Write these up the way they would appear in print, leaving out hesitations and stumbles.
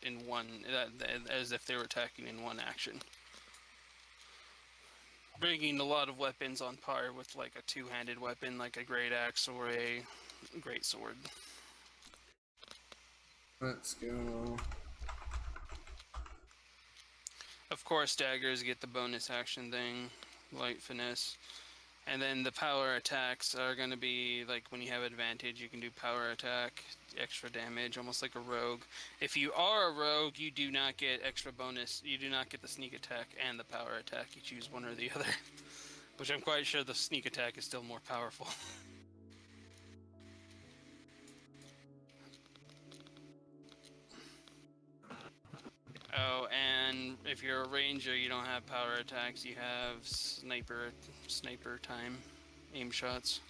in one, as if they were attacking in one action. Bringing a lot of weapons on par with like a two-handed weapon, like a great axe or a great sword. Let's go. Of course, daggers get the bonus action thing, light finesse. And then the power attacks are going to be like when you have advantage, you can do power attack, extra damage, almost like a rogue. If you are a rogue, you do not get extra bonus. You do not get the sneak attack and the power attack. You choose one or the other. Which I'm quite sure the sneak attack is still more powerful. Oh, and if you're a ranger, you don't have power attacks. You have sniper time, aim shots.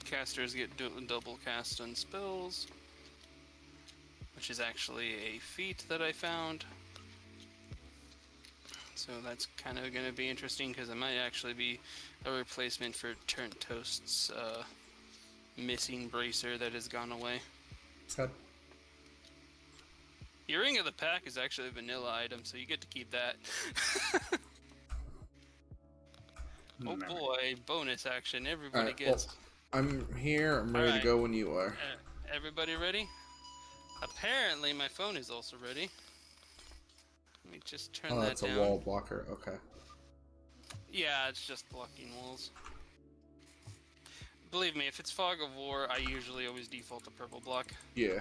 Casters get double cast on spells, which is actually a feat that I found. So that's kind of going to be interesting because it might actually be a replacement for Turnt Toast's missing bracer that has gone away. Sad. Your Ring of the Pack is actually a vanilla item, so you get to keep that. Oh boy, bonus action. Everybody gets... Well, I'm here. I'm ready to go when you are. Everybody ready? Apparently my phone is also ready. Let me just turn that down. Oh, that's a wall blocker. Okay. Yeah, it's just blocking walls. Believe me, if it's Fog of War, I usually always default to purple block. Yeah.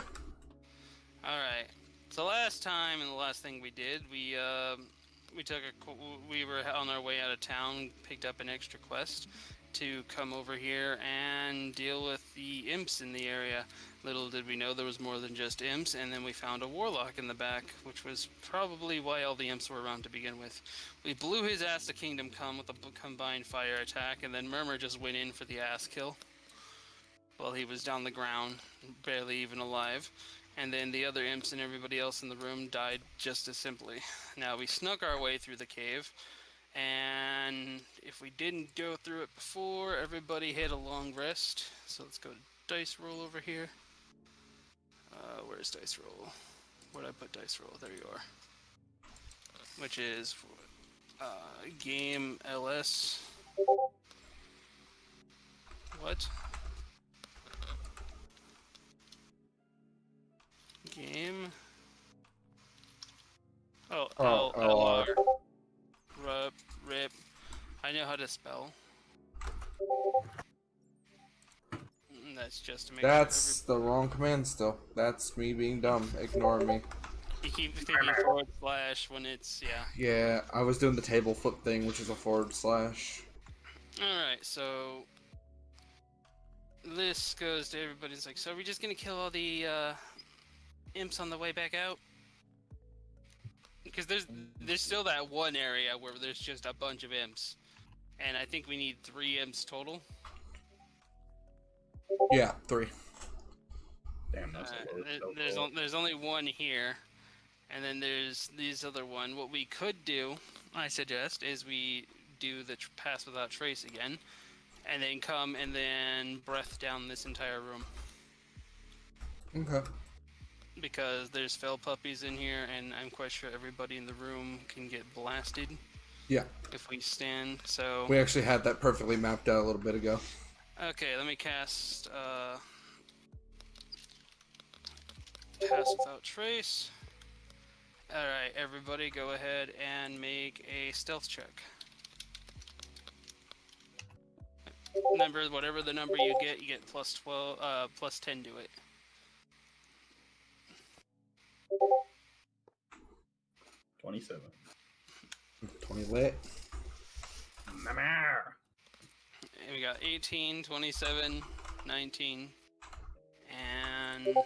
Alright. So last time, and the last thing we did, we were on our way out of town, picked up an extra quest to come over here and deal with the imps in the area. Little did we know there was more than just imps, and then we found a warlock in the back, which was probably why all the imps were around to begin with. We blew his ass to Kingdom Come with a combined fire attack, and then Murmur just went in for the ass kill while he was down the ground, barely even alive. And then the other imps and everybody else in the room died just as simply. Now, we snuck our way through the cave, and if we didn't go through it before, everybody hit a long rest. So let's go to dice roll over here. Where's dice roll? Where'd I put dice roll? There you are. Which is game LS. What? Game. Oh, LR. Rip. I know how to spell. That's just to make That's the wrong command still. That's me being dumb. Ignore me. You keep thinking / when it's, yeah. Yeah, I was doing the table flip thing, which is a /. Alright, so this goes to everybody's like, so are we just gonna kill all the imps on the way back out? Because there's still that one area where there's just a bunch of imps. And I think we need 3 imps total. Yeah, 3. Damn, that's there's only one here. And then there's these other one. What we could do, I suggest, is we do the pass without trace again. And then come and then breath down this entire room. Okay. Because there's fell puppies in here, and I'm quite sure everybody in the room can get blasted. Yeah. If we stand, so... We actually had that perfectly mapped out a little bit ago. Okay, let me cast, Pass Without Trace. Alright, everybody go ahead and make a stealth check. Remember, whatever the number you get plus 12, plus 10 to it. 27. 20 lit. Murmur. And we got 18, 27, 19, and...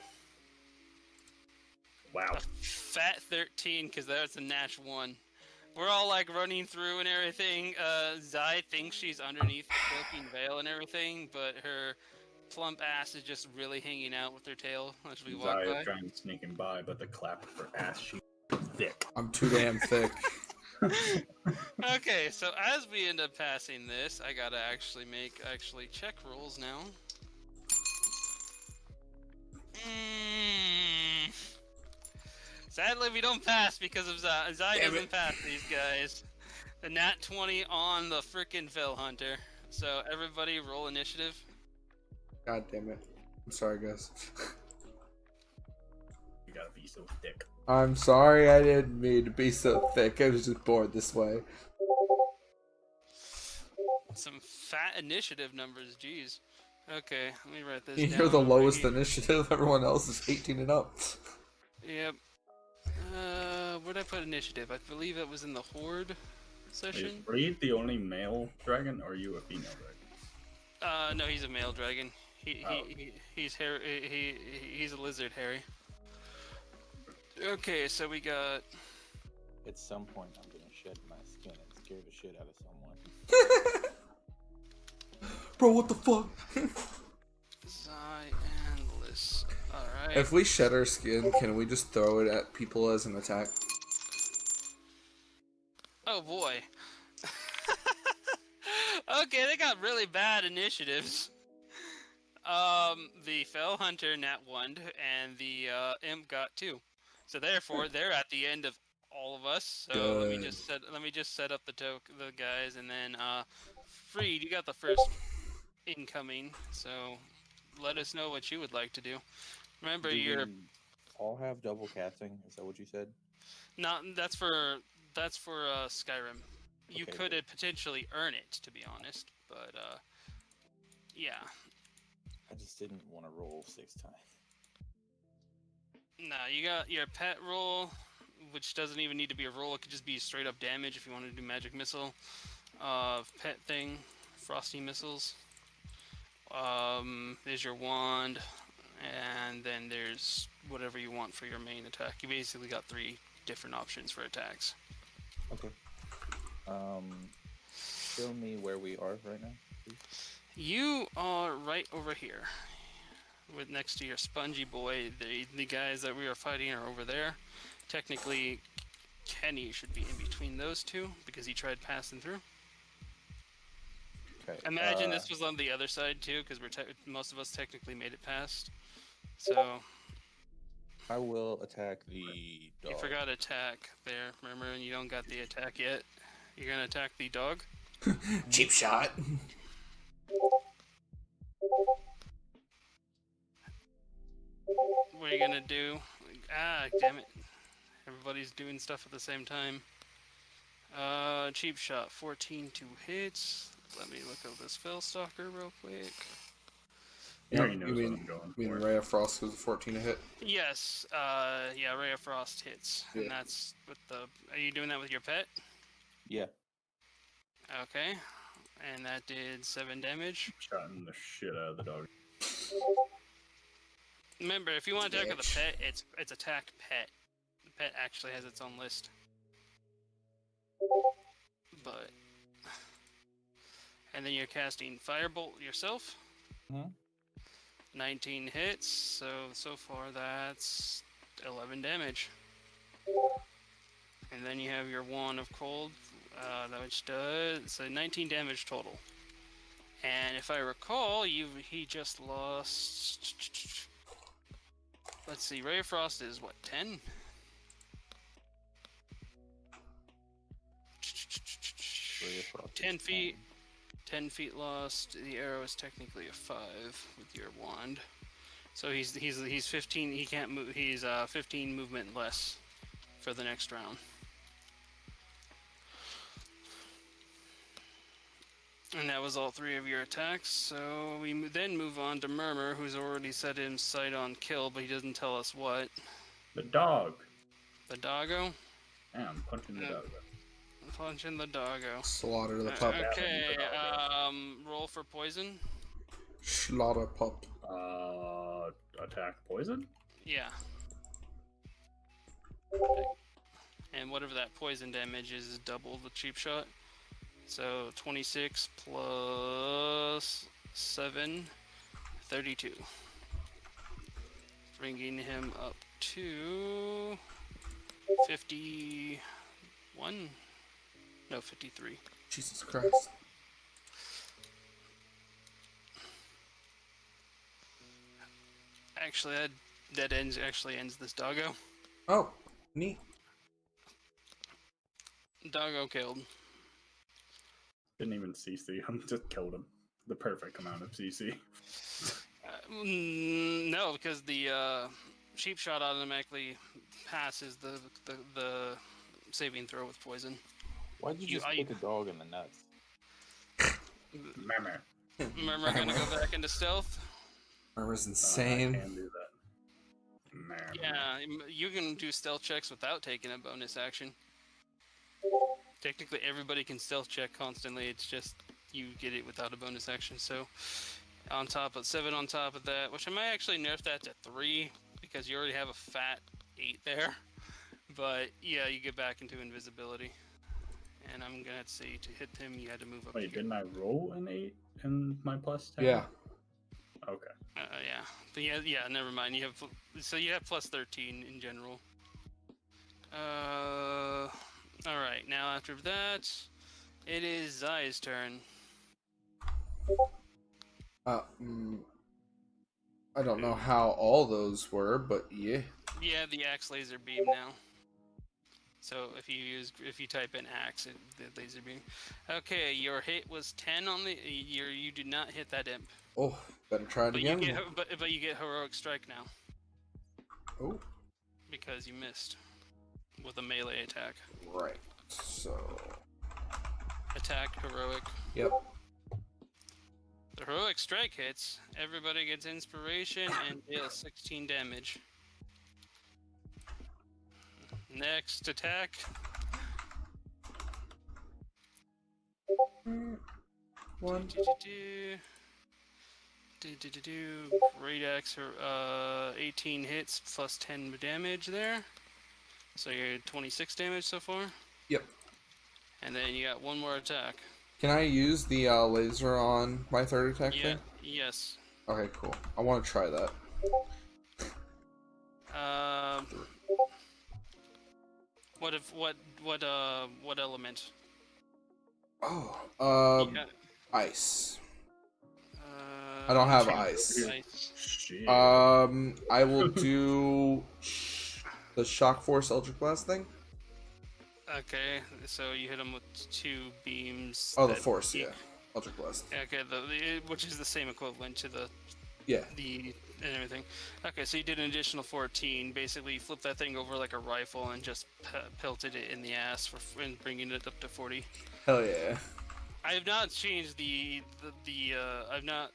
Wow. A fat 13, because that's a nat 1. We're all like running through and everything. Zai thinks she's underneath the cloaking veil and everything, but her plump ass is just really hanging out with her tail as we walk by. Zai is trying to sneak him by, but the clap of her ass, she's thick. I'm too damn thick. Okay, so as we end up passing this, I gotta actually make check rolls now. Sadly, we don't pass because of Zai. Zai Damn doesn't it. pass these guys. The nat 20 on the frickin' Fell Hunter. So everybody roll initiative. God damn it. I'm sorry, guys. You gotta be so thick. I'm sorry I didn't mean to be so thick. I was just bored this way. Some fat initiative numbers, jeez. Okay, let me write this down. You're the over lowest here. initiative. Everyone else is 18 and up. Yep. Where'd I put initiative? I believe it was in the Horde session. Is Reed the only male dragon, or are you a female dragon? No, he's a male dragon. Oh. He's a lizard, Harry. Okay, so we got. At some point, I'm gonna shed my skin and scare the shit out of someone. Bro, what the fuck? Zai and Liz. Alright. If we shed our skin, can we just throw it at people as an attack? Oh boy. Okay, they got really bad initiatives. The Fell Hunter nat 1 and the Imp got 2. So therefore, they're at the end of all of us. So Good. let me just set up the guys, and then Freed, you got the first incoming. So let us know what you would like to do. Remember, Do you're we all have double casting? Is that what you said? not. That's for Skyrim. You Okay, could good. potentially earn it, to be honest, but yeah. I just didn't want to roll 6 times. No, you got your pet roll, which doesn't even need to be a roll. It could just be straight up damage if you want to do magic missile. Pet thing, frosty missiles. There's your wand, and then there's whatever you want for your main attack. You basically got 3 different options for attacks. Okay. Show me where we are right now, please. You are right over here, with next to your spongy boy. The guys that we are fighting are over there. Technically, Kenny should be in between those two because he tried passing through. Okay. Imagine this was on the other side too, because most of us technically made it past. So I will attack the dog. you forgot attack there, Murmur, and you don't got the attack yet. You're gonna attack the dog. Cheap shot. What are you gonna do? Ah, damn it! Everybody's doing stuff at the same time. Cheap shot, 14 to hits. Let me look up this Fellstalker real quick. He already You knows what mean, I'm going you mean for. Ray of Frost was a 14 to hit? Yes, yeah, Ray of Frost hits, Yeah. and that's with the. Are you doing that with your pet? Yeah. Okay, and that did 7 damage. Shotting the shit out of the dog. Remember, if you want to attack with Bitch. a pet, it's attack pet. The pet actually has its own list. But, and then you're casting Firebolt yourself. Mhm. 19 hits, so far that's 11 damage. And then you have your Wand of Cold, which does so 19 damage total. And if I recall, he just lost. Let's see, Ray of Frost is what, 10? Ray of Frost is 10 feet. 10 feet lost. The arrow is technically a 5 with your wand. So he's 15. He can't move. He's 15 movement less for the next round. And that was all 3 of your attacks. So we then move on to Murmur, who's already set his sight on kill, but he doesn't tell us what. The dog. The doggo. Yeah, I'm punching the dog. Punching the doggo. Slaughter the pup. Okay. Roll for poison. Slaughter pup. Attack poison? Yeah. And whatever that poison damage is double the cheap shot. So 26 plus 7, 32. Bringing him up to 51. No, 53. Jesus Christ. Actually, that ends this doggo. Oh, Neat. Doggo killed. Didn't even CC him, just killed him. The perfect amount of CC. No, because the sheep shot automatically passes the saving throw with poison. Why'd you just kick a dog in the nuts? Murmur. Murmur gonna go back into stealth. Murmur's I insane. can do that. Murmur. Yeah, you can do stealth checks without taking a bonus action. Technically, everybody can stealth check constantly. It's just you get it without a bonus action. So, on top of 7 on top of that, which I might actually nerf that to 3 because you already have a fat 8 there. But yeah, you get back into invisibility. And I'm gonna say to hit him, you had to move up. Wait, didn't I roll an 8 in my plus 10? Yeah. Okay. Yeah, but yeah. Never mind. You have plus 13 in general. All right. Now after that, it is Zai's turn. I don't know how all those were, but yeah. Yeah, the axe laser beam now. So if you type in axe, the laser beam. Okay, your hit was 10 on the. You did not hit that imp. Oh, better try it again. But you get heroic strike now. Oh. Because you missed with a melee attack. Right. So. Attack heroic. Yep. The heroic strike hits. Everybody gets inspiration and deals 16 damage. Next attack. One. Great axe. 18 hits plus 10 damage there. So you're 26 damage so far. Yep. And then you got one more attack. Can I use the laser on my third attack thing? Yes. Okay, cool. I want to try that. What element? Oh, ice. I don't have ice. Shit. I will do the Shock Force Eldritch Blast thing. Okay, so you hit him with 2 beams. Oh, the Force, yeah. Eldritch Blast. Okay, which is the same equivalent to the and everything. Okay, so you did an additional 14. Basically, you flipped that thing over like a rifle and just pelted it in the ass and bringing it up to 40. Hell yeah. I have not changed I've not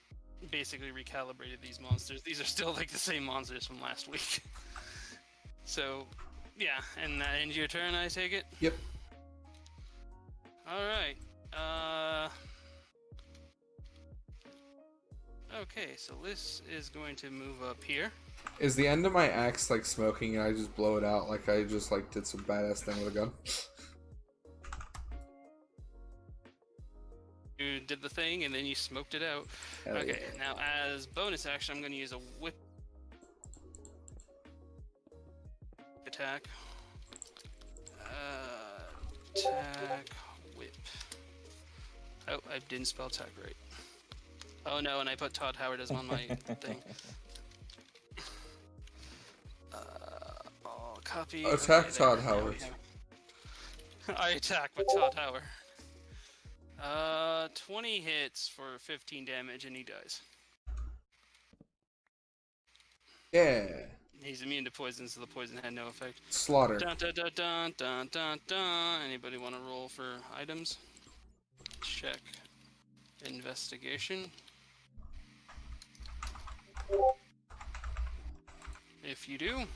basically recalibrated these monsters. These are still like the same monsters from last week. So, yeah, and that ends your turn, I take it? Yep. Alright. Okay, so this is going to move up here. Is the end of my axe like smoking and I just blow it out like I just like did some badass thing with a gun? You did the thing and then you smoked it out. Hell Okay, yeah. now as bonus action, I'm going to use a whip attack. Attack, whip. Oh, I didn't spell attack right. Oh no, and I put Todd Howard as on my thing. Copy. Attack okay, Todd Howard. I attack with Todd Howard. 20 hits for 15 damage and he dies. Yeah. He's immune to poison, so the poison had no effect. Slaughter. Dun, dun, dun, dun, dun, dun, dun. Anybody want to roll for items? Check. Investigation. If you do.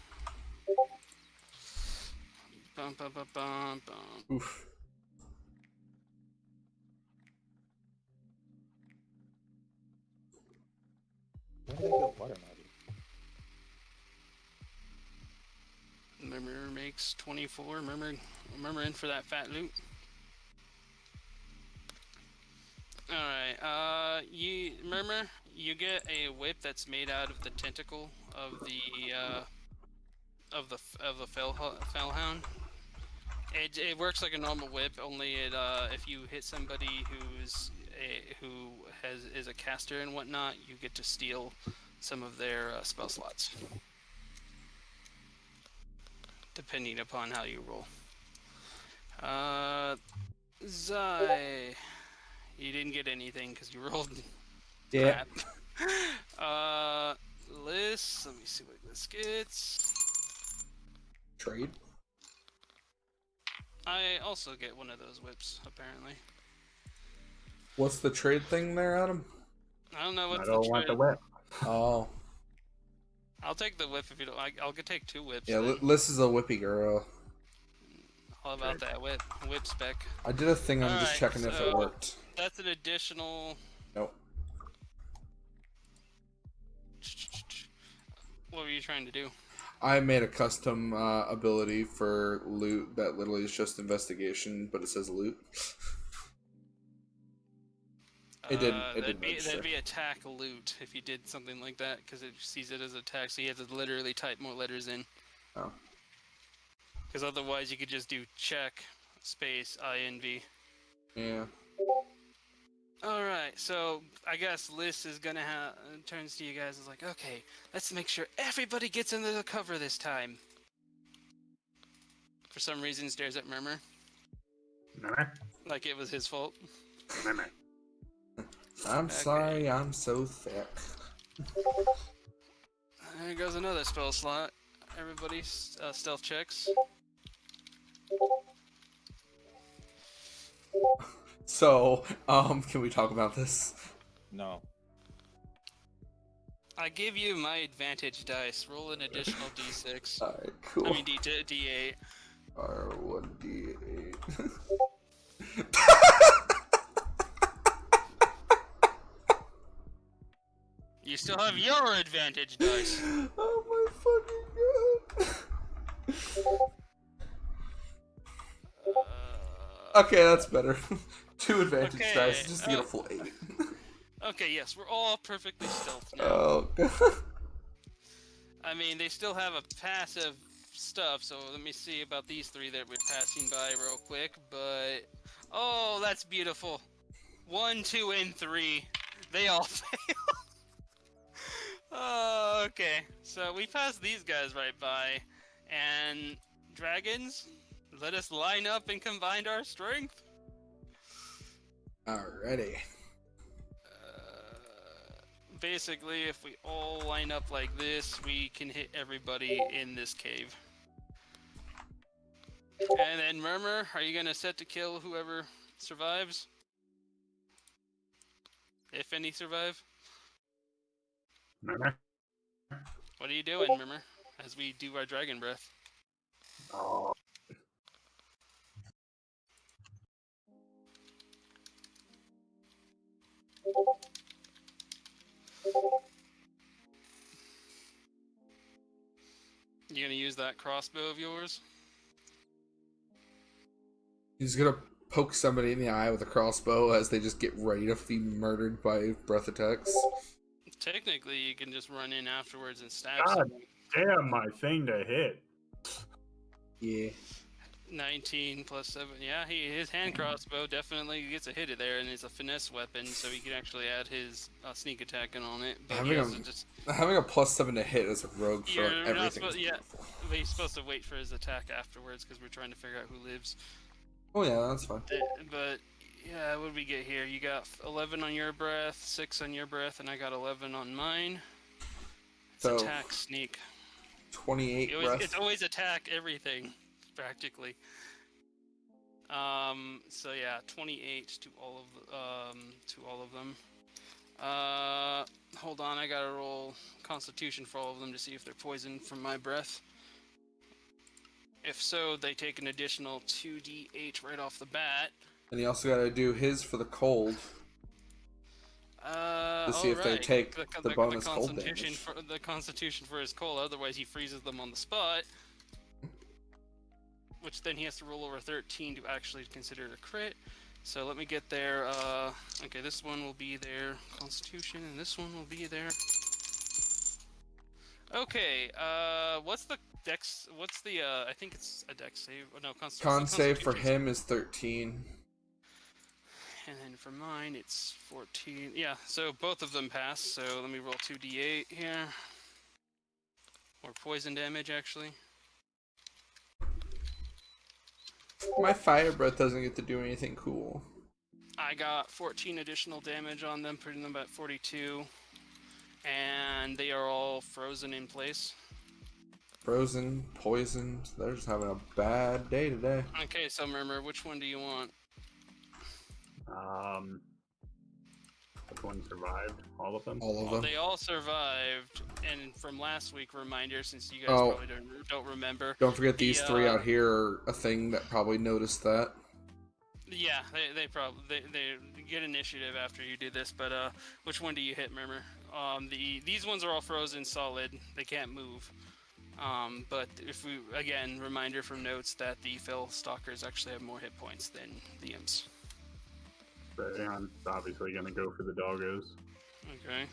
Bum, bum, bum, bum, bum. Oof. When did I get water naughty? Murmur makes 24. Murmur in for that fat loot. Alright, Murmur, you get a whip that's made out of the tentacle of the Fellhound. It works like a normal whip, only if you hit somebody who is a caster and whatnot, you get to steal some of their spell slots. depending upon how you roll. Zai, you didn't get anything because you rolled Yeah. crap. Liz, let me see what Liz gets. Trade. I also get one of those whips, apparently. What's the trade thing there, Adam? I don't know I what's don't the want the trade. whip. Oh. I'll take the whip if you don't. I'll take 2 whips. Yeah, then. Liz is a whippy girl. All about that whip spec. I did a thing, I'm just Alright, checking if it so worked. that's an additional. Nope. What were you trying to do? I made a custom ability for loot that literally is just investigation, but it says loot. It didn't register. That'd be attack loot if you did something like that, because it sees it as attack, so you have to literally type more letters in. Oh. Because otherwise you could just do check space INV. Yeah. Alright, so I guess Liz is gonna turns to you guys and is like, okay, let's make sure everybody gets into the cover this time. For some reason stares at Murmur, like it was his fault. I'm sorry, I'm so thick. There goes another spell slot. Everybody stealth checks. So, can we talk about this? No. I give you my advantage dice. Roll an additional d6. Alright, cool. I mean d8. R1D8. You still have your advantage dice. Oh my fucking god. Okay, that's better. 2 advantage dice just to get a full 8. Okay, yes, we're all perfectly stealth now. Oh god. I mean, they still have a passive stuff, so let me see about these 3 that we're passing by real quick, but... Oh, that's beautiful. 1, 2, and 3. They all fail. Oh, okay. So we passed these guys right by, and dragons, let us line up and combine our strength. Alrighty. Basically, if we all line up like this, we can hit everybody in this cave. And then Murmur, are you gonna set to kill whoever survives? If any survive? What are you doing, Murmur, as we do our dragon breath? Oh. You gonna use that crossbow of yours? He's gonna poke somebody in the eye with a crossbow as they just get ready to be murdered by breath attacks. Technically, you can just run in afterwards and stab God someone. damn, my thing to hit. Yeah. 19 plus 7. Yeah, his hand crossbow definitely gets a hit in there, and it's a finesse weapon, so he can actually add his sneak attack on it. But Having a +7 to hit as a rogue for You're not everything is yeah, wonderful. but he's supposed to wait for his attack afterwards because we're trying to figure out who lives. Oh yeah, that's fine. But yeah, what did we get here? You got 11 on your breath, 6 on your breath, and I got 11 on mine. It's So, attack sneak. 28 breath. It's always attack everything, practically. So yeah, 28 to all of them. Hold on, I gotta roll Constitution for all of them to see if they're poisoned from my breath. If so, they take an additional 2d8 right off the bat. And you also gotta do his for the cold. To see if they take the bonus cold damage. The Constitution for his cold, otherwise he freezes them on the spot. Which then he has to roll over 13 to actually consider it a crit. So let me get their, okay, this one will be their Constitution, and this one will be their... Okay, what's the dex, I think it's a dex save, oh, no, Con save for him is 13. And then for mine, it's 14. Yeah, so both of them pass, so let me roll 2d8 here. Or poison damage, actually. My fire breath doesn't get to do anything cool. I got 14 additional damage on them, putting them at 42. And they are all frozen in place. Frozen, poisoned. They're just having a bad day today. Okay, so Murmur, which one do you want? Which one survived? All of them? All of Well, them. they all survived, and from last week, reminder, since you guys Oh. probably don't remember. Don't forget these The, three out here are a thing that probably noticed that. Yeah, they probably they get initiative after you do this, but which one do you hit, Murmur? These ones are all frozen solid; they can't move. But if we again reminder from notes that the Fel Stalkers actually have more hit points than the Imps. But yeah, I'm obviously gonna go for the doggos. Okay,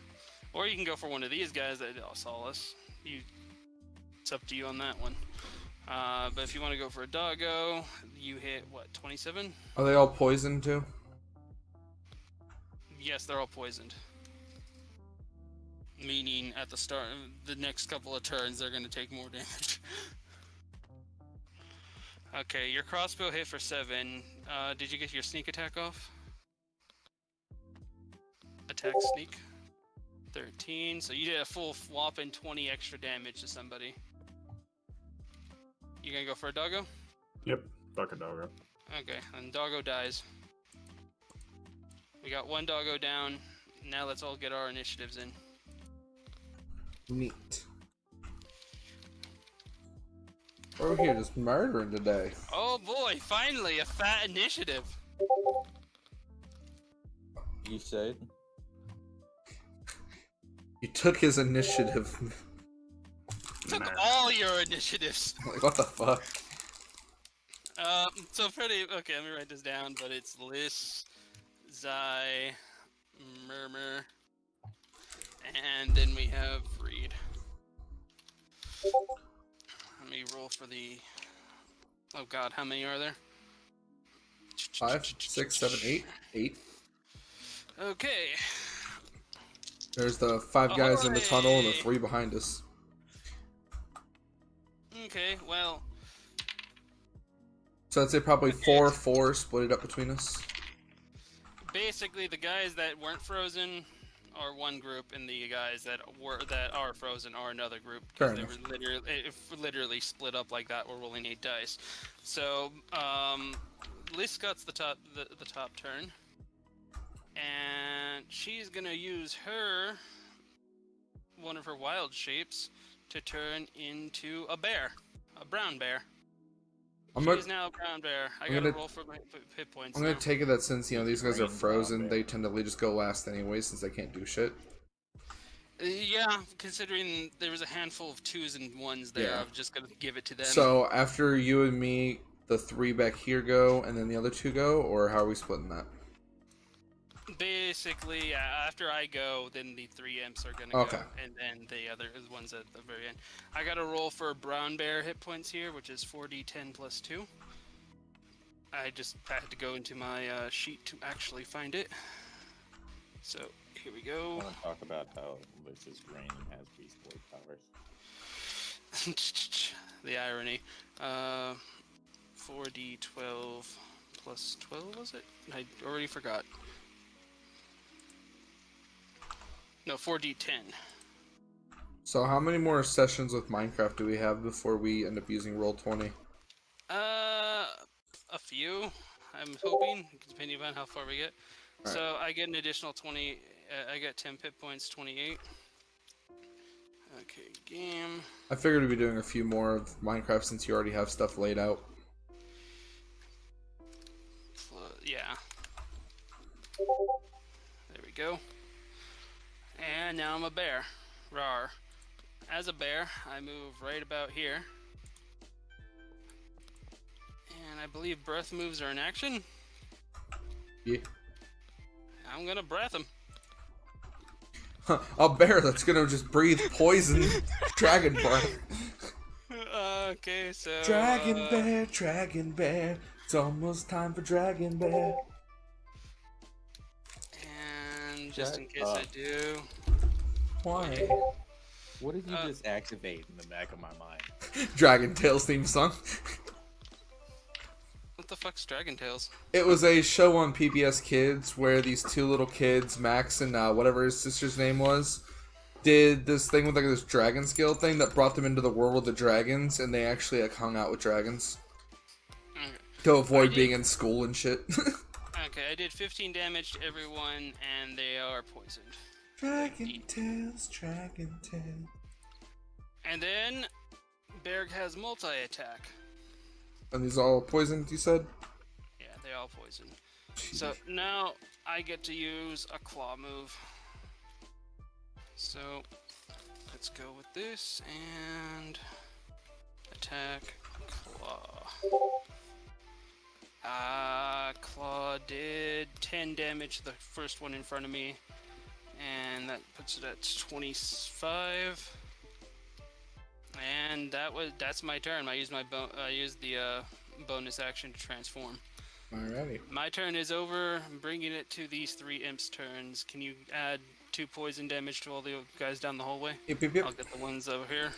or you can go for one of these guys that saw us. It's up to you on that one. But if you want to go for a doggo, you hit what, 27? Are they all poisoned too? Yes, they're all poisoned. Meaning at the start, the next couple of turns, they're going to take more damage. Okay, your crossbow hit for 7. Did you get your sneak attack off? Attack sneak. 13. So you did a full whopping 20 extra damage to somebody. You gonna go for a doggo? Yep, fuck a doggo. Okay, and doggo dies. We got one doggo down. Now let's all get our initiatives in. Neat. We're over here just murdering today. Oh boy, finally a fat initiative. You said? Oh. You took his initiative. Took Nah. all your initiatives. Like, what the fuck? So pretty. Okay, let me write this down. But it's Liz, Zai, Murmur, and then we have Reed. Let me roll for the. Oh God, how many are there? 5, 6, 7, 8. 8. Okay. There's the 5 guys in the tunnel and the 3 behind us. Okay. Well. So I'd say probably 4, split it up between us. Basically, the guys that weren't frozen are one group, and the guys that are frozen are another group. Fair Because they were literally split up like that. We're rolling 8 dice. So, Liz got the top turn, and she's gonna use one of her wild shapes to turn into a bear, a brown bear. She's now a brown bear. I gotta roll for my hit points. I'm gonna now. take it that since, you know, these guys are Green frozen, brown they bear. tend to just go last anyway since they can't do shit. Yeah, considering there was a handful of 2s and 1s there, Yeah. I'm just gonna give it to them. So after you and me, the 3 back here go, and then the other 2 go, or how are we splitting that? Basically, after I go, then the 3 imps are gonna Okay. go, and then the other ones at the very end. I got to roll for brown bear hit points here, which is 4d10 plus 2. I just had to go into my sheet to actually find it. So here we I go. want to talk about how this is green and has beast boy powers. The irony. 4d12 plus 12, was it? I already forgot. No, 4d10. So how many more sessions with Minecraft do we have before we end up using Roll20? A few. I'm hoping, depending on how far we get. All So I get an additional 20. I got 10 pit points, 28. Okay, game. I figured we'd be doing a few more of Minecraft since you already have stuff laid out. Yeah. There we go. And now I'm a bear. Rawr. As a bear, I move right about here. And I believe breath moves are in action. Yeah. I'm gonna breath him. A bear that's gonna just breathe poison dragon breath. Okay, so... Dragon bear, it's almost time for dragon bear. And just in Shut case up. I do... Why? What did you just activate in the back of my mind? Dragon Tales theme song. What the fuck's Dragon Tales? It was a show on PBS Kids where these two little kids, Max and whatever his sister's name was, did this thing with like this dragon skill thing that brought them into the world of the dragons, and they actually like hung out with dragons Okay. to avoid being in school and shit. Okay, I did 15 damage to everyone, and they are poisoned. Dragon Tales, Dragon Tales. And then Berg has multi-attack. And these all poisoned, you said? Yeah, they're all poisoned. So now I get to use a claw move. So let's go with this and attack claw. Claw did 10 damage to the first one in front of me, and that puts it at 25. And that's my turn. I used the bonus action to transform. Alrighty. My turn is over. I'm bringing it to these 3 imps' turns. Can you add 2 poison damage to all the guys down the hallway? Yep, yep, yep. I'll get the ones over here.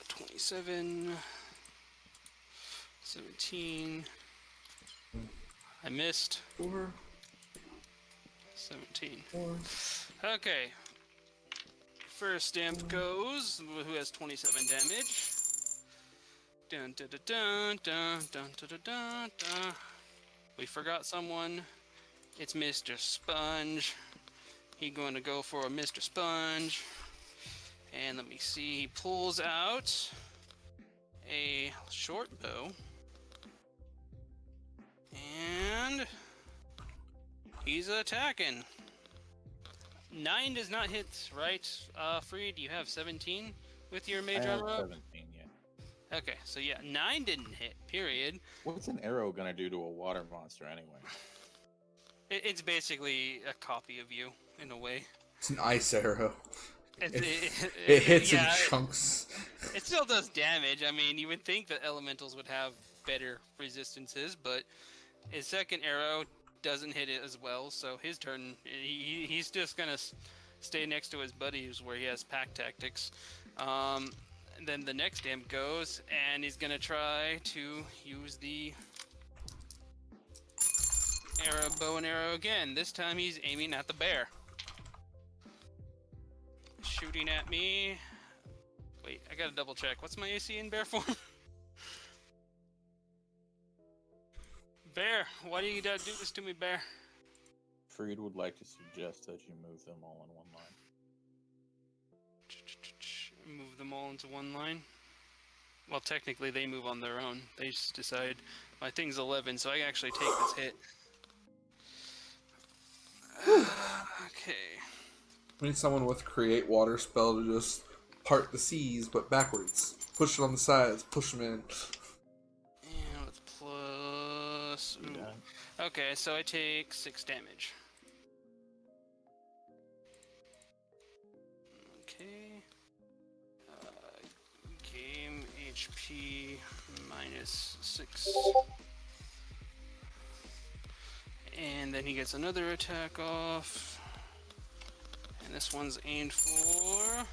27, 17. I missed. 4. 17. 4. Okay. First imp goes, who has 27 damage. Dun dun dun dun dun dun dun dun dun. We forgot someone. It's Mr. Sponge. He's going to go for a Mr. Sponge. And let me see. He pulls out a short bow. And he's attacking. 9 does not hit, right? Freed, you have 17 with your mage I have armor? 17, yeah. Okay, so yeah, 9 didn't hit, period. What's an arrow gonna do to a water monster anyway? It's basically a copy of you, in a way. It's an ice arrow. It Hits yeah, in chunks. It still does damage. I mean, you would think that elementals would have better resistances, but his second arrow doesn't hit it as well, so his turn, he's just gonna stay next to his buddies where he has pack tactics. Then the next imp goes, and he's gonna try to use the bow and arrow again. This time he's aiming at the bear. Shooting at me. Wait, I gotta double check. What's my AC in bear form? Bear, why do you gotta do this to me, Bear? Freed would like to suggest that you move them all in one line. Move them all into one line. Well, technically they move on their own. They just decide. My thing's 11, so I can actually take this hit. Okay. We need someone with create water spell to just part the seas, but backwards. Push it on the sides, push them in. And with plus... You done? Okay, so I take 6 damage. Okay. Game HP minus 6. And then he gets another attack off. And this one's aimed for...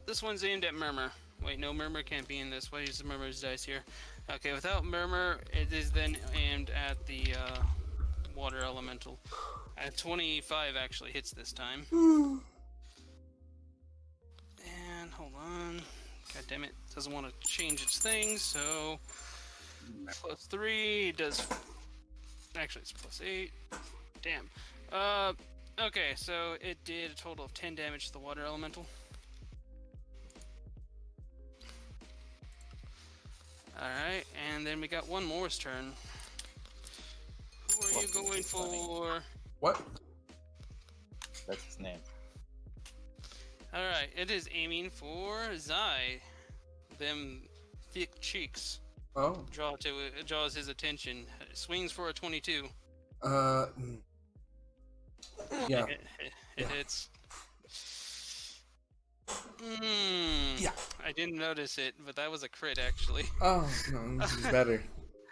This one's aimed at Murmur. Wait, no, Murmur can't be in this. Why use the Murmur's dice here? Okay, without Murmur, it is then aimed at the water elemental. At 25 actually hits this time. And hold on. God damn it. Doesn't want to change its thing, so... Plus 3 does... Actually, it's plus 8. Damn. Okay, so it did a total of 10 damage to the water elemental. Alright, and then we got one more's turn. Who are you going for? What? That's his name. Alright, it is aiming for Zai. Them thick cheeks. Oh. Draws his attention. Swings for a 22. Yeah. It hits. Yeah. I didn't notice it, but that was a crit actually. Oh, no, this is better.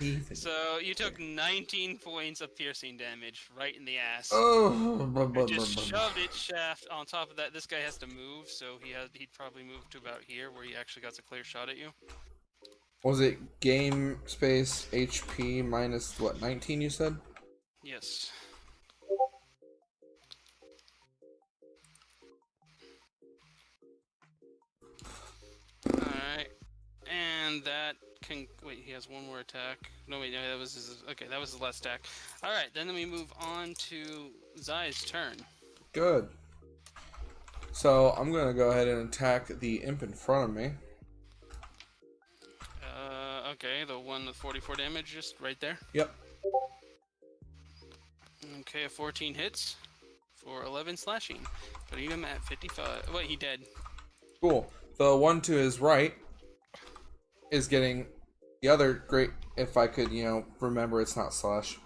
Even. So you took 19 points of piercing damage right in the ass. Oh, It just shoved its shaft. On top of that, this guy has to move, so he'd probably move to about here, where he actually got a clear shot at you. Was it game space HP minus what, 19 you said? Yes. Alright. And that can. Wait, he has one more attack. No, wait, no, that was his. Okay, that was his last attack. Alright, then we move on to Zai's turn. Good. So I'm gonna go ahead and attack the imp in front of me. Okay, the one with 44 damage, just right there. Yep. Okay, a 14 hits for 11 slashing, putting him at 55. Wait, he dead. Cool. The one to his right is getting the other great. If I could, remember it's not slash.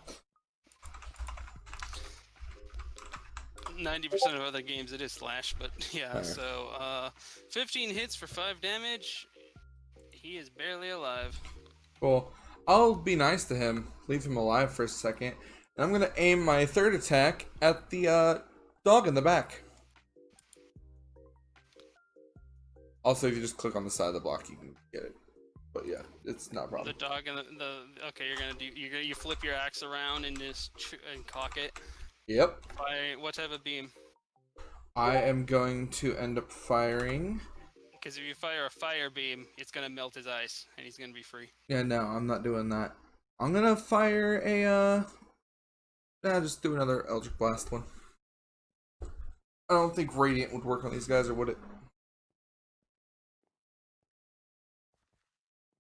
90% of other games it is slash, but yeah. Right. So 15 hits for 5 damage. He is barely alive. Cool. I'll be nice to him, leave him alive for a second, and I'm gonna aim my third attack at the dog in the back. Also, if you just click on the side of the block, you can get it. But yeah, it's not a problem. The dog and the okay, you're gonna do you flip your axe around and just and cock it. Yep. What type of beam? I am going to end up firing. Because if you fire a fire beam, it's gonna melt his ice, and he's gonna be free. Yeah, no, I'm not doing that. I'm gonna fire just do another Eldritch Blast one. I don't think Radiant would work on these guys, or would it?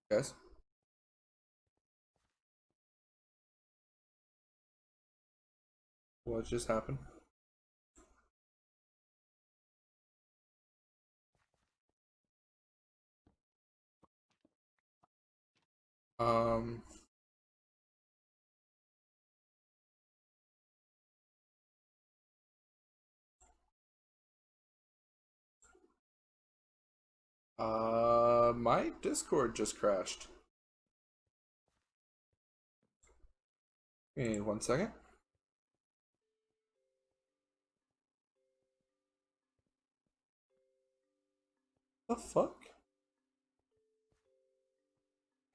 Guys? What just happened? Um... My Discord just crashed. Give me 1 second. The fuck?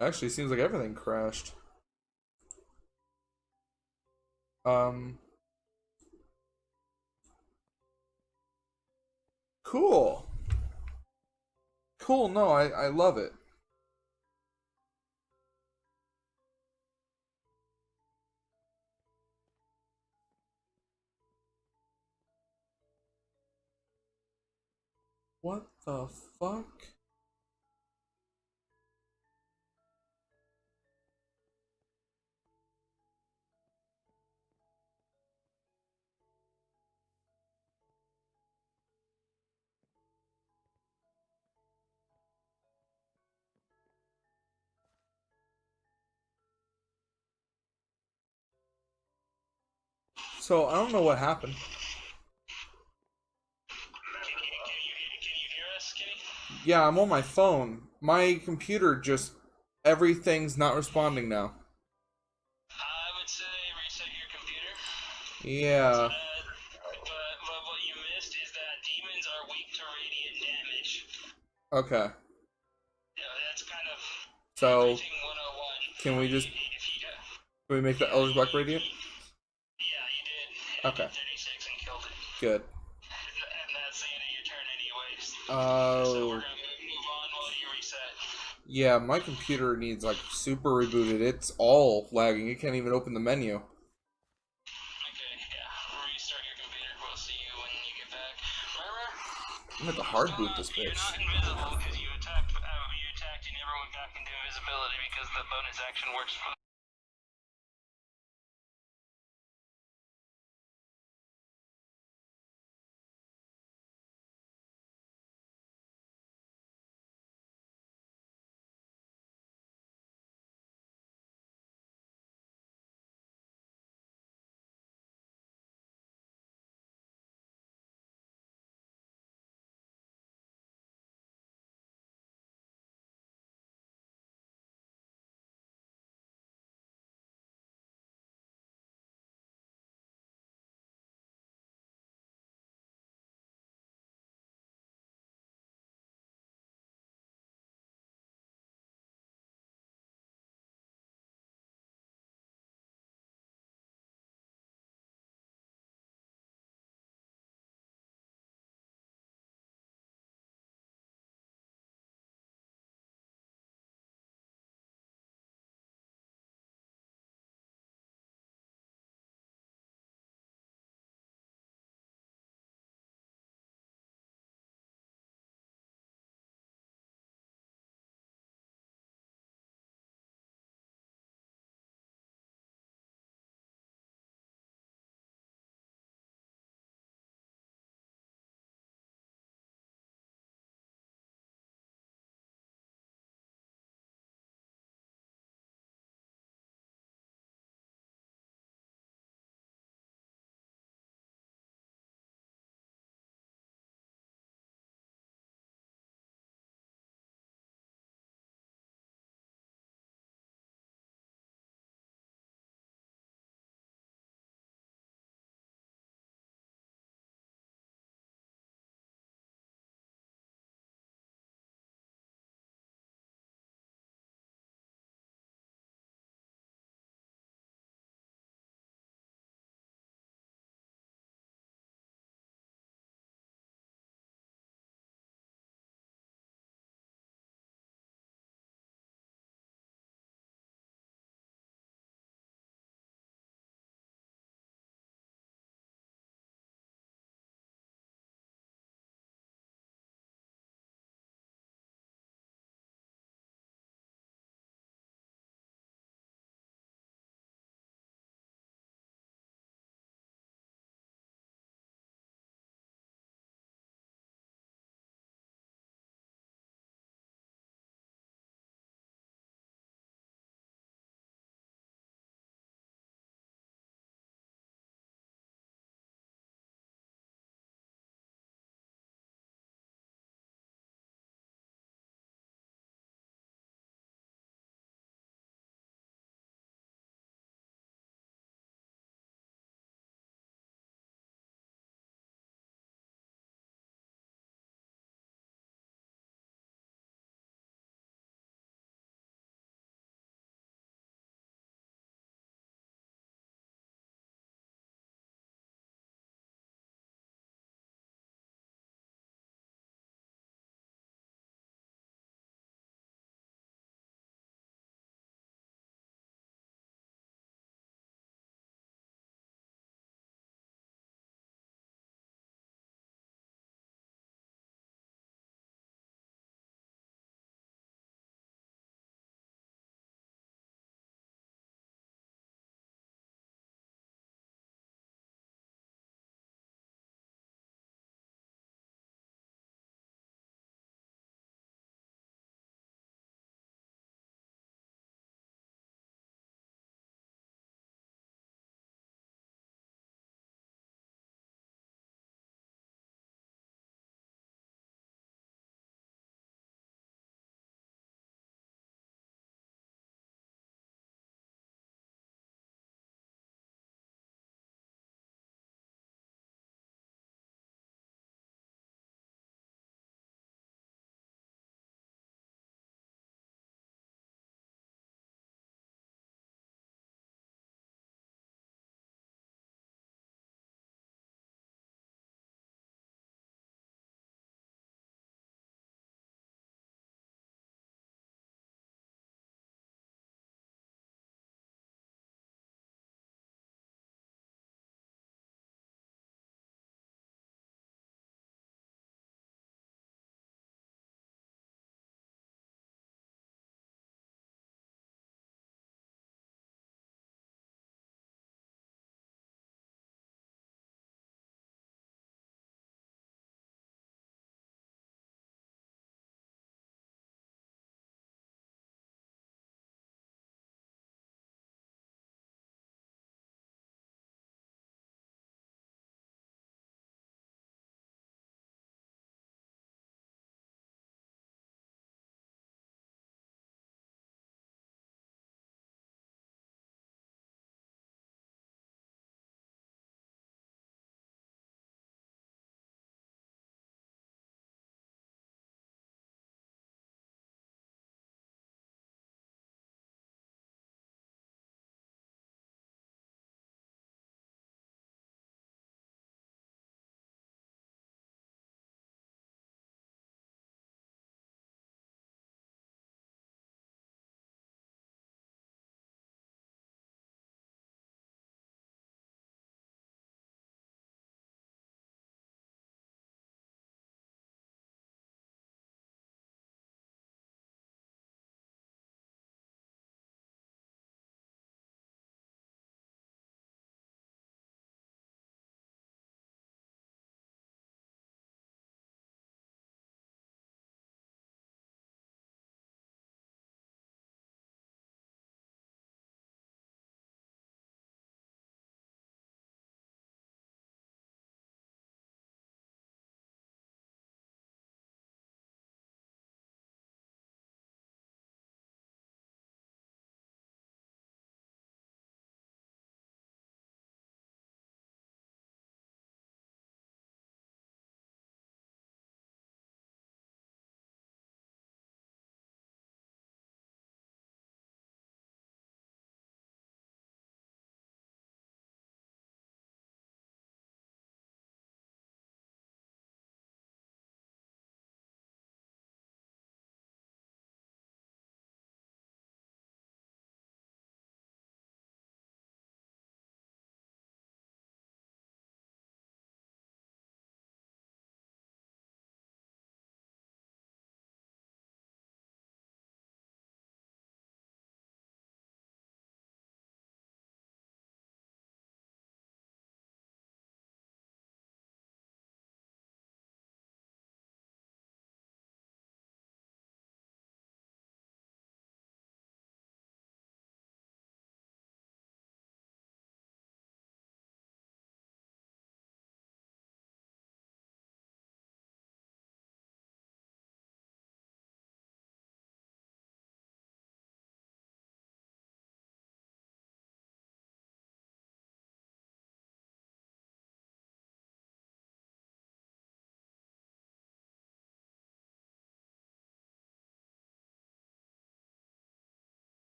Actually, seems like everything crashed. Cool. Cool, no, I love it. What the fuck? So, I don't know what happened. Can you hear us, Kitty? Yeah, I'm on my phone. My computer just... Everything's not responding now. I would say reset your computer. Yeah. But what you missed is that demons are weak to radiant damage. Okay. Yeah, that's kind of So, everything 101. can we just... If you go, Can we make the Eldritch Black Radiant? yeah, you did. Okay. You did 36 and killed it. Good. And that's the end of your turn anyways. So Oh... we're gonna move on while you reset. Yeah, my computer needs, like, super rebooted. It's all lagging. It can't even open the menu. Okay, yeah. Restart your computer. We'll see you when you get back. Murmur? I'm gonna have to hard boot this You're bitch. not invisible because you attacked. You attacked. You never went back into invisibility because the bonus action works for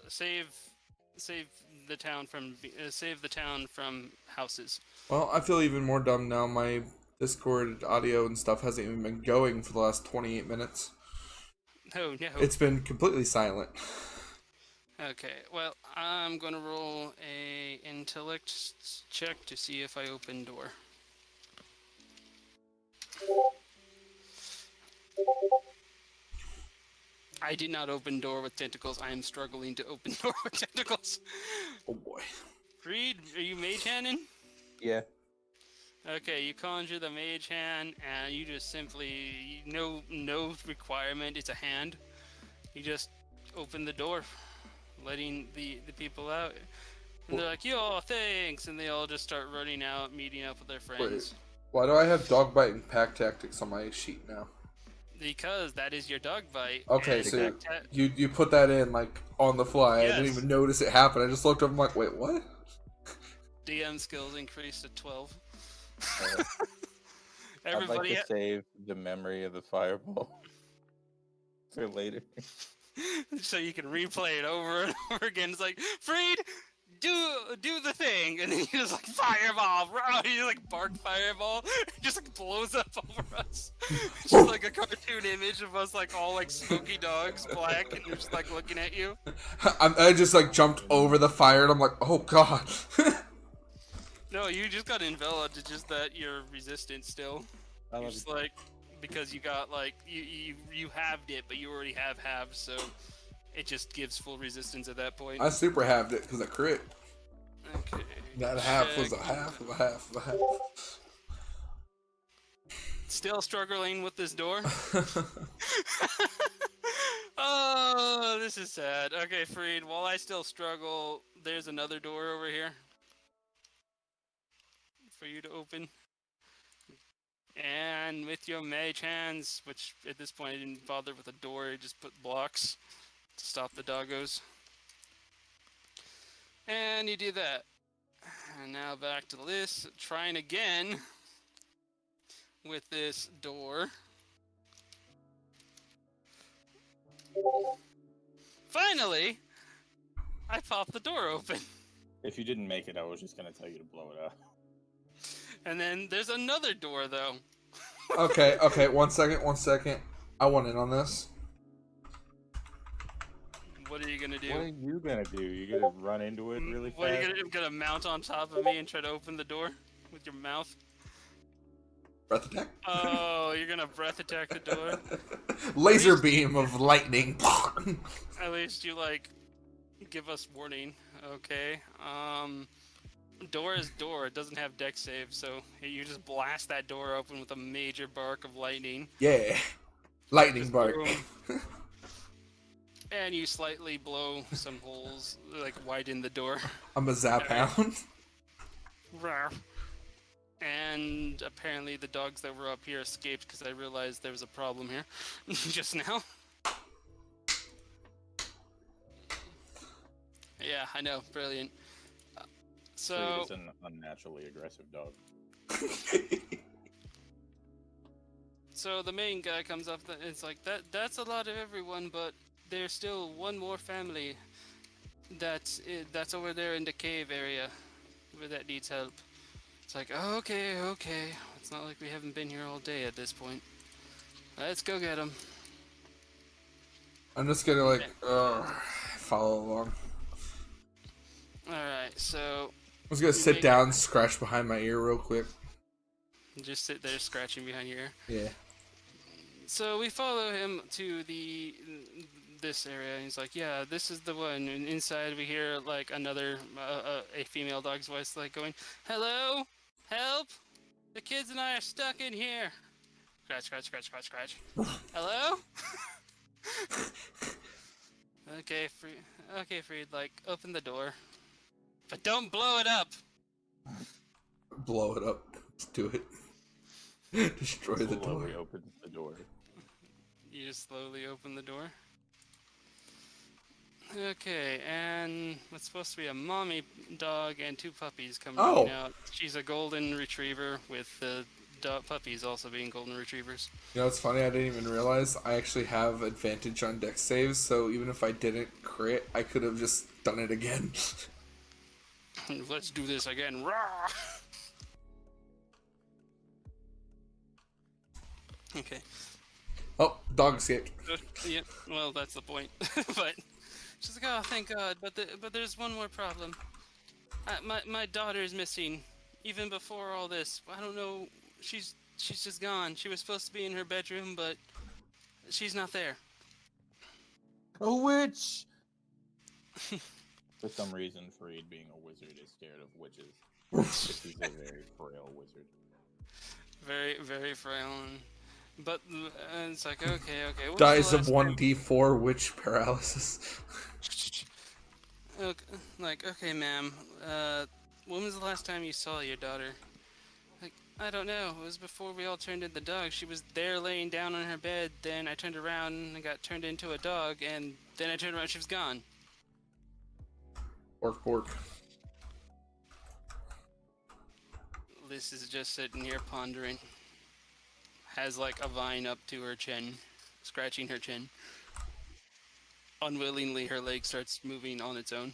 save the town from houses. Well, I feel even more dumb now. My Discord audio and stuff hasn't even been going for the last 28 minutes. Oh no. It's been completely silent. Okay, well, I'm gonna roll a intellect check to see if I open door. I did not open door with tentacles. I am struggling to open door with tentacles. Oh boy. Reed, are you mage handing? Yeah. Okay, you conjure the mage hand, and you just simply no requirement. It's a hand. You just open the door, letting the people out. And they're like, yo, thanks! And they all just start running out, meeting up with their friends. Wait, why do I have dog bite and pack tactics on my sheet now? Because that is your dog bite. Okay, and so you put that in like on the fly. Yes. I didn't even notice it happen. I just looked up. I'm like, wait, what? DM skills increased to 12. I'd Everybody, like to save the memory of the fireball for later. so you can replay it over and over again. It's like, Freed, do the thing, and then you just like fireball, you like bark fireball, it just like blows up over us. It's just like a cartoon image of us like all like smoky dogs, black, and just like looking at you. I just like jumped over the fire and I'm like, oh god. No, you just got enveloped. It's just that you're resistant still. I You're love just like, because you got like you halved it, but you already have halved, so it just gives full resistance at that point. I super halved it because I crit. Okay. That half was a check. half of a half of a half. Still struggling with this door. Oh, this is sad. Okay, Freed, while I still struggle, there's another door over here for you to open. And with your mage hands, which at this point I didn't bother with a door, I just put blocks to stop the doggos. And you do that. And now back to the list, trying again with this door. Finally, I popped the door open. If you didn't make it, I was just gonna tell you to blow it up. And then there's another door, though. Okay, one second. I want in on this. What are you gonna do? What are you gonna do? You gonna run into it really What are fast? you gonna mount on top of me and try to open the door with your mouth? Breath attack? Oh, you're gonna breath attack the door? Laser beam of lightning. At least you, like, give us warning. Okay. Door is door. It doesn't have dex save, so you just blast that door open with a major bark of lightning. Yeah. Lightning Just bark. boom. And you slightly blow some holes, like, widen the door. I'm a zap hound. Rawr. And apparently the dogs that were up here escaped because I realized there was a problem here just now. Yeah, I know, brilliant. So It's an unnaturally aggressive dog. so the main guy comes up and it's like, that's a lot of everyone, but there's still one more family that's over there in the cave area where that needs help. It's like, oh, okay. It's not like we haven't been here all day at this point. Let's go get them. I'm just gonna like follow along. Alright, so I was gonna sit down, scratch behind my ear real quick. just sit there scratching behind your ear. Yeah. So we follow him to this area, and he's like, yeah, this is the one. And inside we hear like another a female dog's voice like going, hello, help, the kids and I are stuck in here. Scratch. Hello. Okay, Freed, like, open the door, but don't blow it up. Blow it up. Let's do it. Destroy the door. Slowly opens the door. You just slowly open the door. Okay, and what's supposed to be a mommy dog and two puppies come running out. She's a golden retriever with the puppies also being golden retrievers. You know, it's funny, I didn't even realize I actually have advantage on dex saves, so even if I didn't crit, I could have just done it again. Let's do this again. Rah! Okay. Oh, dog escaped. Yeah, well, that's the point. But she's like, oh, thank God. But there's one more problem. My daughter is missing. Even before all this, I don't know. She's just gone. She was supposed to be in her bedroom, but she's not there. A witch! For some reason, Fareed, being a wizard, is scared of witches. Because he's a very frail wizard. Very, very frail. But it's like, okay. When was Dies the of last time- 1d4 witch paralysis. Okay, ma'am. When was the last time you saw your daughter? Like, I don't know. It was before we all turned into dogs. She was there laying down on her bed. Then I turned around and got turned into a dog. And then I turned around, she was gone. Orc. Liz is just sitting here pondering. Has like a vine up to her chin, scratching her chin. Unwillingly, her leg starts moving on its own.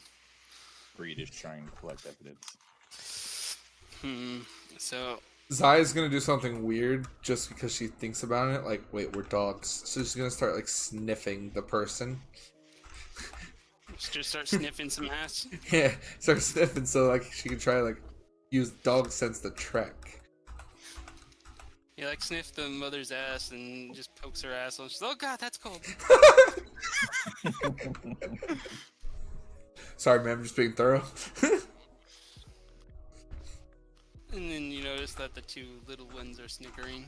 Fareed is trying to collect evidence. So Zaya's gonna do something weird just because she thinks about it. Like, wait, we're dogs. So she's gonna start, like, sniffing the person. just start sniffing some ass. Yeah, start sniffing so, like, she can try, like, use dog sense to track. You like sniff the mother's ass and just pokes her asshole. She's oh god, that's cold. Sorry, man, I'm just being thorough. And then you notice that the two little ones are snickering.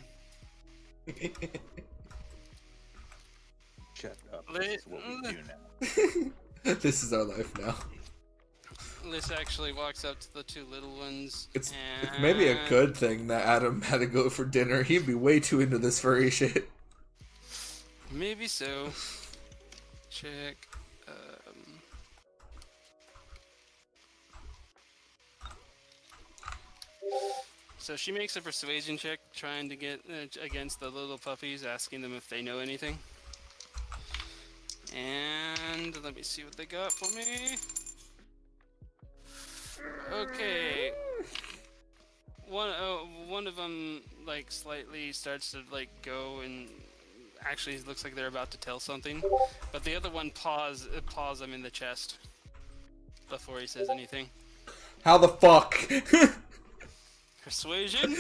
Shut up. Li- This is what we do now. This is our life now. Liz actually walks up to the two little ones. It's and... maybe a good thing that Adam had to go for dinner. He'd be way too into this furry shit. Maybe so. Check. So she makes a persuasion check trying to get against the little puppies, asking them if they know anything. And let me see what they got for me. Okay. One of them like slightly starts to like go and actually looks like they're about to tell something, but the other one paws him in the chest before he says anything. How the fuck? Persuasion?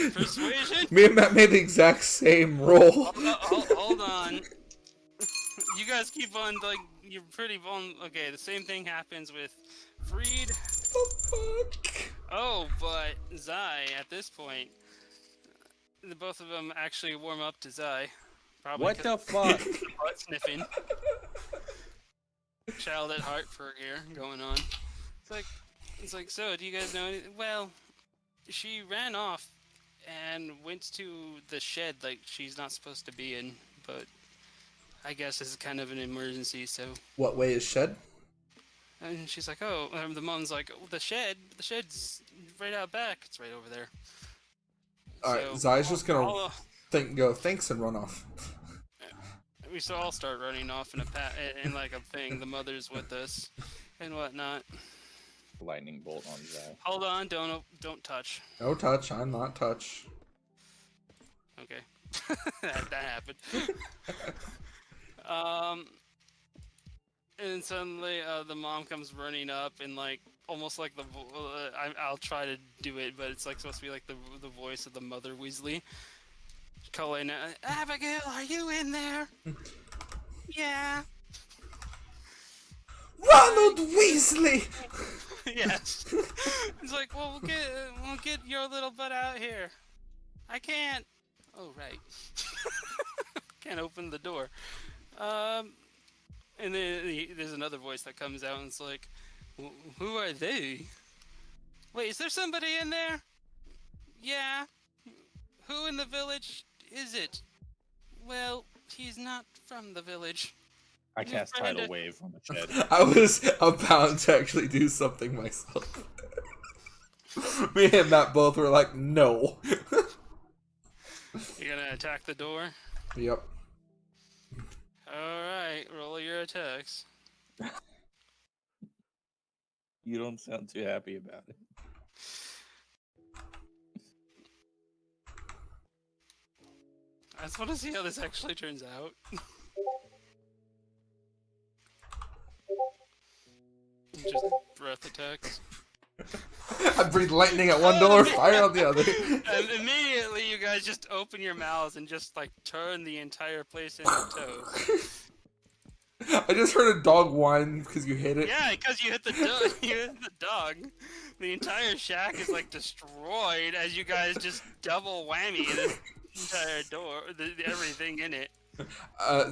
Me and Matt made the exact same roll. Hold on. You guys keep on, like, you're pretty okay, the same thing happens with Freed. What the fuck? Oh, but Zai, at this point, the both of them actually warm up to Zai. Probably What the fuck? butt sniffing. Child at heart for here going on. It's like, so, do you guys know anything? Well, she ran off and went to the shed like she's not supposed to be in, but I guess it's kind of an emergency, so... What way is shed? And she's like, oh, the mom's like, oh, the shed's right out back. It's right over there. Alright, Zai's just gonna go thanks and run off. We should all start running off in like a thing. The mother's with us and whatnot. Lightning bolt on Zai. Hold on, don't touch. No touch, I'm not touch. Okay, that happened. And suddenly the mom comes running up and like almost like I'll try to do it, but it's like supposed to be like the voice of the mother Weasley. Calling, Abigail, are you in there? Yeah. Ronald Weasley! Yes. It's like, well, we'll get your little butt out here. I can't. Oh, right. Can't open the door. And then there's another voice that comes out and it's like, who are they? Wait, is there somebody in there? Yeah. Who in the village is it? Well, he's not from the village. I cast Tidal Wave on the shed. I was about to actually do something myself. Me and Matt both were like, no. You're gonna attack the door? Yep. Alright, roll your attacks. You don't sound too happy about it. I just want to see how this actually turns out. Just breath attacks. I breathe lightning at one door, fire out the other. And immediately you guys just open your mouths and just like turn the entire place into toast. I just heard a dog whine because you hit it. Yeah, because you hit the dog. You hit the dog. The entire shack is like destroyed as you guys just double whammy this entire door, everything in it.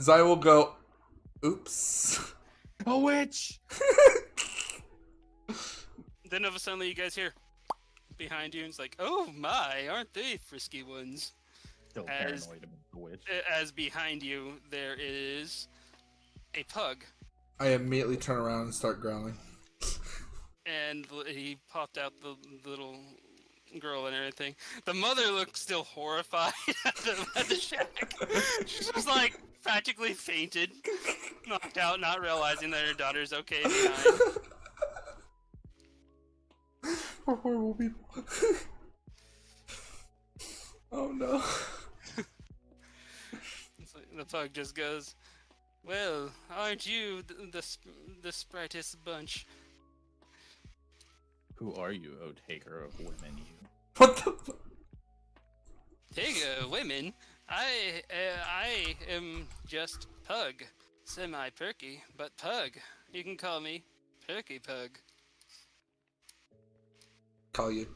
Zai will go, oops. A witch! Then all of a sudden you guys hear behind you, and it's like, oh my, aren't they frisky ones? Still As- paranoid about the witch. As behind you there is a pug, I immediately turn around and start growling. and he popped out the little girl and everything. The mother looks still horrified at the shack. She's just like practically fainted, knocked out, not realizing that her daughter's okay behind. We're horrible people. Oh no. It's like, the pug just goes, well, aren't you the sprightest bunch? Who are you, O taker of women, you? What the fuck? Hey, women, I am just Pug, semi-perky, but Pug. You can call me Perky Pug. Call you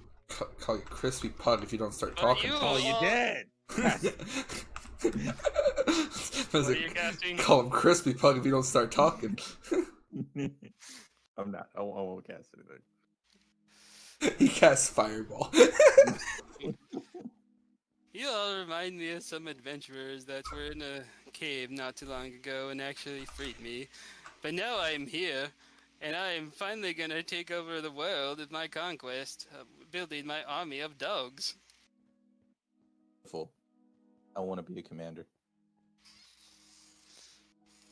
crispy pug if you don't start But talking. you- Oh, you did! What are you casting? Call him crispy pug if you don't start talking. I'm not. I won't cast anything. He casts fireball. You all remind me of some adventurers that were in a cave not too long ago and actually freed me. But now I'm here, and I am finally gonna take over the world with my conquest, building my army of dogs. Full. I want to be a commander.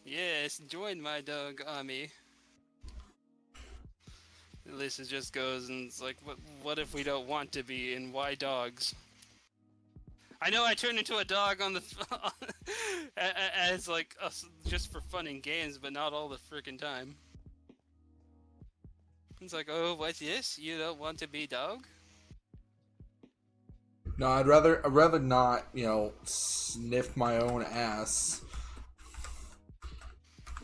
Yes, join my dog army. Lisa just goes and it's like, what if we don't want to be, and why dogs? I know I turned into a dog on the as like just for fun and games, but not all the freaking time. It's like, oh, what's this? You don't want to be dog? No, I'd rather not, sniff my own ass.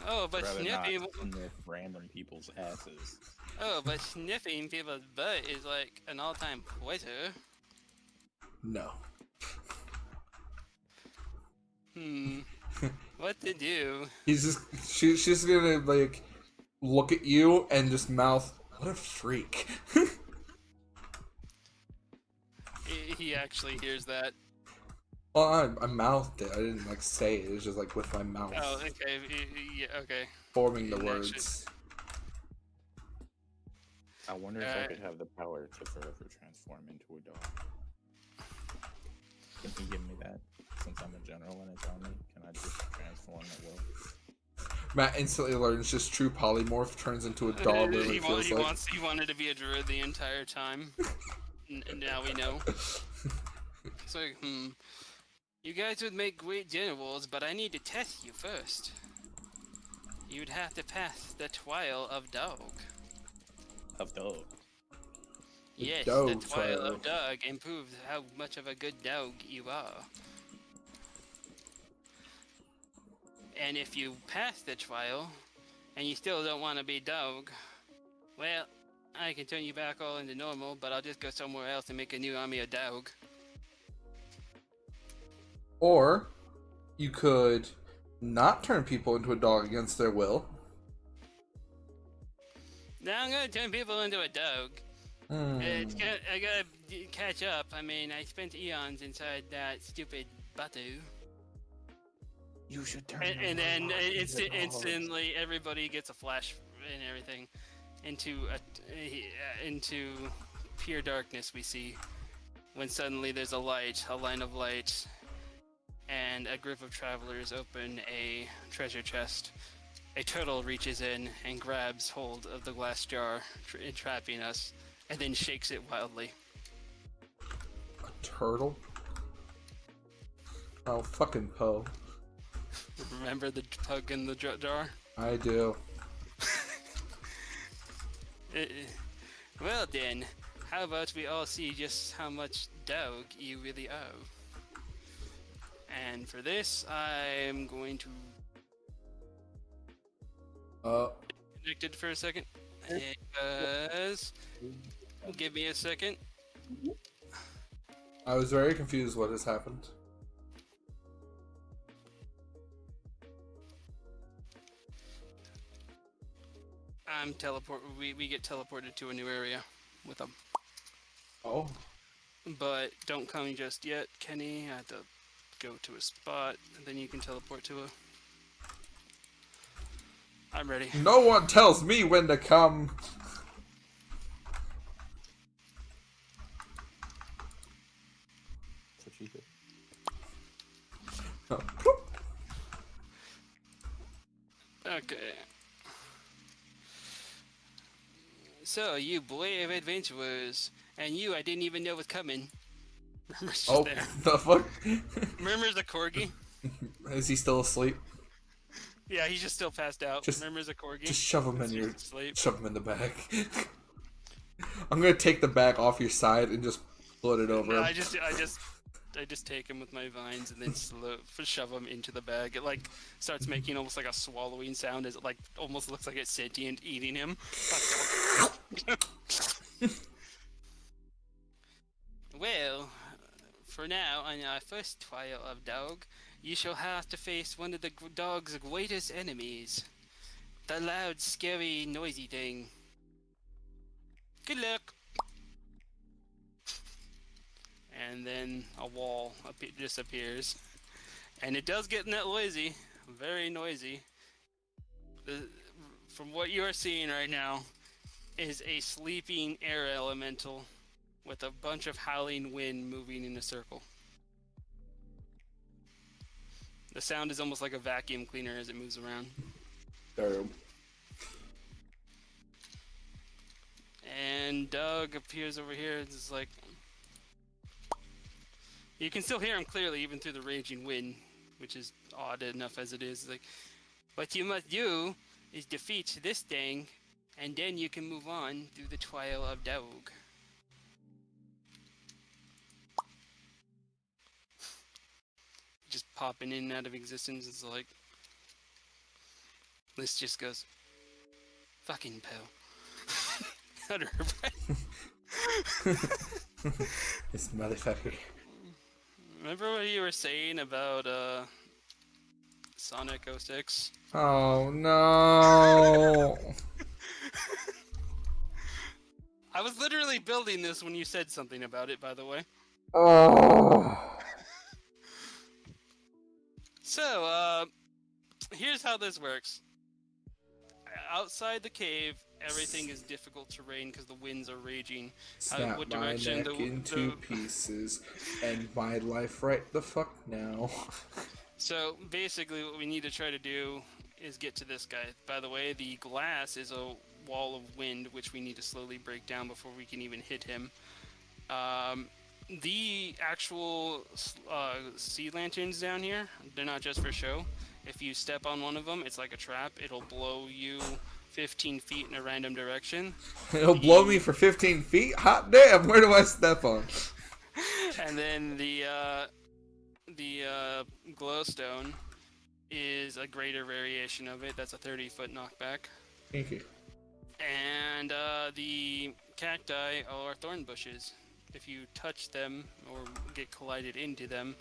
Oh, but Rather not sniffing. sniff random people's asses. Oh, but sniffing people's butt is like an all-time pleasure. No. What to do? She's just gonna like look at you and just mouth, "What a freak." He actually hears that. Well, I mouthed it. I didn't like say it. It was just like with my mouth Oh, okay. Yeah, okay. forming the Connection. words. I wonder if I could have the power to forever transform into a dog. Can he give me that? Since I'm a general in his army, can I just transform at will? Matt instantly learns just true polymorph turns into a dog. Literally feels like. He wanted to be a druid the entire time. And now we know. It's like, you guys would make great generals, but I need to test you first. You'd have to pass the trial of dog. Of dog. Yes, dog the trial trial. of dog improves how much of a good dog you are. And if you pass the trial, and you still don't want to be dog, well, I can turn you back all into normal, but I'll just go somewhere else and make a new army of dog. Or you could not turn people into a dog against their will. Now I'm gonna turn people into a dog. I gotta catch up. I mean, I spent eons inside that stupid Batu. You should turn. And then instantly everybody gets a flash and everything into pure darkness we see when suddenly there's a line of light, and a group of travelers open a treasure chest. A turtle reaches in and grabs hold of the glass jar, entrapping us, and then shakes it wildly. A turtle? Oh, fucking Poe. Remember the pug in the jar? I do. Well then, how about we all see just how much dog you really owe? And for this, I'm going to connected for a second. Because give me a second. I was very confused what has happened. I'm we get teleported to a new area with them. Oh. But don't come just yet, Kenny. I have to go to a spot, and then you can teleport to a... I'm ready. No one tells me when to come. That's what she did. Oh. Okay. So, you brave adventurers, and you I didn't even know was coming. Murmur's just there. The fuck? Murmur's a corgi. Is he still asleep? Yeah, he's just still passed out. Murmur's a corgi. Just shove him in He's your... asleep. Shove him in the bag. I'm gonna take the bag off your side and just float it over No, him. I just take him with my vines and then shove him into the bag. It like starts making almost like a swallowing sound as it like almost looks like it's sentient eating him. Well, for now, on our first trial of dog, you shall have to face one of the dog's greatest enemies. The loud, scary, noisy thing. Good luck! And then a wall disappears. And it does get noisy. Very noisy. From what you are seeing right now is a sleeping air elemental with a bunch of howling wind moving in a circle. The sound is almost like a vacuum cleaner as it moves around. Damn. And Doug appears over here and is like... You can still hear him clearly even through the raging wind, which is odd enough as it is. Like, what you must do is defeat this thing, and then you can move on through the trial of Dog. Just popping in and out of existence is like... This just goes... Fucking Poe. Under her breath. This motherfucker. Remember what you were saying about Sonic 06? Oh no. I was literally building this when you said something about it, by the way. Oh. So, here's how this works. Outside the cave, everything is difficult terrain because the winds are raging. Snap what my direction neck into pieces. End my life right the fuck now. So, basically what we need to try to do is get to this guy. By the way, the glass is a wall of wind, which we need to slowly break down before we can even hit him. The actual sea lanterns down here, they're not just for show. If you step on one of them, it's like a trap. It'll blow you 15 feet in a random direction. It'll blow me for 15 feet? Hot damn, where do I step on? And then the glowstone is a greater variation of it. That's a 30-foot knockback. Thank you. And the cacti are thorn bushes. If you touch them or get collided into them,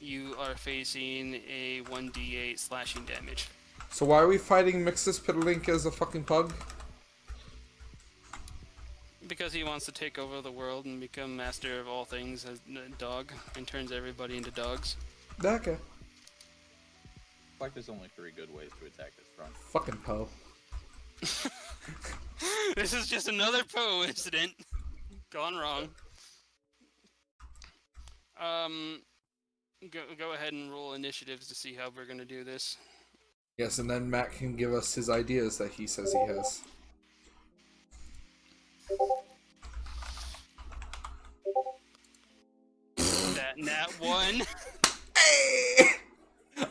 you are facing a 1d8 slashing damage. So why are we fighting Mixus Piddlink as a fucking pug? Because he wants to take over the world and become master of all things as a dog and turns everybody into dogs. Okay. Like there's only 3 good ways to attack this front. Fucking Poe. This is just another Poe incident gone wrong. Go ahead and roll initiatives to see how we're gonna do this. Yes, and then Matt can give us his ideas that he says he has. That nat 1. Hey!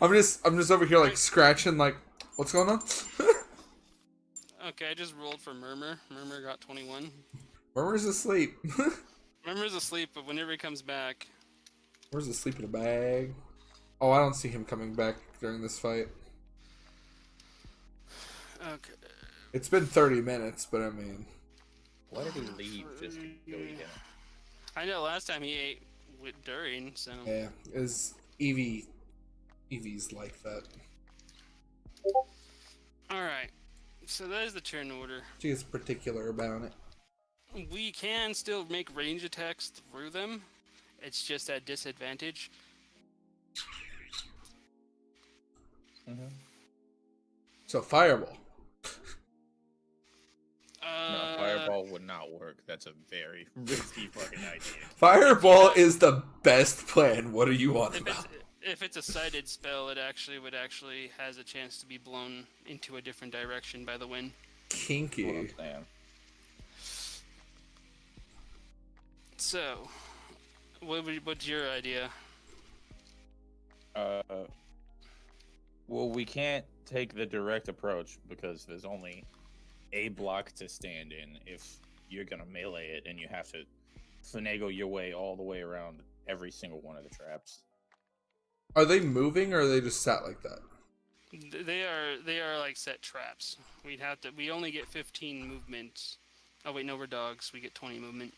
I'm just over here like scratching like, what's going on? Okay, I just rolled for Murmur. Murmur got 21. Murmur's asleep. Murmur's asleep, but whenever he comes back, Where's asleep in a bag? Oh, I don't see him coming back during this fight. okay. It's been 30 minutes, but I mean, Why did he leave just to go eat dinner? I know last time he ate during, so. yeah, is Eevee's like that. Alright, so that is the turn order. She is particular about it. We can still make range attacks through them. It's just at disadvantage. Mm-hmm. So fireball. No, fireball would not work. That's a very risky fucking idea. Fireball is the best plan. What are you on about? If it's a sighted spell, it would has a chance to be blown into a different direction by the wind. Kinky. So, what's your idea? Well, we can't take the direct approach because there's only a block to stand in if you're gonna melee it, and you have to finagle your way all the way around every single one of the traps. Are they moving or are they just sat like that? They are like set traps. We only get 15 movements. Oh wait, no, we're dogs. We get 20 movement.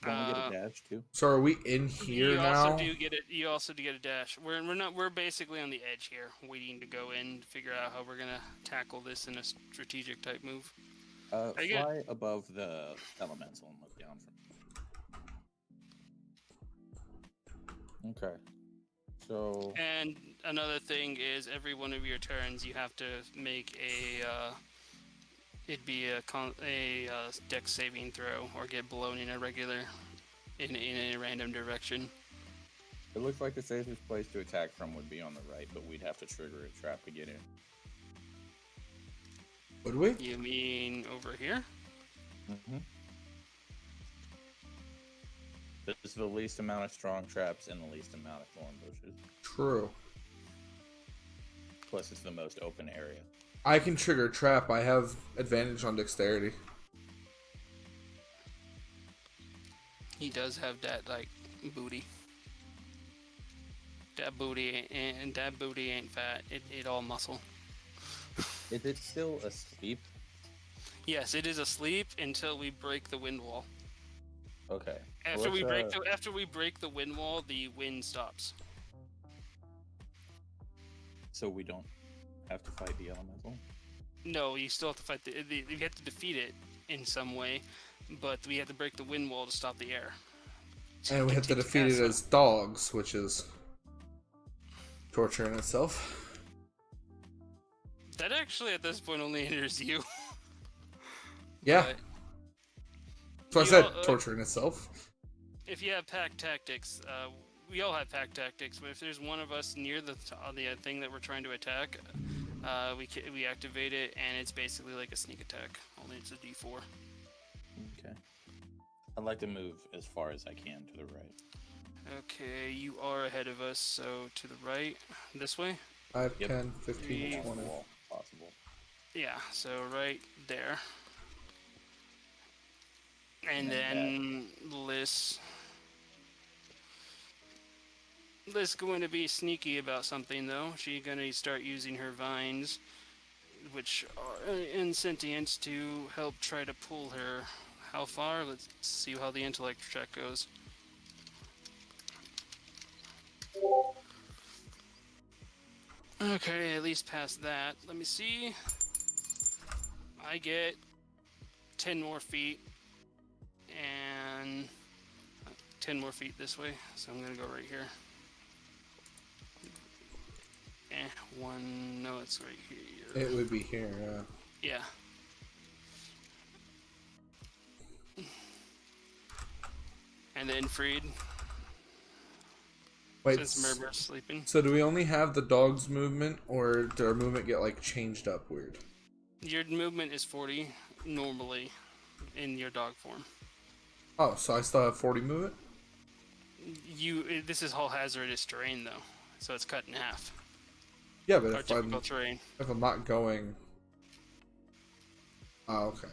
Don't we get a dash too? So are we in here now? You also do get a dash. We're basically on the edge here, waiting to go in, figure out how we're gonna tackle this in a strategic type move. Fly above the elemental and look down from. Okay. So. And another thing is, every one of your turns, you have to make it'd be a dex saving throw or get blown in a random direction. It looks like the safest place to attack from would be on the right, but we'd have to trigger a trap to get in. Would we? You mean over here? Mm-hmm. There's the least amount of strong traps and the least amount of thorn bushes. True. Plus, it's the most open area. I can trigger a trap. I have advantage on dexterity. He does have that like booty. That booty ain't fat. It all muscle. Is it still asleep? Yes, it is asleep until we break the wind wall. Okay. After we break the wind wall, the wind stops. So we don't have to fight the elemental? No, you still have to fight you have to defeat it in some way, but we have to break the wind wall to stop the air. And we have to defeat it as dogs, which is torture in itself. That actually, at this point, only hinders you. Yeah. But So I said torture in itself. if you have pack tactics, we all have pack tactics, but if there's one of us near the thing that we're trying to attack, we activate it, and it's basically like a sneak attack, only it's a D4. Okay. I'd like to move as far as I can to the right. Okay, you are ahead of us, so to the right, this way? 5, Yep. 10, 15, 20. Possible. Yeah, so right there. And And then Liz going to be sneaky about something, though. She's going to start using her vines, which are in sentience, to help try to pull her. How far? Let's see how the intellect check goes. Okay, at least past that. Let me see. I get 10 more feet and 10 more feet this way, so I'm gonna go right here. One, no, it's right here. It would be here, yeah. Yeah. And then freed. Wait, since Murmur's sleeping. so do we only have the dog's movement, or did our movement get like changed up weird? Your movement is 40 normally in your dog form. Oh, so I still have 40 movement? This is all hazardous terrain though, so it's cut in half. Yeah, but Or typical terrain. if I'm not going... Oh, okay.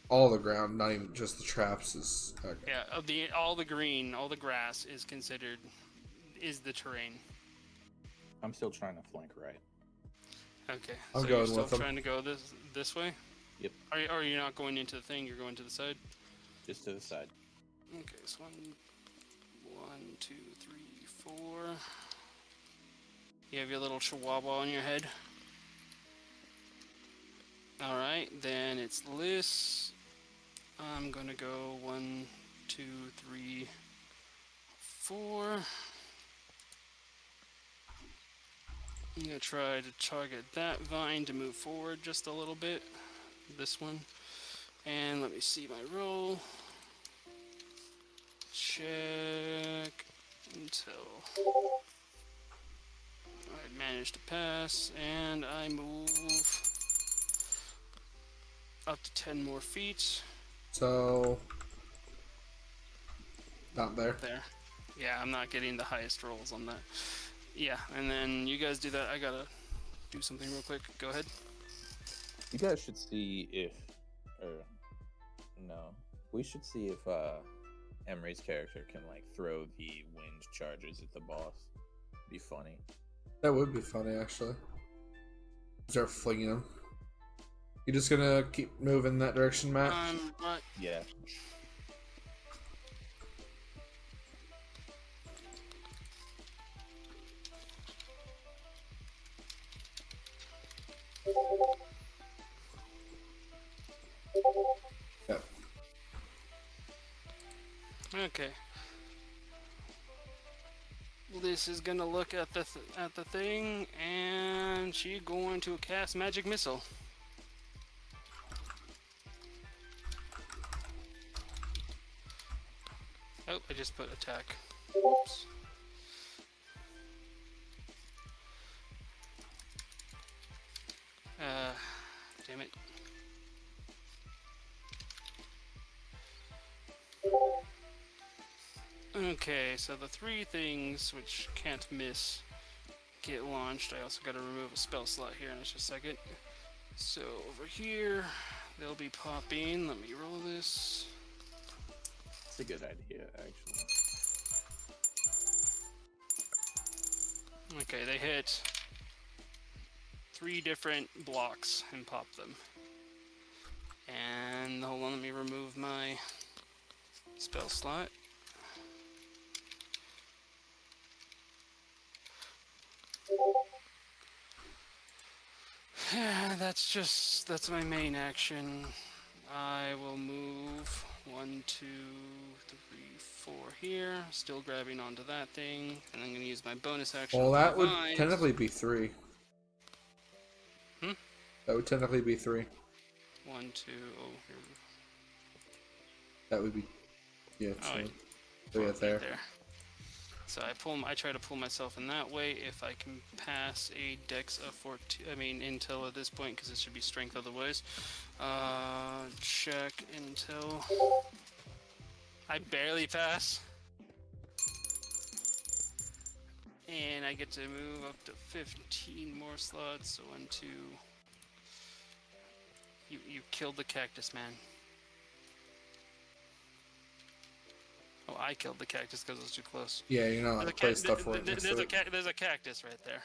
All the ground, not even just the traps, is... Okay. Yeah, all the green, all the grass is considered the terrain. I'm still trying to flank right. Okay, I'm so going you're still with them. trying to go this way? Yep. Are you not going into the thing? You're going to the side. Just to the side. Okay, so 1, 2, 3, 4. You have your little chihuahua on your head. All right, then it's Liz. I'm gonna go 1, 2, 3, 4. I'm gonna try to target that vine to move forward just a little bit. This one. And let me see my roll. Check until I manage to pass, and I move up to 10 more feet. So... Not there. There. Yeah, I'm not getting the highest rolls on that. Yeah, and then you guys do that. I gotta do something real quick. Go ahead. You guys should see if, or no, we should see if Emery's character can like throw the wind charges at the boss. Be funny. That would be funny, actually. Start flinging them. You just gonna keep moving that direction, Matt? Right. Yeah. Yep. Okay. Liz is gonna look at the thing, and she's going to cast Magic Missile. Oh, I just put attack. Oops. Damn it. Okay, so the 3 things which can't miss get launched. I also gotta remove a spell slot here in just a second. So over here, they'll be popping. Let me roll this. It's a good idea, actually. Okay, they hit 3 different blocks and pop them. And hold on, let me remove my spell slot. That's my main action. I will move 1, 2, 3, 4 here. Still grabbing onto that thing, and I'm gonna use my bonus action. Well, that would vines. technically be 3. Hmm? That would technically be 3. 1, 2. Oh, here. That would be... Yeah, Oh, so... wait. 3 right there. So I try to pull myself in that way. If I can pass a dex of 14, I mean intel at this point, because it should be strength otherwise. Check intel. I barely pass. And I get to move up to 15 more slots. So 1, 2. You killed the cactus man. Oh, I killed the cactus because it was too close. Yeah, you're not allowed to play stuff right next to it. There's a cactus right there.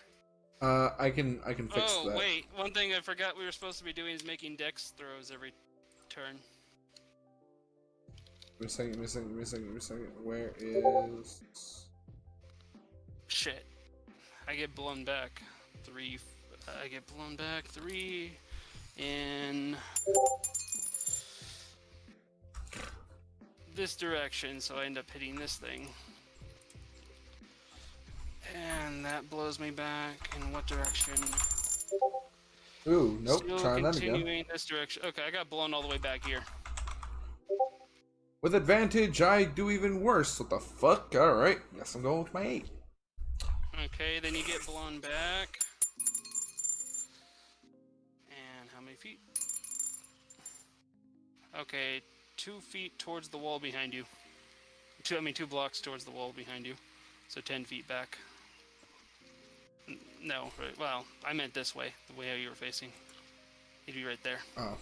I can fix that. Oh, wait. One thing I forgot we were supposed to be doing is making dex throws every turn. Give me a second. Where is... Shit. I get blown back. 3. I get blown back 3 in this direction, so I end up hitting this thing. And that blows me back in what direction? Ooh, nope. Still Trying that again. continuing this direction. Okay, I got blown all the way back here. With advantage, I do even worse. What the fuck? Alright, guess I'm going with my 8. Okay, then you get blown back. And how many feet? Okay, 2 feet towards the wall behind you. 2 blocks towards the wall behind you. So 10 feet back. No, right, well, I meant this way, the way you were facing. He'd be right there. Oh.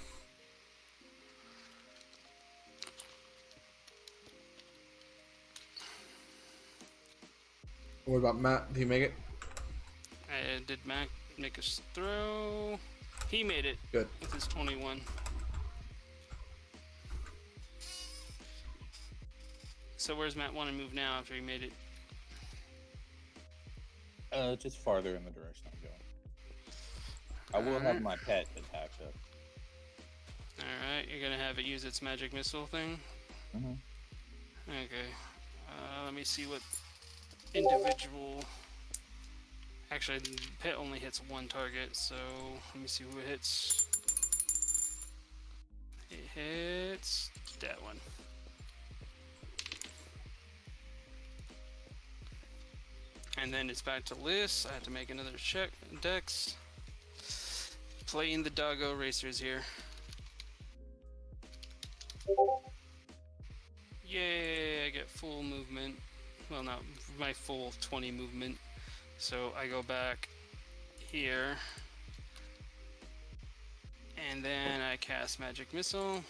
What about Matt? Did he make it? Did Mac make a throw? He made it. Good. With his 21. So where's Matt want to move now after he made it? Just farther in the direction I'm going. I will have my pet attack though. Alright, you're gonna have it use its magic missile thing? Mm-hmm. Okay. Let me see what individual... Actually, the pet only hits one target, so let me see who it hits. It hits that one. And then it's back to Liz. I have to make another check. Dex. Playing the doggo racers here. Yay, I get full movement. Well, not my full 20 movement. So I go back here. And then I cast Magic Missile.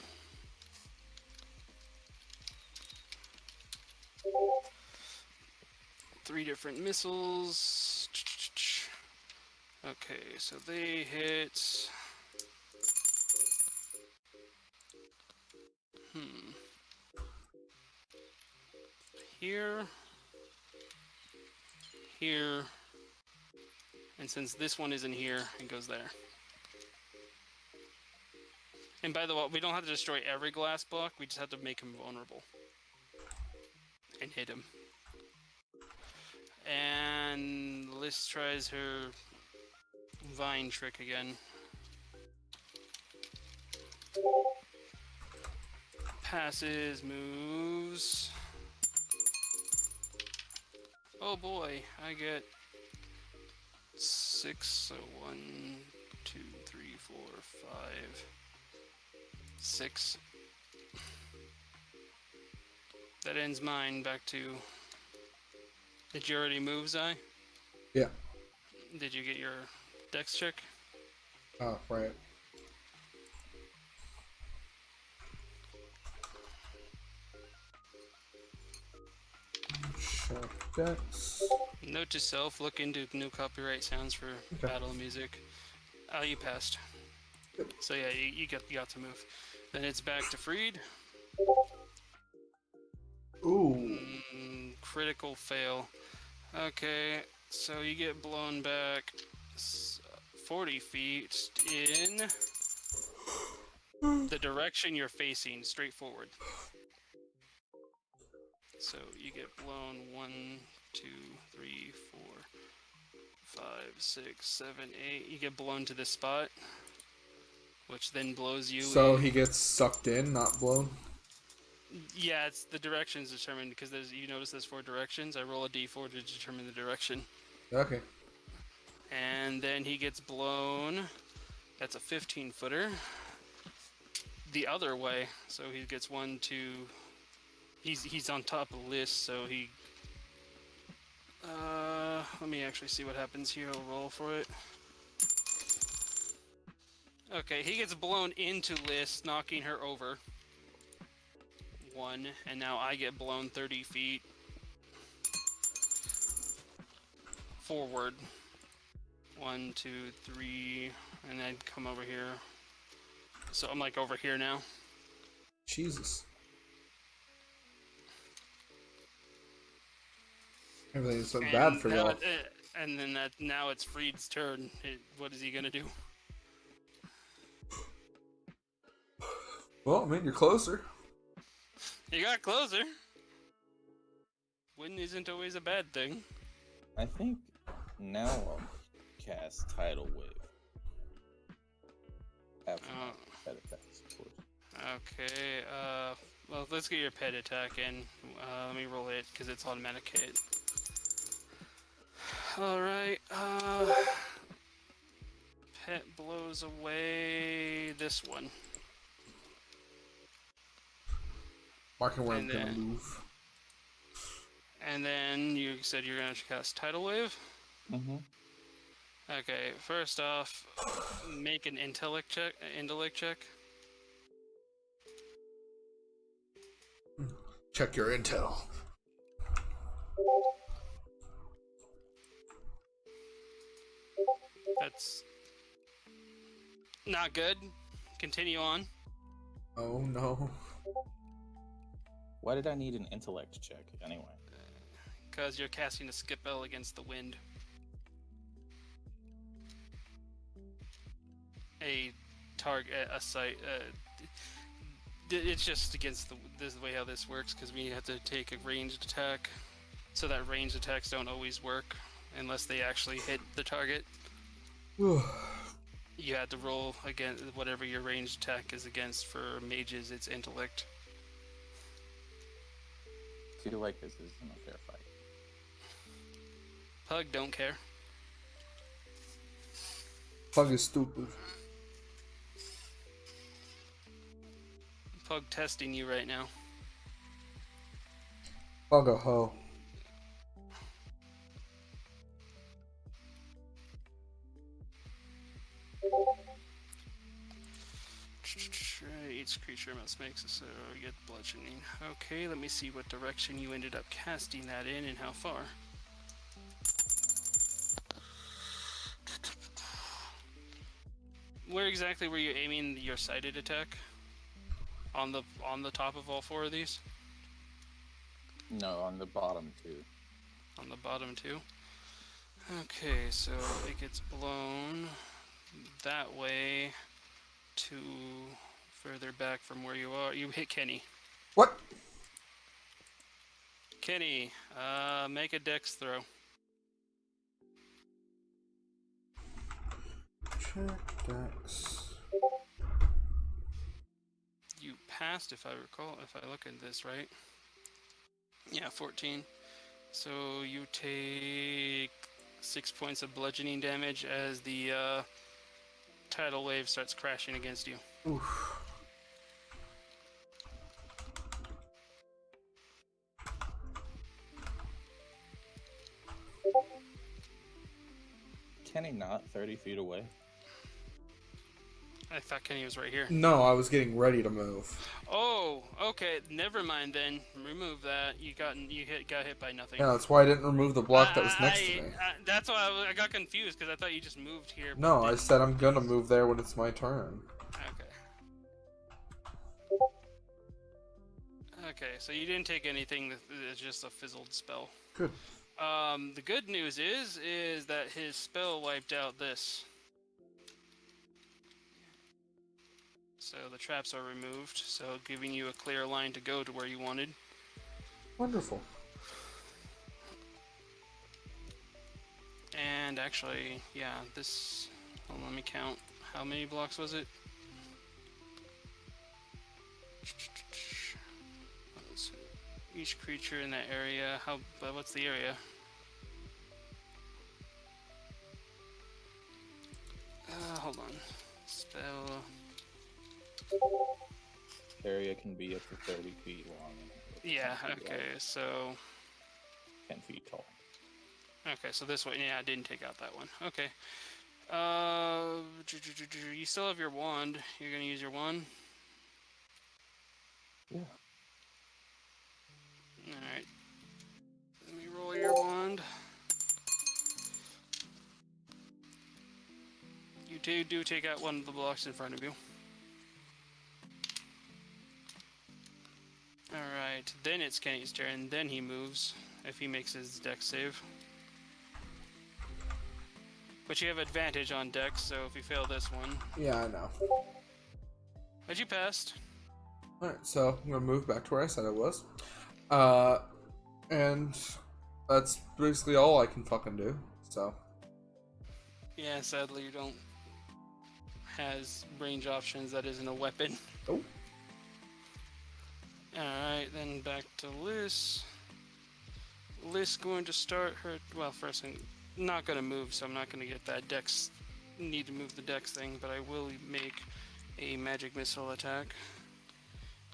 Three different missiles. Okay, so they hit. Here. Here. And since this one isn't here, it goes there. And by the way, we don't have to destroy every glass block, we just have to make him vulnerable. And hit him. And Liz tries her vine trick again. Passes, moves. Oh boy, I get 6, so 1, 2, 3, 4, 5, 6. That ends mine. Back to... Did you already move, Zai? Yeah. Did you get your dex check? Oh, right. Check dex. Note to self, look into new copyright sounds for battle music. Oh, you passed. Yep. So yeah, you got to move. Then it's back to Freed. Ooh. Critical fail. Okay, so you get blown back 40 feet in the direction you're facing, straight forward. So you get blown 1, 2, 3, 4, 5, 6, 7, 8. You get blown to this spot, which then blows you. So he gets sucked in, not blown? Yeah, it's the directions determined because you notice there's 4 directions. I roll a d4 to determine the direction. Okay. And then he gets blown. That's a 15-footer. The other way. So he gets 1, 2. He's on top of the list, so he... let me actually see what happens here. I'll roll for it. Okay, he gets blown into Liz, knocking her over. 1, and now I get blown 30 feet forward. 1, 2, 3, and then come over here. So I'm like over here now. Jesus. Everything's so bad for y'all. And then now it's Freed's turn. What is he gonna do? Well, I mean, you're closer. You got closer. Win isn't always a bad thing. I think now I'll cast Tidal Wave. After that attacks, of course. Okay, Well, let's get your pet attack in. Let me roll it because it's automatic hit. Alright, pet blows away this one. Marking where I'm And gonna then- move. And then you said you're going to cast Tidal Wave? Mm-hmm. Okay, first off, make an intellect check. Check your intel. That's not good. Continue on. Oh no. Why did I need an intellect check anyway? Because you're casting a spell against the wind. A target, a site. It's just against this is the way how this works because we have to take a ranged attack, so that ranged attacks don't always work unless they actually hit the target. You had to roll against whatever your ranged attack is against. For mages, it's intellect. I feel like this isn't a fair fight. Pug don't care. Pug is stupid. Pug testing you right now. Pug a hoe. Each creature must make so get bludgeoning. Okay, let me see what direction you ended up casting that in and how far. Where exactly were you aiming your sighted attack? On the top of all four of these? No, on the bottom two. On the bottom two? Okay, so it gets blown that way to further back from where you are. You hit Kenny. What? Kenny, make a dex throw. Check dex. You passed, if I recall, if I look at this right. Yeah, 14. So you take 6 points of bludgeoning damage as the tidal wave starts crashing against you. Oof. Kenny not 30 feet away? I thought Kenny was right here. No, I was getting ready to move. Oh, okay. Never mind then. Remove that. You got hit by nothing. Yeah, that's why I didn't remove the block that was next to me. That's why I got confused because I thought you just moved here. but No, I didn't. said I'm gonna move there when it's my turn. Okay. Okay, so you didn't take anything. It's just a fizzled spell. Good. The good news is that his spell wiped out this. So the traps are removed, so giving you a clear line to go to where you wanted. Wonderful. And actually, yeah, this... Hold on, let me count. How many blocks was it? Let's see. Each creature in that area, what's the area? Hold on. Spell... Area can be up to 30 feet long. And Yeah, 10 feet okay, wide, so... 10 feet tall. Okay, so this way, yeah, I didn't take out that one. Okay. You still have your wand. You're gonna use your wand? Yeah. Alright. Let me roll your wand. You do take out one of the blocks in front of you. Alright, then it's Kenny's turn, then he moves, if he makes his dex save. But you have advantage on dex, so if you fail this one... Yeah, I know. But you passed. Alright, so I'm gonna move back to where I said I was. And that's basically all I can fucking do, so. Yeah, sadly you don't... has range options that isn't a weapon. Oh. Alright, then back to Liz. Liz going to start her. Well, first I'm not going to move, so I'm not going to get that dex. Need to move the dex thing, but I will make a magic missile attack.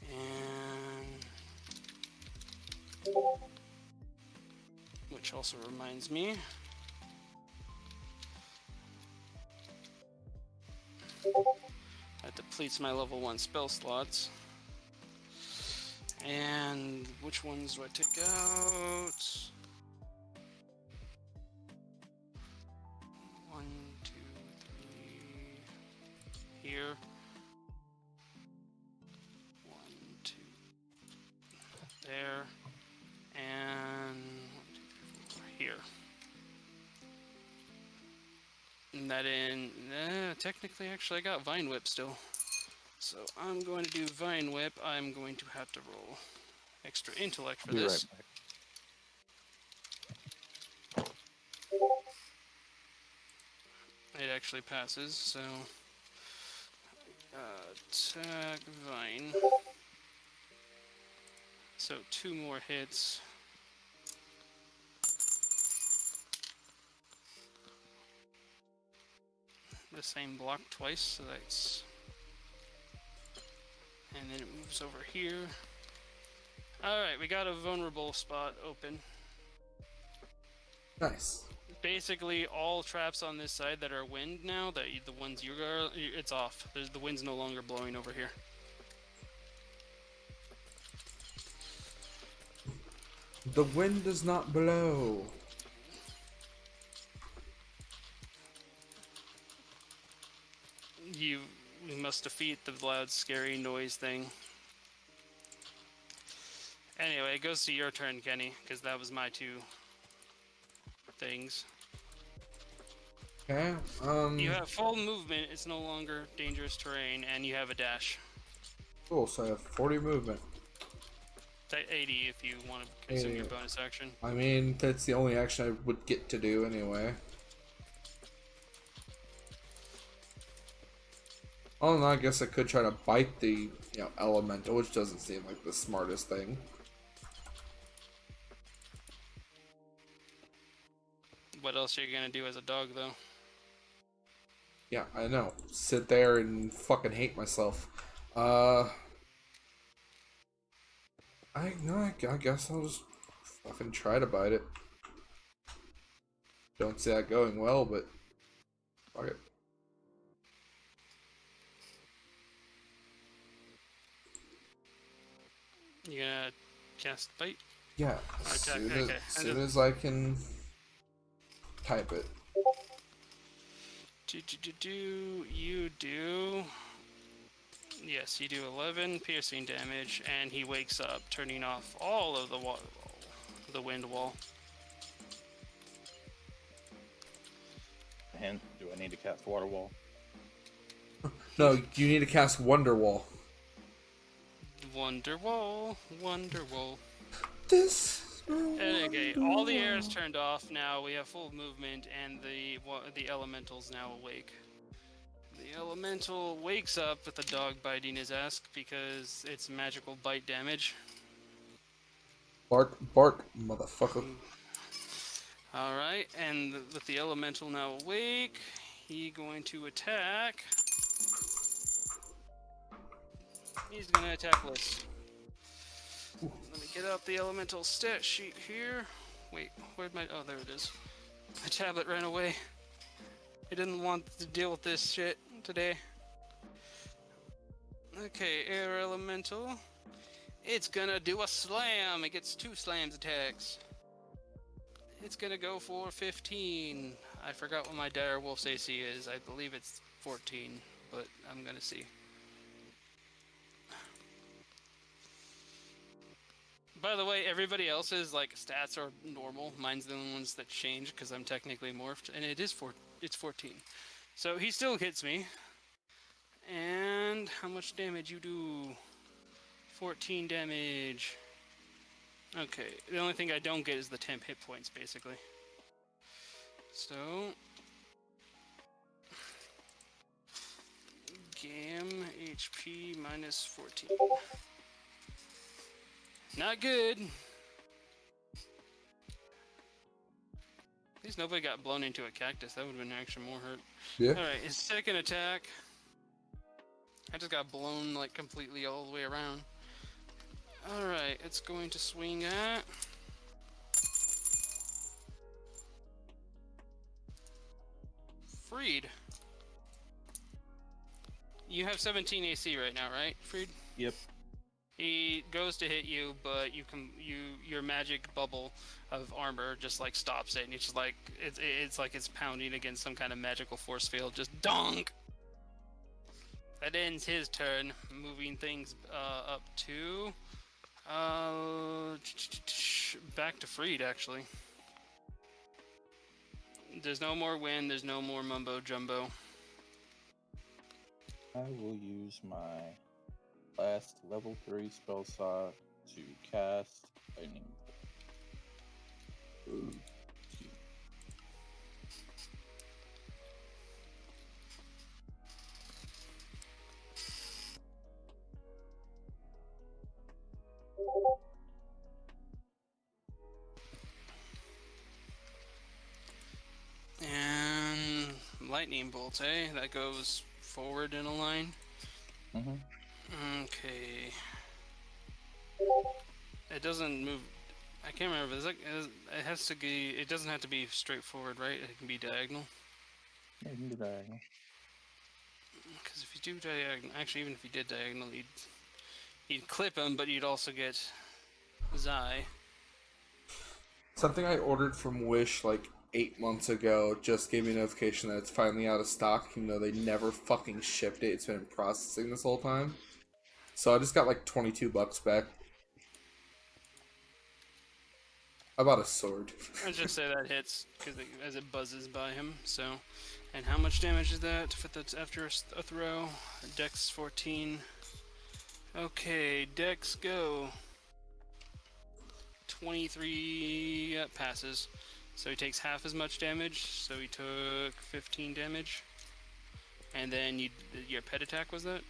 And. Which also reminds me. That depletes my level 1 spell slots. And which ones do I take out? 1, 2, 3. Here. 1, 2. There. And 1, 2, 3, 4. Here. And that in. Technically, actually, I got Vine Whip still. So I'm going to do Vine Whip. I'm going to have to roll extra intellect for this. Right back. It actually passes, so attack Vine. So 2 more hits. The same block twice, so that's. And then it moves over here. Alright, we got a vulnerable spot open. Nice. Basically, all traps on this side that are wind now, that the ones you are, it's off. The wind's no longer blowing over here. The wind does not blow. You must defeat the loud, scary noise thing. Anyway, it goes to your turn, Kenny, because that was my 2 things. Okay. You have full movement, it's no longer dangerous terrain, and you have a dash. Cool. So I have 40 movement. 80 if you want to consume 80. your bonus action. I mean, that's the only action I would get to do anyway. Oh no, I guess I could try to bite the, elemental, which doesn't seem like the smartest thing. What else are you gonna do as a dog, though? Yeah, I know. Sit there and fucking hate myself. I guess I'll just fucking try to bite it. Don't see that going well, but fuck it. You gonna cast bite? Yeah, Attack, as soon as I can type it. You do. Yes, you do 11 piercing damage, and he wakes up, turning off all of the wind wall. And do I need to cast Water Wall? No, you need to cast Wonder Wall. Wonder Wall, Wonder Wall. This. Okay, all the air is turned off now. We have full movement, and the elemental's now awake. The elemental wakes up with the dog biting his ass because it's magical bite damage. Bark, bark, motherfucker. Alright, and with the elemental now awake, he's going to attack. He's going to attack Liz. Let me get out the elemental stat sheet here. Wait, where'd my... Oh, there it is. My tablet ran away. I didn't want to deal with this shit today. Okay, air elemental. It's gonna do a slam. It gets 2 slams attacks. It's gonna go for 15. I forgot what my dire wolf's AC is. I believe it's 14, but I'm gonna see. By the way, everybody else's stats are normal. Mine's the only ones that change because I'm technically morphed, and it's 14. So he still hits me. And how much damage you do? 14 damage. Okay, the only thing I don't get is the 10 hit points, basically. So... Gam HP minus 14. Not good. At least nobody got blown into a cactus. That would have been actually more hurt. Yeah. Alright, his second attack. I just got blown like completely all the way around. Alright, it's going to swing at... Freed. You have 17 AC right now, right, Freed? Yep. He goes to hit you, but your magic bubble of armor just like stops it, and it's just like it's like it's pounding against some kind of magical force field. Just donk. That ends his turn, moving things up to back to Freed actually. There's no more wind. There's no more mumbo jumbo. I will use my last level 3 spell slot to cast lightning. Ooh. And lightning bolt, eh? That goes forward in a line. Mm-hmm. Okay. It doesn't move. I can't remember. It has to be. It doesn't have to be straightforward, right? It can be diagonal. Yeah, you can do diagonal. Because if you do diagonal, actually, even if you did diagonal, you'd clip him, but you'd also get Zai. Something I ordered from Wish like 8 months ago just gave me a notification that it's finally out of stock, even though they never fucking shipped it. It's been in processing this whole time. So I just got like $22 back. I bought a sword. I'd just say that hits because as it buzzes by him. So, and how much damage is that? That's after a throw. Dex 14. Okay, Dex go. 23 passes. So he takes half as much damage. So he took 15 damage. And then your pet attack was that?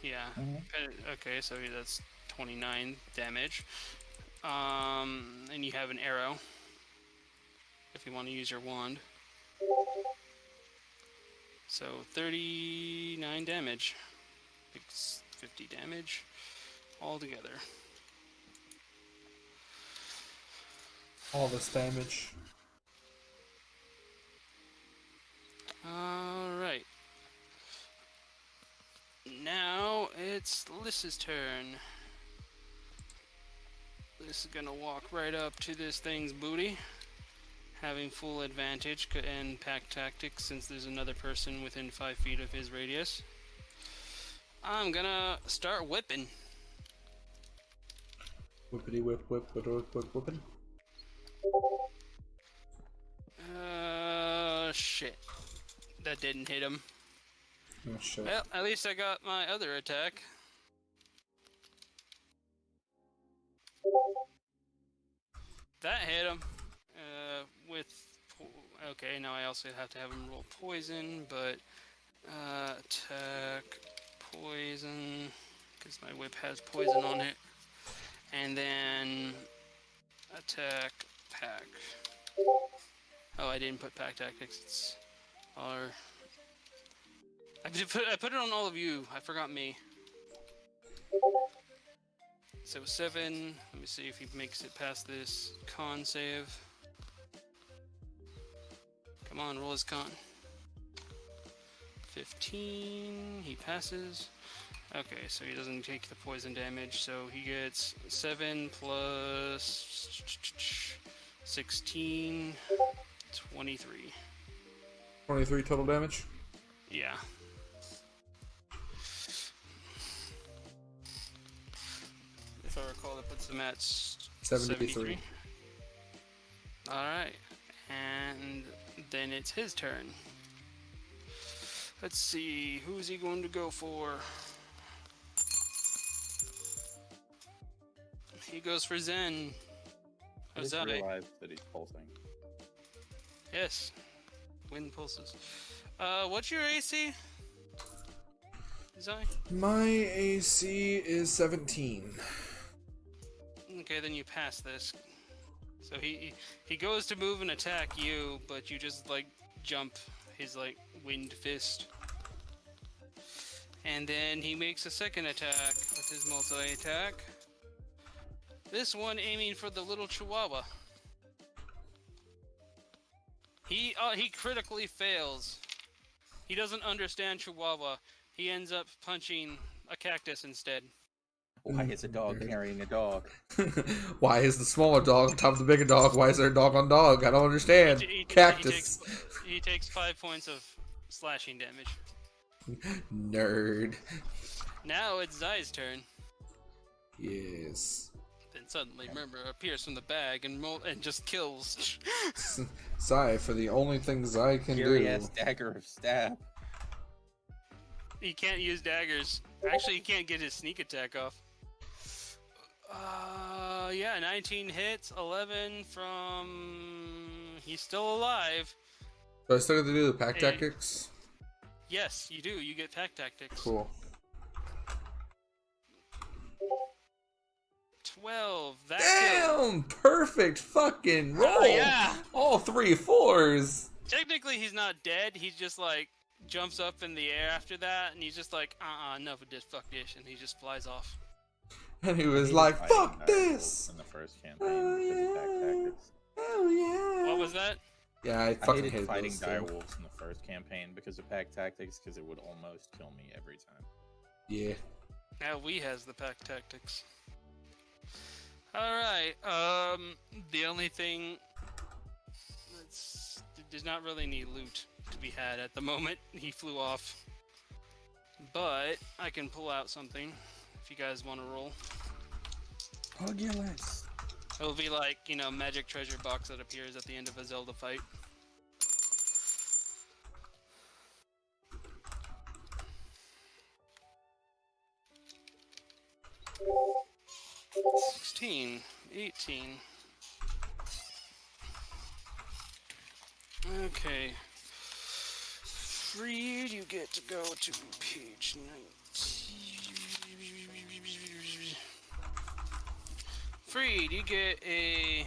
Yeah. Mm-hmm. Okay, so that's 29 damage. And you have an arrow. If you want to use your wand. So 39 damage. 50 damage altogether. All this damage. Alright. Now it's Lys's turn. Lys is gonna walk right up to this thing's booty, having full advantage and pack tactics since there's another person within 5 feet of his radius. I'm gonna start whipping. Whippity whip whip whip whip whip whipping. Shit. That didn't hit him. Oh shit. Well, at least I got my other attack. That hit him. Okay, now I also have to have him roll poison, but attack poison because my whip has poison on it, and then attack pack. Oh, I didn't put pack tactics. It's R. I put it on all of you. I forgot me. So 7. Let me see if he makes it past this con save. Come on, roll his con. 15. He passes. Okay, so he doesn't take the poison damage. So he gets 7 plus 16. 23. 23 total damage? Yeah. If I recall, that puts them at 73. Alright. And then it's his turn. Let's see, who's he going to go for? He goes for Zen. I just realized that he's pulsing. Yes. Wind pulses. What's your AC? Zai? My AC is 17. Okay, then you pass this. So he goes to move and attack you, but you just like jump his like wind fist. And then he makes a second attack with his multi-attack. This one aiming for the little chihuahua. He critically fails. He doesn't understand chihuahua. He ends up punching a cactus instead. Why is a dog carrying a dog? Why is the smaller dog on top of the bigger dog? Why is there a dog on dog? I don't understand. Cactus. He takes 5 points of slashing damage. Nerd. Now it's Zai's turn. Yes. Then suddenly Murmur appears from the bag and just kills. Zai for the only thing Zai can Scary do. ass dagger of stab. He can't use daggers. Actually, he can't get his sneak attack off. Yeah, 19 hits, 11 from... He's still alive. Do I still have to do the pack tactics? Yes, you do. You get pack tactics. Cool. 12. That Damn! Perfect fucking roll! Oh, yeah! All 3 4s! Technically, he's not dead. He just, like, jumps up in the air after that, and he's just like, enough of this, fuck this, and he just flies off. And he was like, fuck this! In the first campaign, because of pack tactics. Oh yeah! What was that? Yeah, I I fucking hated hate fighting those direwolves in the first campaign because of pack tactics, because it would almost kill me every time. Yeah. Now we has the pack tactics. Alright, the only thing there's not really any loot to be had at the moment. He flew off. But I can pull out something if you guys want to roll. Hugulus. It'll be like, magic treasure box that appears at the end of a Zelda fight. $16, $18. Okay. Freed, you get to go to page 19. Freed, you get a...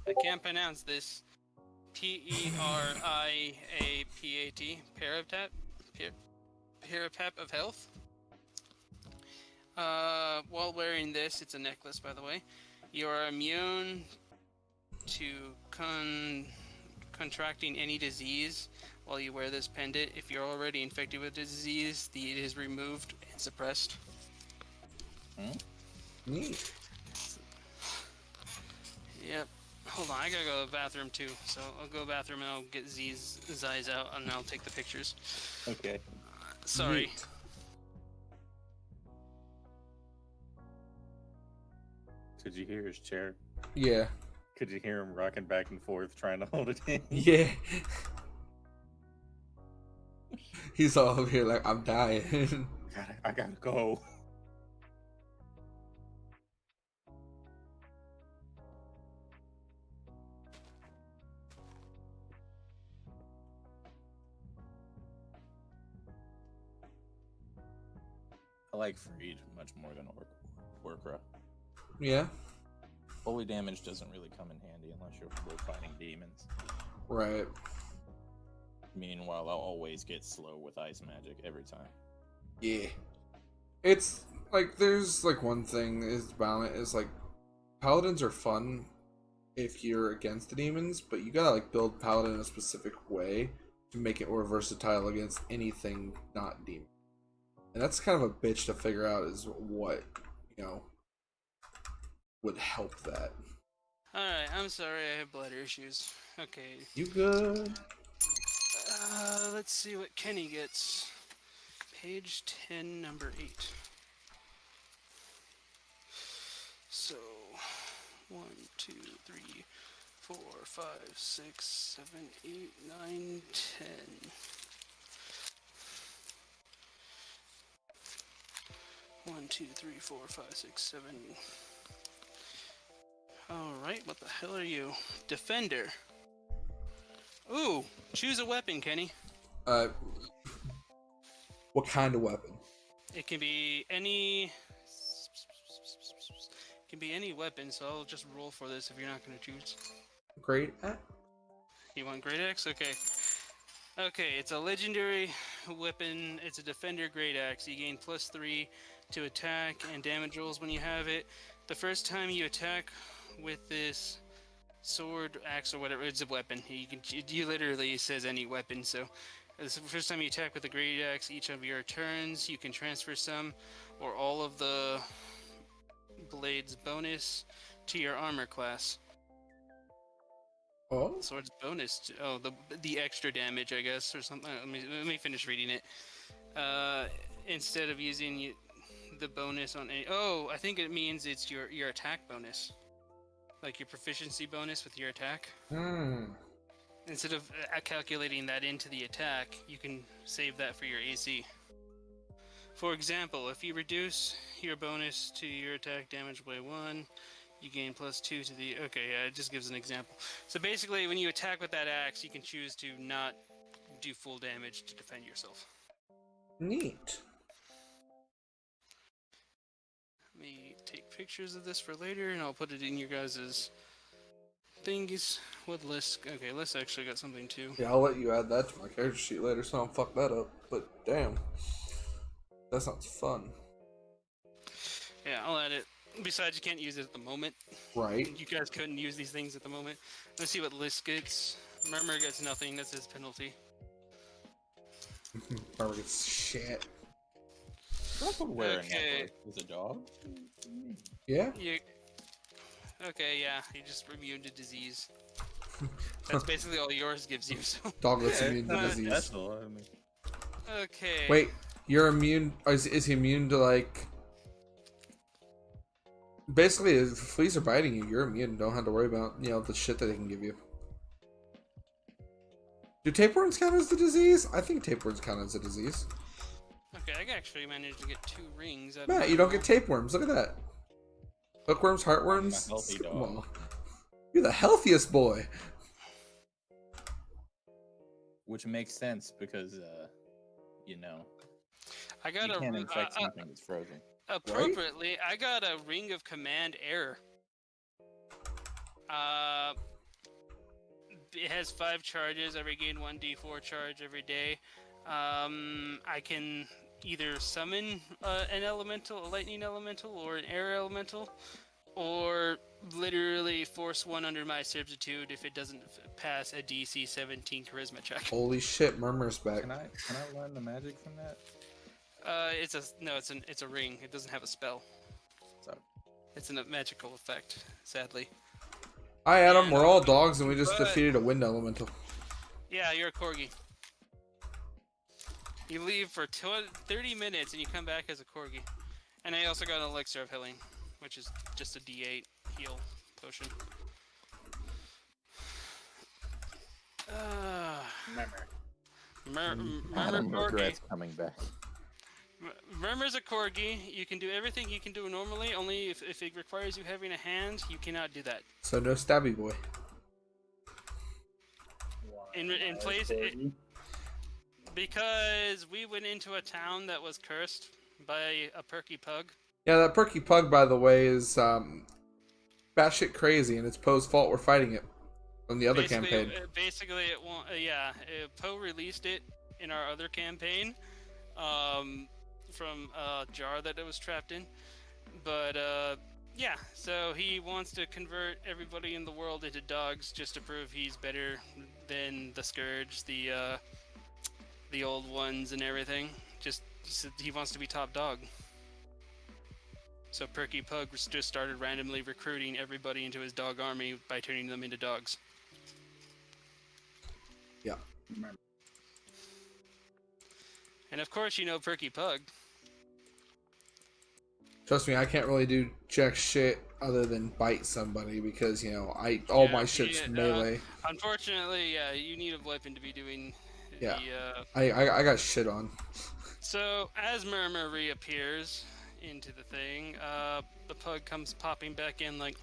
I can't pronounce this. P-E-R-I-A-P-A-T. Parapap of health. While wearing this, it's a necklace, by the way. You are immune to contracting any disease while you wear this pendant. If you're already infected with disease, it is removed and suppressed. Neat. Yep. Hold on, I gotta go to the bathroom too. So I'll go to the bathroom and I'll get Zai's out and I'll take the pictures. Okay. Sorry. Neat. Could you hear his chair? Yeah. Could you hear him rocking back and forth trying to hold it in? Yeah. He's all over here like, I'm dying. I gotta go. I like Freed much more than Orkra. Yeah. Holy damage doesn't really come in handy unless you're fighting demons. Right. Meanwhile, I'll always get slow with ice magic every time. Yeah. It's like there's like one thing about it is like paladins are fun if you're against the demons, but you gotta like build paladin in a specific way to make it more versatile against anything not demon. And that's kind of a bitch to figure out is what, would help that. Alright, I'm sorry I have bladder issues. Okay. You good? Let's see what Kenny gets. Page 10, number 8. So, 1, 2, 3, 4, 5, 6, 7, 8, 9, 10. One, two, three, four, five, six, 7. Alright, what the hell are you? Defender. Ooh, choose a weapon, Kenny. What kind of weapon? It can be any can be any weapon, so I'll just roll for this if you're not going to choose. Great. You want Great Axe? Okay. Okay, it's a legendary weapon. It's a Defender Great Axe. You gain +3 to attack and damage rolls when you have it. The first time you attack with this sword, axe, or whatever, it's a weapon. You literally, it says any weapon, so this is the first time you attack with a Great Axe, each of your turns, you can transfer some or all of the blade's bonus to your armor class. Oh. Sword's bonus. The extra damage, I guess, or something. Let me finish reading it. Instead of using the bonus on any. Oh, I think it means it's your attack bonus, like your proficiency bonus with your attack. Instead of calculating that into the attack, you can save that for your AC. For example, if you reduce your bonus to your attack damage by 1. You gain +2 to the... Okay, yeah, it just gives an example. So basically, when you attack with that axe, you can choose to not do full damage to defend yourself. Neat. Let me take pictures of this for later, and I'll put it in your guys' thingies. What list? Okay, list actually got something too. Yeah, I'll let you add that to my character sheet later, so I don't fuck that up. But damn, that sounds fun. Yeah, I'll add it. Besides, you can't use it at the moment. Right. You guys couldn't use these things at the moment. Let's see what List gets. Murmur gets nothing. That's his penalty. Murmur gets shit. That's what wearing Okay. is a dog. Yeah? Okay, yeah. You just immune to disease. That's basically all yours gives you, so... Dog that's immune to That's disease. all I mean. Okay. Wait, you're immune... Is he immune to, like... Basically, if fleas are biting you, you're immune. Don't have to worry about, the shit that they can give you. Do tapeworms count as the disease? I think tapeworms count as a disease. Okay, I actually managed to get 2 rings. Out Matt, of you don't get tapeworms. Look at that. Hookworms, heartworms. I'm a healthy dog. Well, you're the healthiest boy. Which makes sense because, I got you a can't infect something that's frozen. appropriately. I got a ring of command air. It has 5 charges. I regain 1d4 charge every day. I can either summon an elemental, a lightning elemental, or an air elemental, or literally force one under my servitude if it doesn't pass a DC 17 charisma check. Holy shit, Murmur's back. Can I learn the magic from that? It's a ring. It doesn't have a spell. Sorry. It's a magical effect, sadly. Hi, Adam. Yeah, We're all dogs, and we just but- defeated a wind elemental. Yeah, you're a corgi. You leave for 30 minutes and you come back as a corgi. And I also got an elixir of healing, which is just a D8 heal potion. Adam Murmur corgi. regrets coming back. Murmur's a corgi. You can do everything you can do normally, only if it requires you having a hand, you cannot do that. So no stabby boy. In place, because we went into a town that was cursed by a perky pug. Yeah, that perky pug, by the way, is batshit crazy, and it's Poe's fault we're fighting it from the other campaign. Basically, it won't. Poe released it in our other campaign, from a jar that it was trapped in. But yeah, so he wants to convert everybody in the world into dogs just to prove he's better than the Scourge, the old ones, and everything. Just he wants to be top dog. So Perky Pug just started randomly recruiting everybody into his dog army by turning them into dogs. Yeah. And of course, you know Perky Pug. Trust me, I can't really do jack shit other than bite somebody because, all my shit's melee. Unfortunately, yeah, you need a weapon to be doing Yeah. the... I got shit on. So, as Murmur reappears into the thing, the pug comes popping back in like...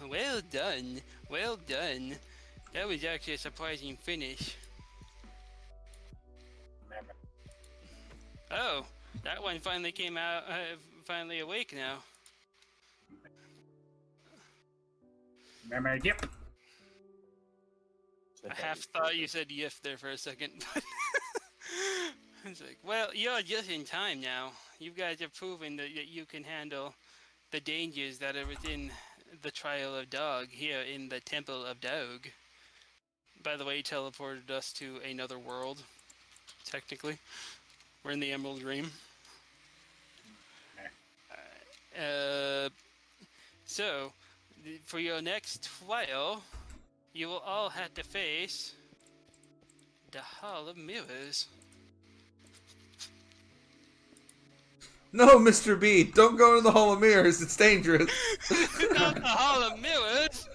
Well done. Well done. That was actually a surprising finish. Oh, that one finally came out. finally awake now. Murmur, yep. I half thought you said "yif" there for a second, but it's like, well, you're just in time now. You guys have proven that you can handle the dangers that are within the Trial of Dog here in the Temple of Dog. By the way, he teleported us to another world. Technically, we're in the Emerald Dream. So, for your next trial, you will all have to face the Hall of Mirrors. No, Mr. B, don't go into the Hall of Mirrors. It's dangerous. Not the Hall of Mirrors!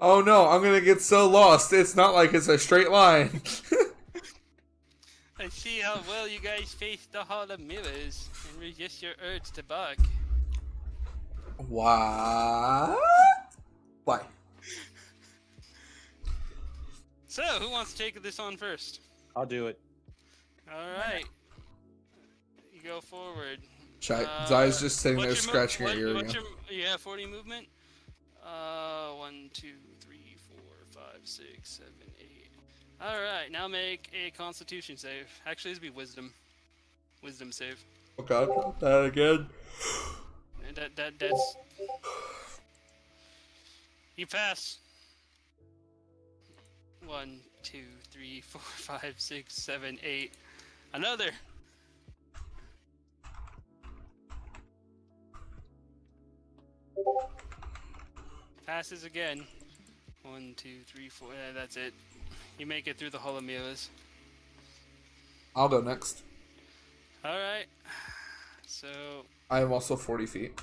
Oh no, I'm gonna get so lost. It's not like it's a straight line. Let's see how well you guys face the Hall of Mirrors and resist your urge to bark. What? Why? So, who wants to take this on first? I'll do it. Alright. You go forward. Zai's just sitting there What's your scratching her ear what's again. your, yeah, 40 movement? 1, 2, 3, 4, 5, 6, 7, 8. Alright, now make a Constitution save. Actually, this would be Wisdom. Wisdom save. Oh god, that again. That's... You pass. 1, 2, 3, 4, 5, 6, 7, 8. Another. Passes again. 1, 2, 3, 4. Yeah, that's it. You make it through the Hall of Mirrors. I'll go next. Alright. So, I am also 40 feet.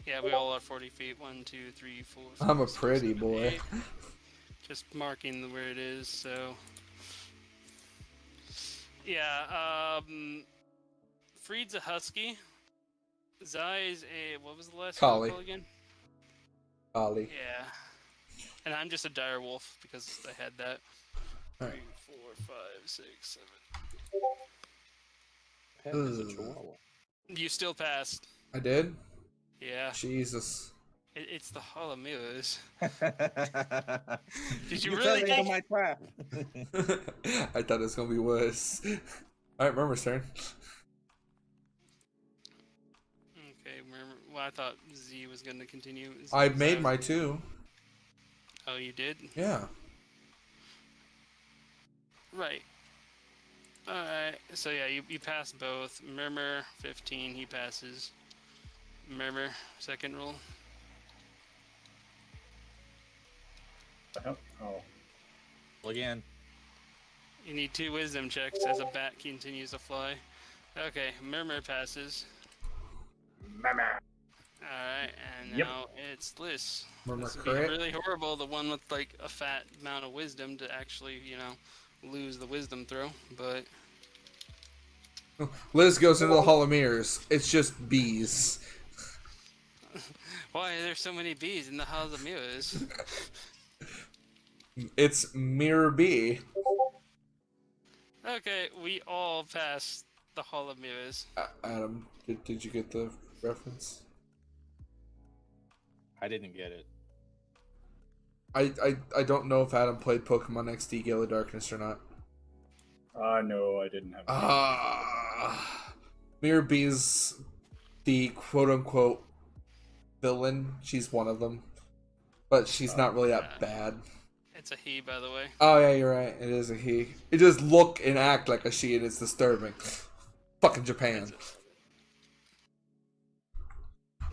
yeah, we all are 40 feet. 1, 2, 3, 4, 5, I'm a 6, pretty 7, boy. 8. Just marking where it is, so. Yeah, Freed's a husky. Zai is a, what was the last Collie. one again? Ollie. Yeah. And I'm just a dire wolf because I had that. Alright. 3, 4, 5, 6, 7. Pet is a chihuahua. You still passed. I did? Yeah. Jesus. It's the Hall of Mirrors. Did you really think- my trap? I thought it was gonna be worse. Alright, Murmur's turn. Okay, remember. Well, I thought Z was going to continue. I made my 2. Oh, you did? Yeah. Right. Alright, so yeah, you pass both. Murmur, 15, he passes. Murmur, second roll. The hell? Oh. Again. You need 2 wisdom checks as a bat continues to fly. Okay, Murmur passes. Murmur. Alright, and Yep. now it's Liz. Murmur This would be crit. really horrible, the one with like a fat amount of wisdom to actually, lose the wisdom throw, but Liz goes into the Hall of Mirrors. It's just bees. why are there so many bees in the Halls of Mirrors? It's Mirror B. Okay, we all passed the Hall of Mirrors. Adam, did you get the reference? I didn't get it. I don't know if Adam played Pokemon XD Gale of Darkness or not. No, I didn't have. Mirror B's the quote-unquote villain. She's one of them. But she's not really that bad. It's a he, by the way. Oh yeah, you're right. It is a he. It does look and act like a she, and it's disturbing. Fucking Japan.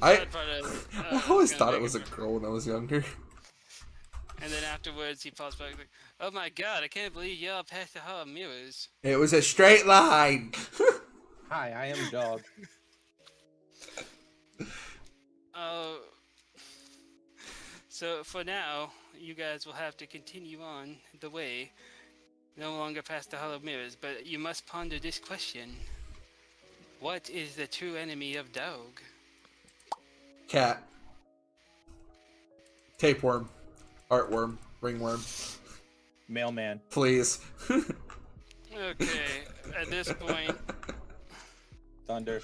I always thought it was a girl when I was younger. And then afterwards, he pops back like, "Oh my god, I can't believe y'all passed the Hall of Mirrors." It was a straight line. Hi, I am Dog. Oh. So for now, you guys will have to continue on the way, no longer past the Hall of Mirrors, but you must ponder this question. What is the true enemy of Dog? Cat. Tapeworm. Artworm. Ringworm. Mailman. Please. Okay, at this point, Thunder.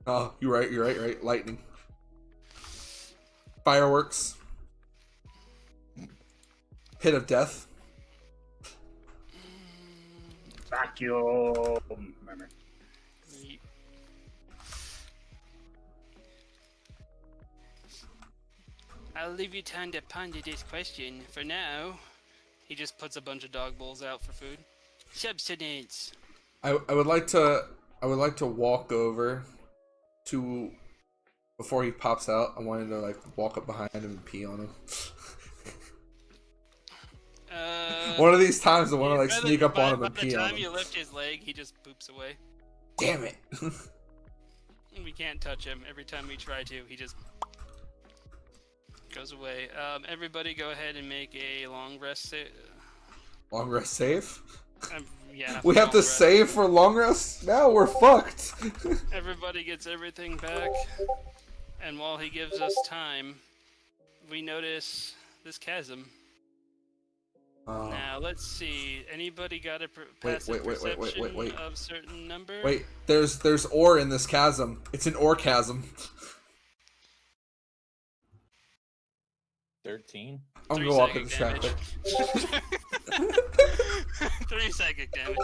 Oh, you're right. Lightning. Fireworks. Pit of death. Vacuum. Murmur. Ye- I'll leave you time to ponder this question. For now, he just puts a bunch of dog bowls out for food. Subsistence. I would like to walk over to before he pops out. I wanted to like walk up behind him and pee on him. One of these times I want to like sneak up on him and pee on By the time him. you lift his leg, he just poops away. Damn it! We can't touch him. Every time we try to, he just goes away. Everybody go ahead and make a long rest. Long rest save. Yeah. We have long to rest. save for long rest? Now we're fucked. Everybody gets everything back. And while he gives us time, we notice this chasm. Now, let's see. Anybody got a passive perception of certain number? Wait, there's ore in this chasm. It's an ore chasm. 13. I'm 3 gonna walk in psychic the damage. traffic. 3 psychic damage.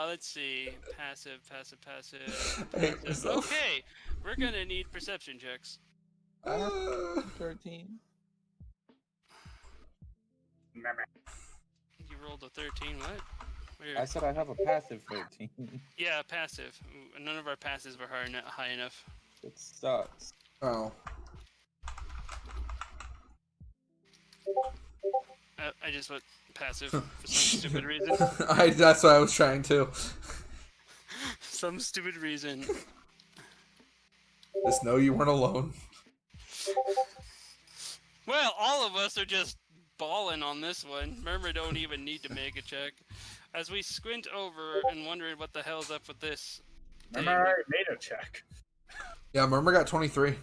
Let's see. Passive. I hate myself. Okay, we're gonna need perception checks. 13. Murmur. You rolled a 13, what? Weird. I said I have a passive 13. Yeah, passive. Ooh, none of our passives were high enough. It sucks. Oh. I just went passive for some stupid reason. That's what I was trying to. Some stupid reason. Just know you weren't alone. Well, all of us are just balling on this one. Murmur don't even need to make a check. As we squint over and wondering what the hell's up with this. Murmur already made a check. Yeah, Murmur got 23.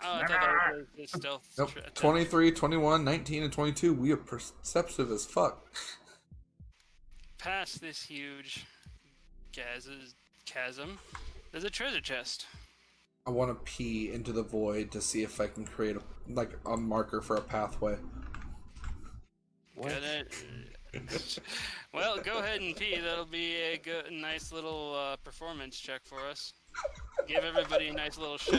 Oh, I thought that was the stealth. Nope. 23, 21, 19, and 22. We are perceptive as fuck. Past this huge chasm, there's a treasure chest. I want to pee into the void to see if I can create a marker for a pathway. What? Got it? Well, go ahead and pee. That'll be a good, nice little performance check for us. Give everybody a nice little show.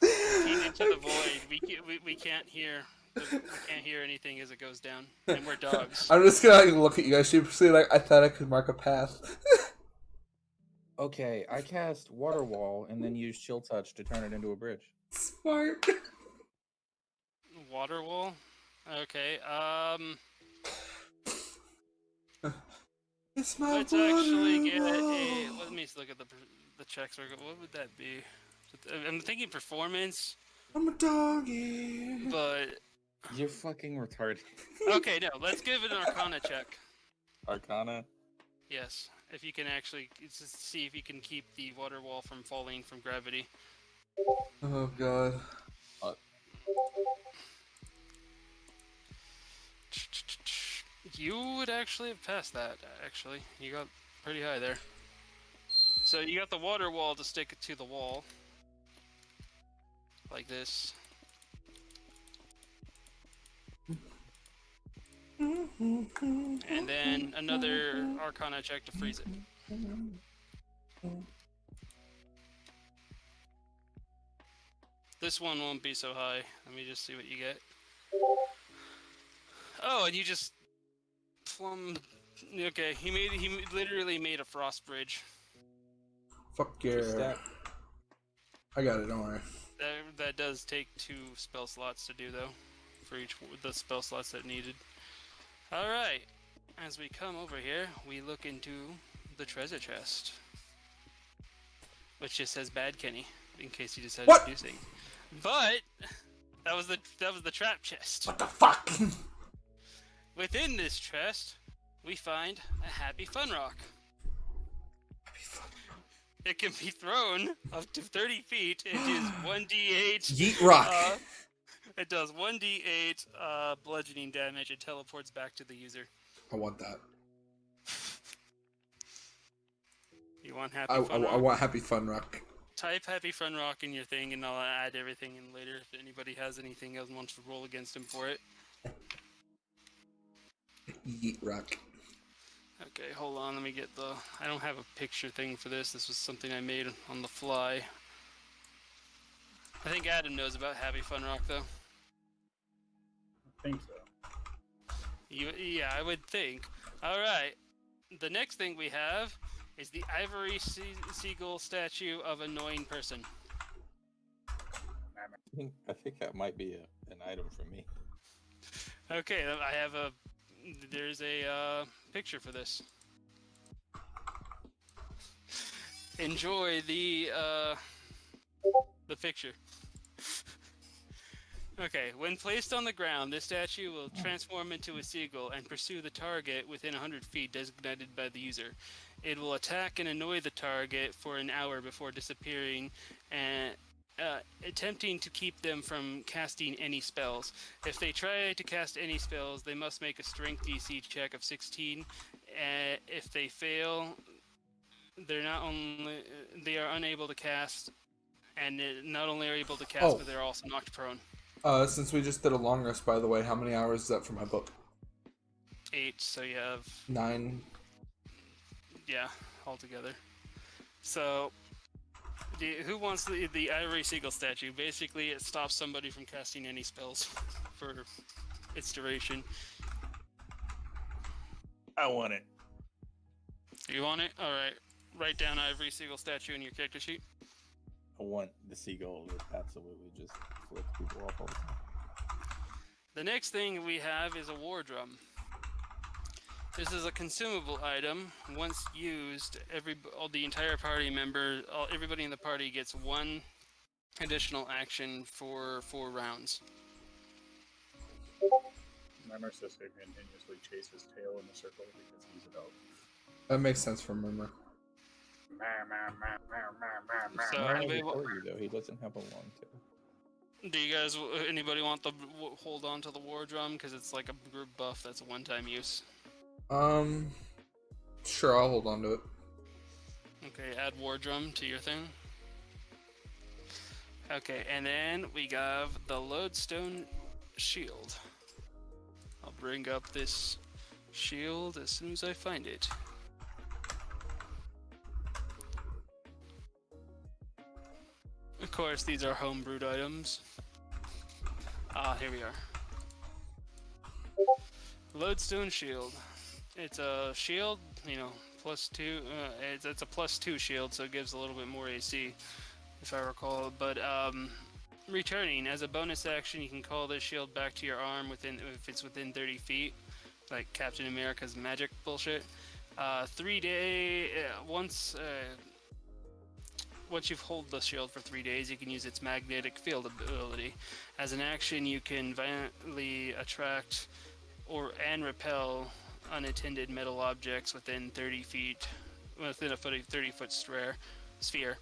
Peeing into the void. We can't hear. We can't hear anything as it goes down, and we're dogs. I'm just gonna look at you guys sheepishly like I thought I could mark a path. Okay, I cast Water Wall and then use Chill Touch to turn it into a bridge. Smart. Water wall. Okay. It's my Let's actually water get wall. a. Let me look at the checks. What would that be? I'm thinking performance, I'm a doggy. but You're fucking retarded. okay. No, let's give it an Arcana check. Arcana? Yes, if you can actually just see if you can keep the water wall from falling from gravity. Oh god. You would actually have passed that. Actually, you got pretty high there. So you got the water wall to stick it to the wall, like this. And then another Arcana check to freeze it. This one won't be so high. Let me just see what you get. Oh, and you just plumb. Okay, he literally made a frost bridge. Fuck yeah. I got it, don't worry. That does take 2 spell slots to do though, for each the spell slots that needed. All right, as we come over here, we look into the treasure chest, which just says "Bad Kenny," in case you decided What? to do something. But that was the trap chest. What the fuck? Within this chest, we find a Happy Fun Rock. It can be thrown up to 30 feet. It is 1d8. Yeet rock. It does 1d8 bludgeoning damage. It teleports back to the user. I want that. You want I, Happy Fun I Rock? want Happy Fun Rock. Type Happy Fun Rock in your thing, and I'll add everything in later if anybody has anything else and wants to roll against him for it. Yeet Rock. Okay, hold on, let me get the... I don't have a picture thing for this. This was something I made on the fly. I think Adam knows about Happy Fun Rock, though. I think so. Yeah, I would think. Alright, the next thing we have is the Ivory Seagull statue of Annoying Person. I think that might be an item for me. Okay, I have a... There's a picture for this. Enjoy the picture. Okay, when placed on the ground, this statue will transform into a seagull and pursue the target within 100 feet designated by the user. It will attack and annoy the target for an hour before disappearing and attempting to keep them from casting any spells. If they try to cast any spells, they must make a strength DC check of 16. If they fail, they are unable to cast, and not only are able to cast, but they're also knocked prone. Since we just did a long rest, by the way, how many hours is that for my book? 8, so you have 9. Yeah, altogether. So, who wants the Ivory Seagull statue? Basically, it stops somebody from casting any spells for its duration. I want it. You want it? Alright. Write down Ivory Seagull statue in your character sheet. I want the seagull to absolutely just flip people off all the time. The next thing we have is a war drum. This is a consumable item. Once used, the entire party member, everybody in the party gets 1 additional action for 4 rounds. Murmur says he continuously chase his tail in a circle because he's a dog. That makes sense for Murmur. So, Anybody though, he doesn't have a long tail. do you guys, anybody want to hold on to the war drum? Because it's like a group buff that's a one-time use. Sure, I'll hold on to it. Okay, add war drum to your thing. Okay, and then we have the lodestone shield. I'll bring up this shield as soon as I find it. Of course, these are homebrewed items. Here we are. Lodestone shield. It's a shield, +2. It's a +2 shield, so it gives a little bit more AC, if I recall. But returning as a bonus action, you can call this shield back to your arm if it's within 30 feet, like Captain America's magic bullshit. 3 day once you've held the shield for 3 days, you can use its magnetic field ability. As an action, you can violently attract and repel unattended metal objects within 30 feet, within a 30-foot sphere.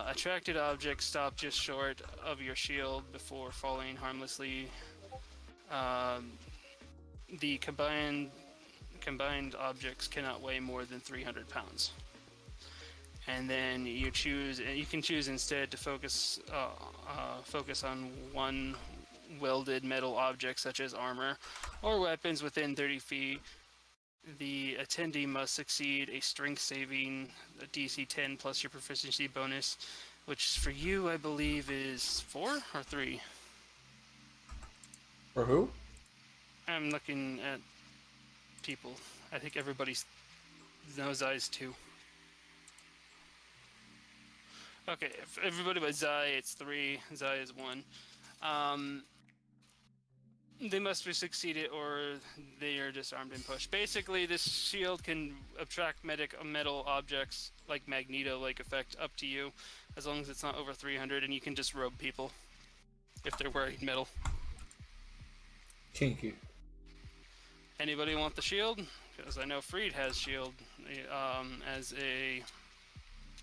Attracted objects stop just short of your shield before falling harmlessly. The combined objects cannot weigh more than 300 pounds. And then you can choose instead to focus on one welded metal object such as armor or weapons within 30 feet. The attendee must succeed a strength saving DC 10 plus your proficiency bonus, which for you I believe is 4 or 3. For who? I'm looking at people. I think everybody knows Zai's 2. Okay, if everybody but Zai, it's 3. Zai is 1. They must be succeeded or they are disarmed and pushed. Basically, this shield can attract metal objects like Magneto-like effect up to you, as long as it's not over 300, and you can just robe people if they're wearing metal. Kinky. Anybody want the shield? Because I know Freed has shield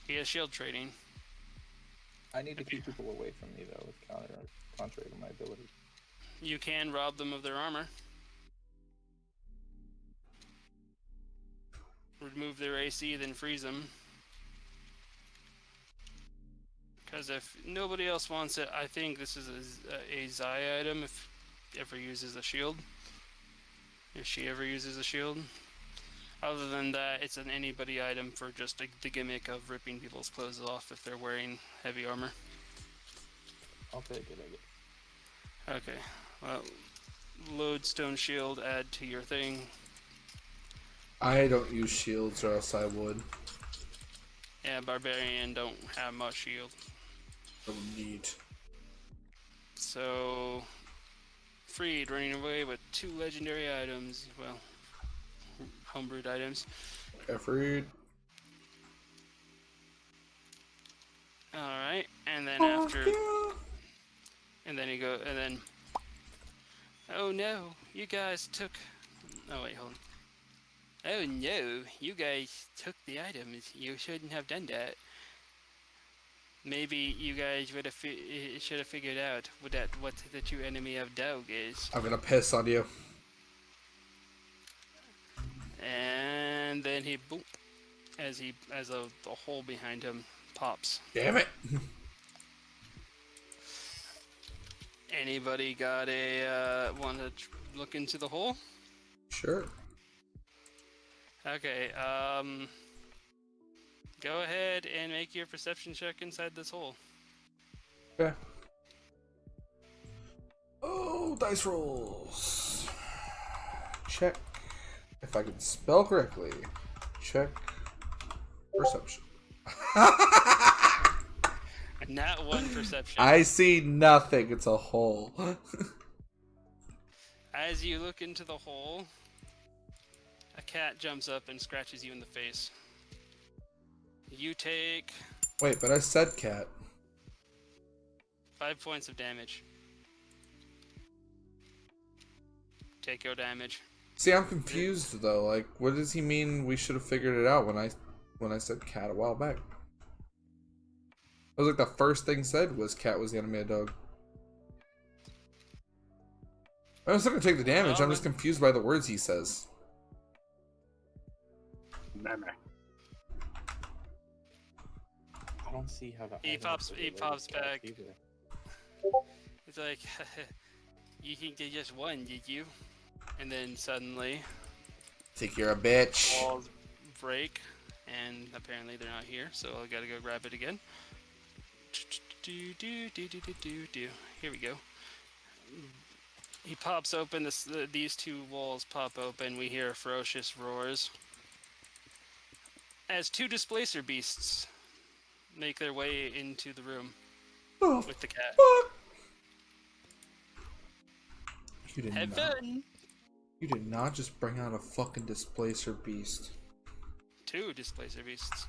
he has shield trading. I need to keep people away from me though, contrary to my ability. You can rob them of their armor. Remove their AC, then freeze them. Because if nobody else wants it, I think this is a Zai item if ever uses a shield. If she ever uses a shield. Other than that, it's an anybody item for just the gimmick of ripping people's clothes off if they're wearing heavy armor. I'll take it. Okay, well, lodestone shield, add to your thing. I don't use shields, or else I would. Yeah, barbarian don't have much shield. Oh, neat. So, Freed running away with 2 legendary items. Well, homebrewed items. Freed. Alright, and then after... And then and then... Oh no, you guys took... Oh wait, hold on. Oh no, you guys took the items. You shouldn't have done that. Maybe you guys would have should have figured out what the true enemy of dog is. I'm gonna piss on you. And then he boop, as the hole behind him pops. Damn it! Anybody got a want to look into the hole? Sure. Okay. Go ahead and make your perception check inside this hole. Okay. Oh, dice rolls. Check. If I can spell correctly. Check. Perception. Not one perception. I see nothing. It's a hole. As you look into the hole, a cat jumps up and scratches you in the face. You take... Wait, but I said cat. 5 points of damage. Take your damage. See, I'm confused though. Like, what does he mean? We should have figured it out when I said cat a while back. It was like the first thing said was cat was the enemy of dog. I'm still gonna take the damage. I'm just confused by the words he says. Murmur. I don't see how that. He pops back. It's like, you think they just won, did you? And then suddenly, Think you're a bitch. walls break, and apparently they're not here, so I gotta go grab it again. Here we go. He pops open, these 2 walls pop open, we hear ferocious roars. As 2 displacer beasts make their way into the room Oh, with the cat. fuck. You Have fun! You did not just bring out a fucking displacer beast. 2 displacer beasts.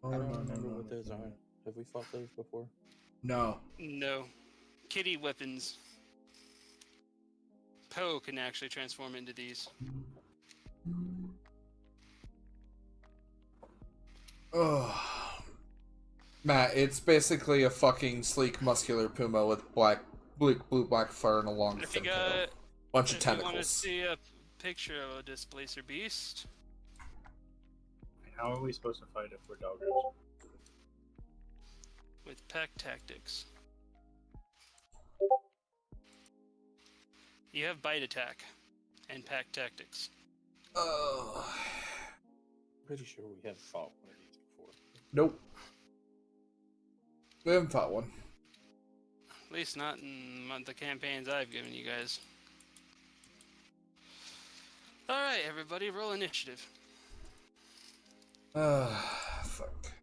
Oh, I don't remember what those are. Have we fought those before? No. No. Kitty weapons. Poe can actually transform into these. Oh. Matt, it's basically a fucking sleek, muscular puma with blue, black fur and a long If you thin tail. got, Bunch of if you want to tentacles. see a picture of a displacer beast, How are we supposed to fight if we're doggers? with pack tactics. You have bite attack and pack tactics. Oh. Pretty sure we have fought one of these before. Nope. We haven't fought one. At least not in the campaigns I've given you guys. Alright, everybody, roll initiative. Fuck.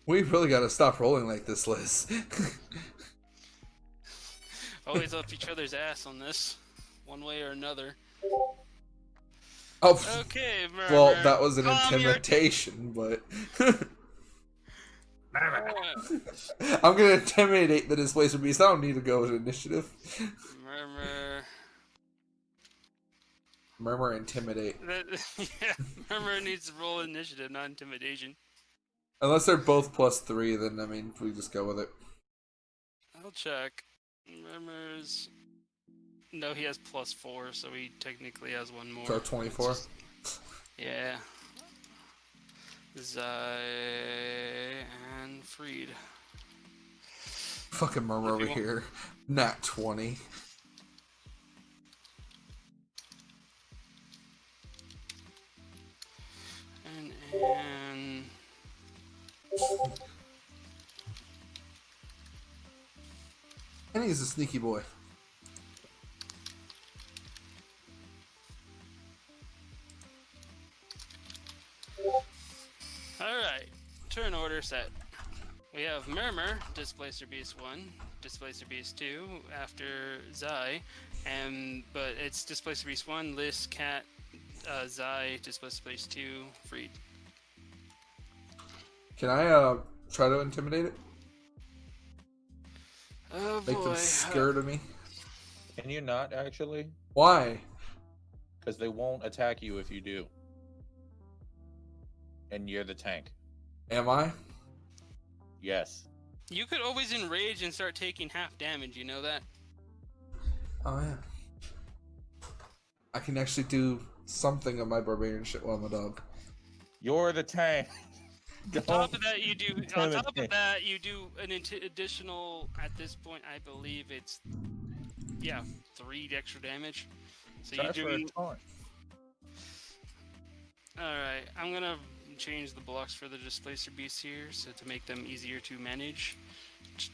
We really gotta stop rolling like this, Liz. Always up each other's ass on this, one way or another. Oh, Okay, Murmur. well, that was an calm your- intimidation, but... Murmur. I'm gonna intimidate the displacer beast. I don't need to go with initiative. Murmur. Murmur, intimidate. Yeah, Murmur needs to roll initiative, not intimidation. Unless they're both +3, then, I mean, we just go with it. I'll check. Murmur's... No, he has +4, so he technically has one more. So 24. Yeah. Zai and Freed. Fucking Murmur over here. Nat 20. And And he's a sneaky boy. alright. Turn order set. We have Murmur, Displacer Beast 1, Displacer Beast 2, after Zai, but it's Displacer Beast 1, List, Cat, Zai, Displacer Beast 2, Freed. Can I try to intimidate it? Oh Make boy. them scared of me? Can you not actually? Why? Because they won't attack you if you do. And you're the tank. Am I? Yes. You could always enrage and start taking half damage, you know that? Oh yeah. I can actually do something of my barbarian shit while I'm a dog. You're the tank. On top of that, you do. On top of Intimidate. that, you do an additional. At this point, I believe it's 3 extra damage. So Try you for a do. taunt. All right, I'm gonna change the blocks for the displacer beasts here, so to make them easier to manage. Okay,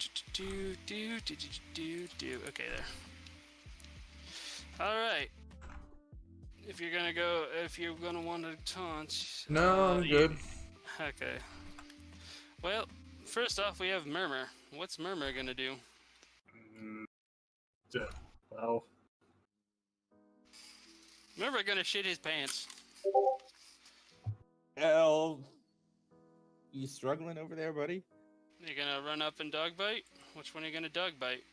there. All right. If you're gonna want to taunt. No, I'm good. Okay. Well, first off, we have Murmur. What's Murmur gonna do? Well, Murmur gonna shit his pants. Hell. You struggling over there, buddy? You're gonna run up and dog bite? Which one are you gonna dog bite?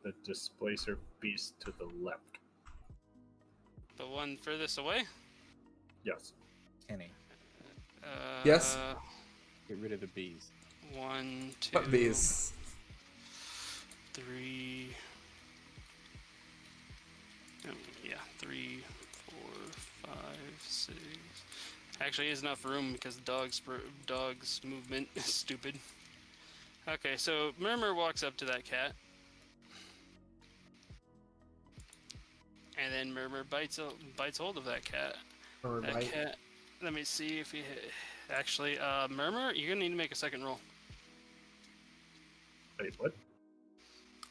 the displacer beast to the left. The one furthest away? Yes. Kenny, Yes? get rid of the bees. 1, 2, What bees? 3. Oh, yeah, 3, 4, 5, 6. Actually, is enough room because dog's movement is stupid. Okay, so Murmur walks up to that cat. And then Murmur bites hold of that cat. Or That bite? cat. Let me see if he hit. Actually, Murmur, you're gonna need to make a second roll. Wait, what?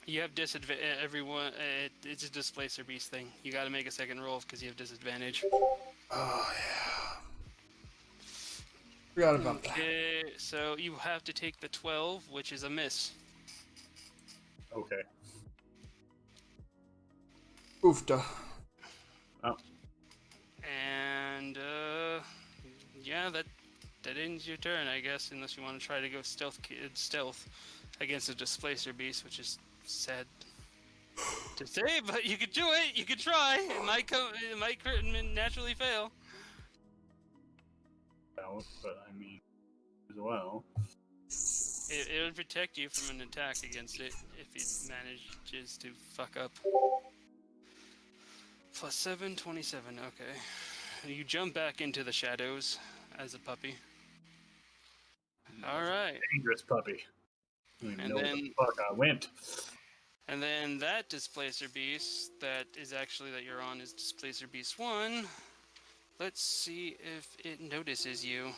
You have disadvantage. Everyone, it's a displacer beast thing. You got to make a second roll because you have disadvantage. Oh, yeah. Forgot about that. Okay, so you have to take the 12, which is a miss. Okay. Oofda. Oh. And yeah, that ends your turn, I guess, unless you want to try to go stealth against a displacer beast, which is sad to say, but you could do it. You could try. It might naturally fail. Out, but I mean, as well. It would protect you from an attack against it if it manages to fuck up. +7, 27. Okay. You jump back into the shadows as a puppy. All right. Dangerous puppy. I don't even And know where then- the fuck I went. And then that displacer beast that you're on is displacer beast 1. Let's see if it notices you.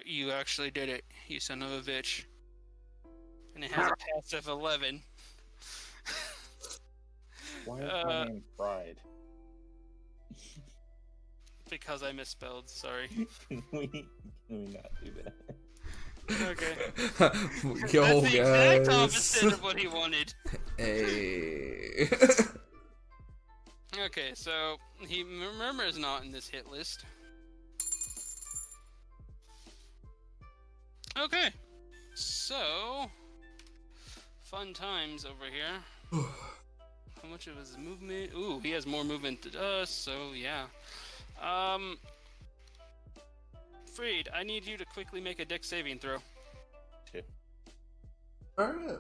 You actually did it, you son of a bitch. And it has a pass of 11. Why is my name Pride? Because I misspelled, sorry. Can we not do that? Okay. Yo, That's the exact guys. opposite of what he wanted. Hey. Okay, so Murmur is not in this hit list. Okay, so fun times over here. How much of his movement? Ooh, he has more movement than us, so yeah. Freed, I need you to quickly make a dex saving throw. 2. Alright.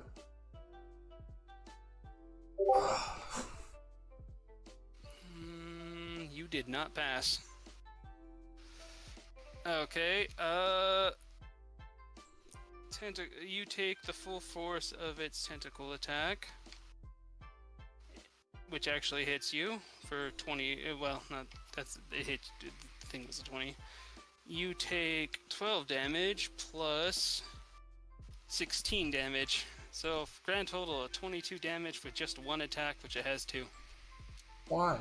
You did not pass. Okay, you take the full force of its tentacle attack, which actually hits you for 20. Well, not that's it hit. The thing was a 20. You take 12 damage plus 16 damage. So grand total of 22 damage with just one attack, which it has two. Why?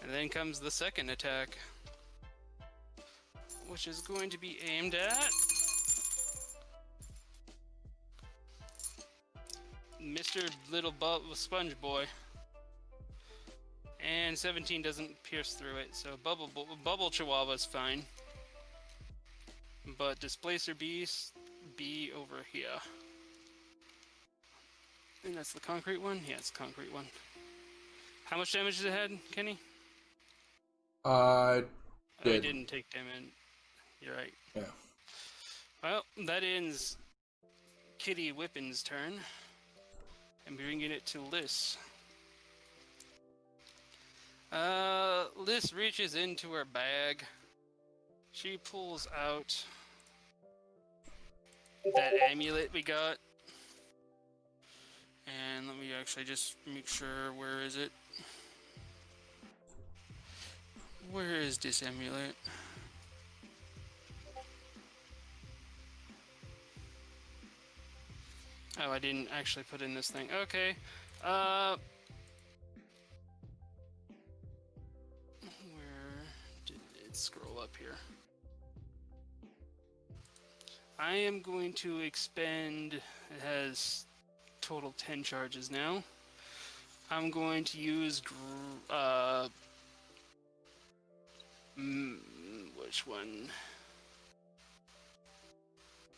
And then comes the second attack, which is going to be aimed at Mr. Little Sponge Boy. And 17 doesn't pierce through it, so Bubble Chihuahua's fine. But Displacer Beast be over here. And that's the concrete one? Yeah, it's the concrete one. How much damage does it had, Kenny? Did. I didn't take damage. You're right. Yeah. Well, that ends Kitty Whippin's turn. I'm bringing it to Liz. Liz reaches into her bag. She pulls out that amulet we got. And let me actually just make sure, where is it? Where is this amulet? Oh, I didn't actually put in this thing. Okay. Where did it scroll up here? I am going to expend, it has total 10 charges now. I'm going to use, which one?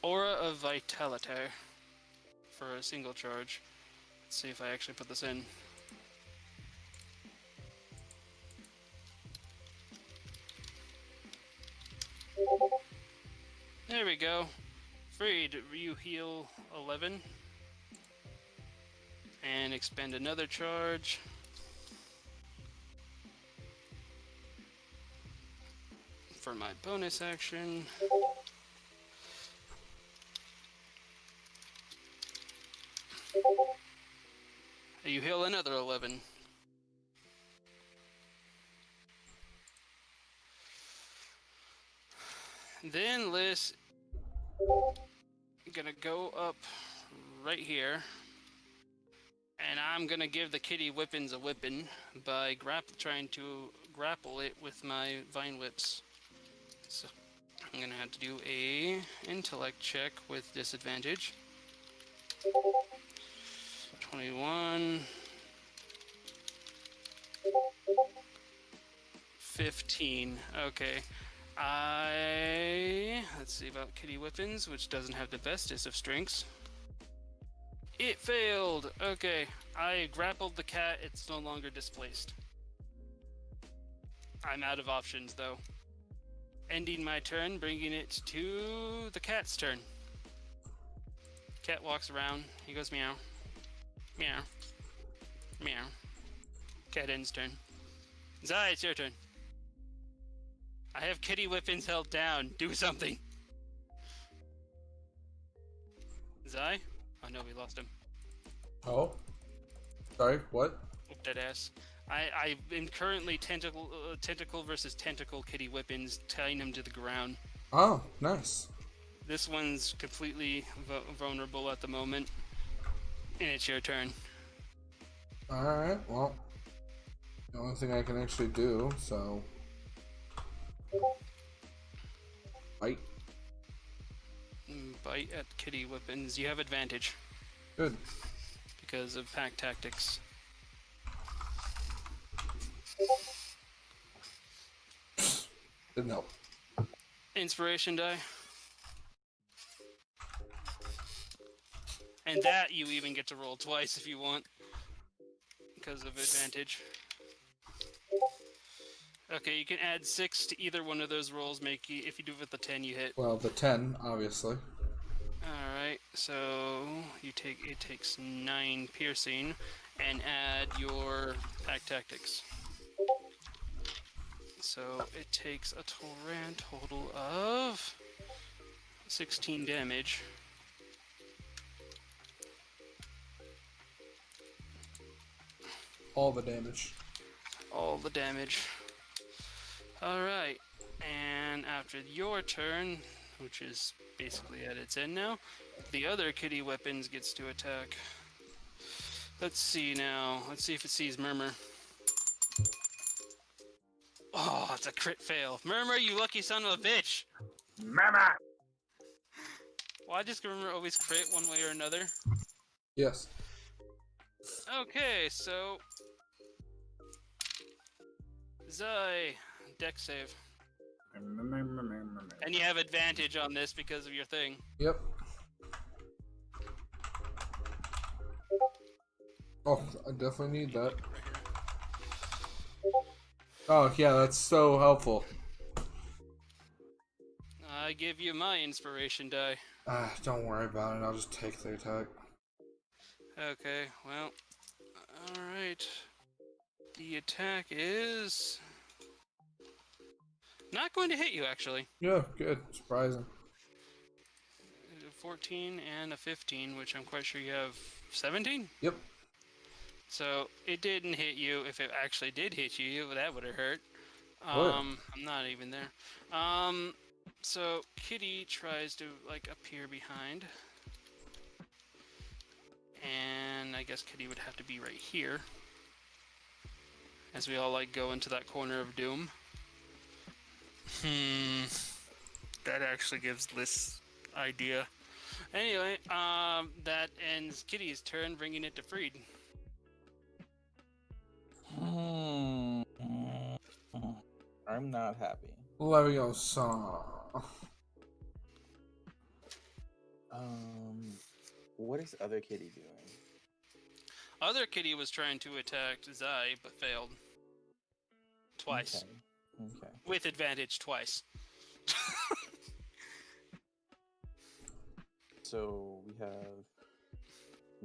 Aura of Vitality for a single charge. Let's see if I actually put this in. There we go. Freed, you heal 11. And expend another charge. For my bonus action. You heal another 11. Then Liz gonna go up right here, and I'm gonna give the kitty whippins a whippin by trying to grapple it with my vine whips. So I'm gonna have to do a intellect check with disadvantage. 21, 15. Okay. Let's see about kitty whippins, which doesn't have the bestest of strengths. It failed. Okay. I grappled the cat. It's no longer displaced. I'm out of options, though. Ending my turn, bringing it to the cat's turn. Cat walks around. He goes meow. Meow. Meow. Cat ends turn. Zai, it's your turn. I have kitty whippins held down. Do something. Zai? Oh no, we lost him. Oh? Sorry, what? Oop, dead ass. I am currently tentacle versus tentacle kitty whippins, tying him to the ground. Oh, nice. This one's completely vulnerable at the moment. And it's your turn. Alright, well. The only thing I can actually do, so. Bite. Bite at kitty whippins. You have advantage. Good. Because of pack tactics. Didn't help. Inspiration die. And that you even get to roll twice if you want. Because of advantage. Okay, you can add 6 to either one of those rolls. If you do it with the 10, you hit. Well, the 10, obviously. All right, so it takes 9 piercing, and add your pack tactics. So it takes a grand total of 16 damage. All the damage. All the damage. Alright, and after your turn, which is basically at its end now, the other kitty weapons gets to attack. Let's see now. Let's see if it sees Murmur. Oh, it's a crit fail. Murmur, you lucky son of a bitch! Mama! Why does Murmur always crit one way or another? Yes. Okay, so... Zai, deck save. And you have advantage on this because of your thing. Yep. Oh, I definitely need that. Oh, yeah, that's so helpful. I give you my inspiration die. Don't worry about it. I'll just take the attack. Okay, well, alright. The attack is... not going to hit you, actually. Yeah, good. Surprising. 14 and a 15, which I'm quite sure you have 17? Yep. So, it didn't hit you. If it actually did hit you, that would have hurt. Would. I'm not even there. So, Kitty tries to, like, appear behind. And I guess Kitty would have to be right here. As we all, like, go into that corner of doom. That actually gives this idea. Anyway, that ends Kitty's turn, bringing it to Freed. I'm not happy. Leviosa. What is other kitty doing? Other Kitty was trying to attack Zai, but failed. Twice. Okay. With advantage twice. So we have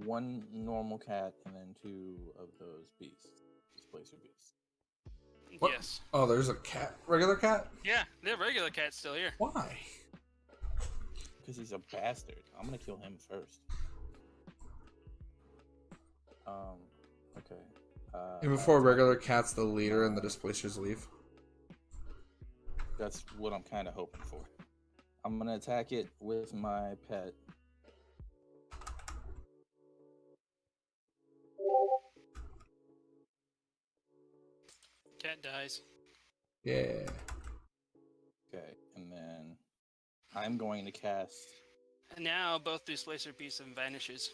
one normal cat and then 2 of those beasts. Displacer beasts. What? Yes. Oh, there's a cat. Regular cat? Yeah, the regular cat's still here. Why? Because he's a bastard. I'm gonna kill him first. Okay. And before regular cat's the leader and the displacers leave. That's what I'm kind of hoping for. I'm gonna attack it with my pet. Cat dies. Yeah. Okay, and then I'm going to cast. And now both displacer beasts vanishes.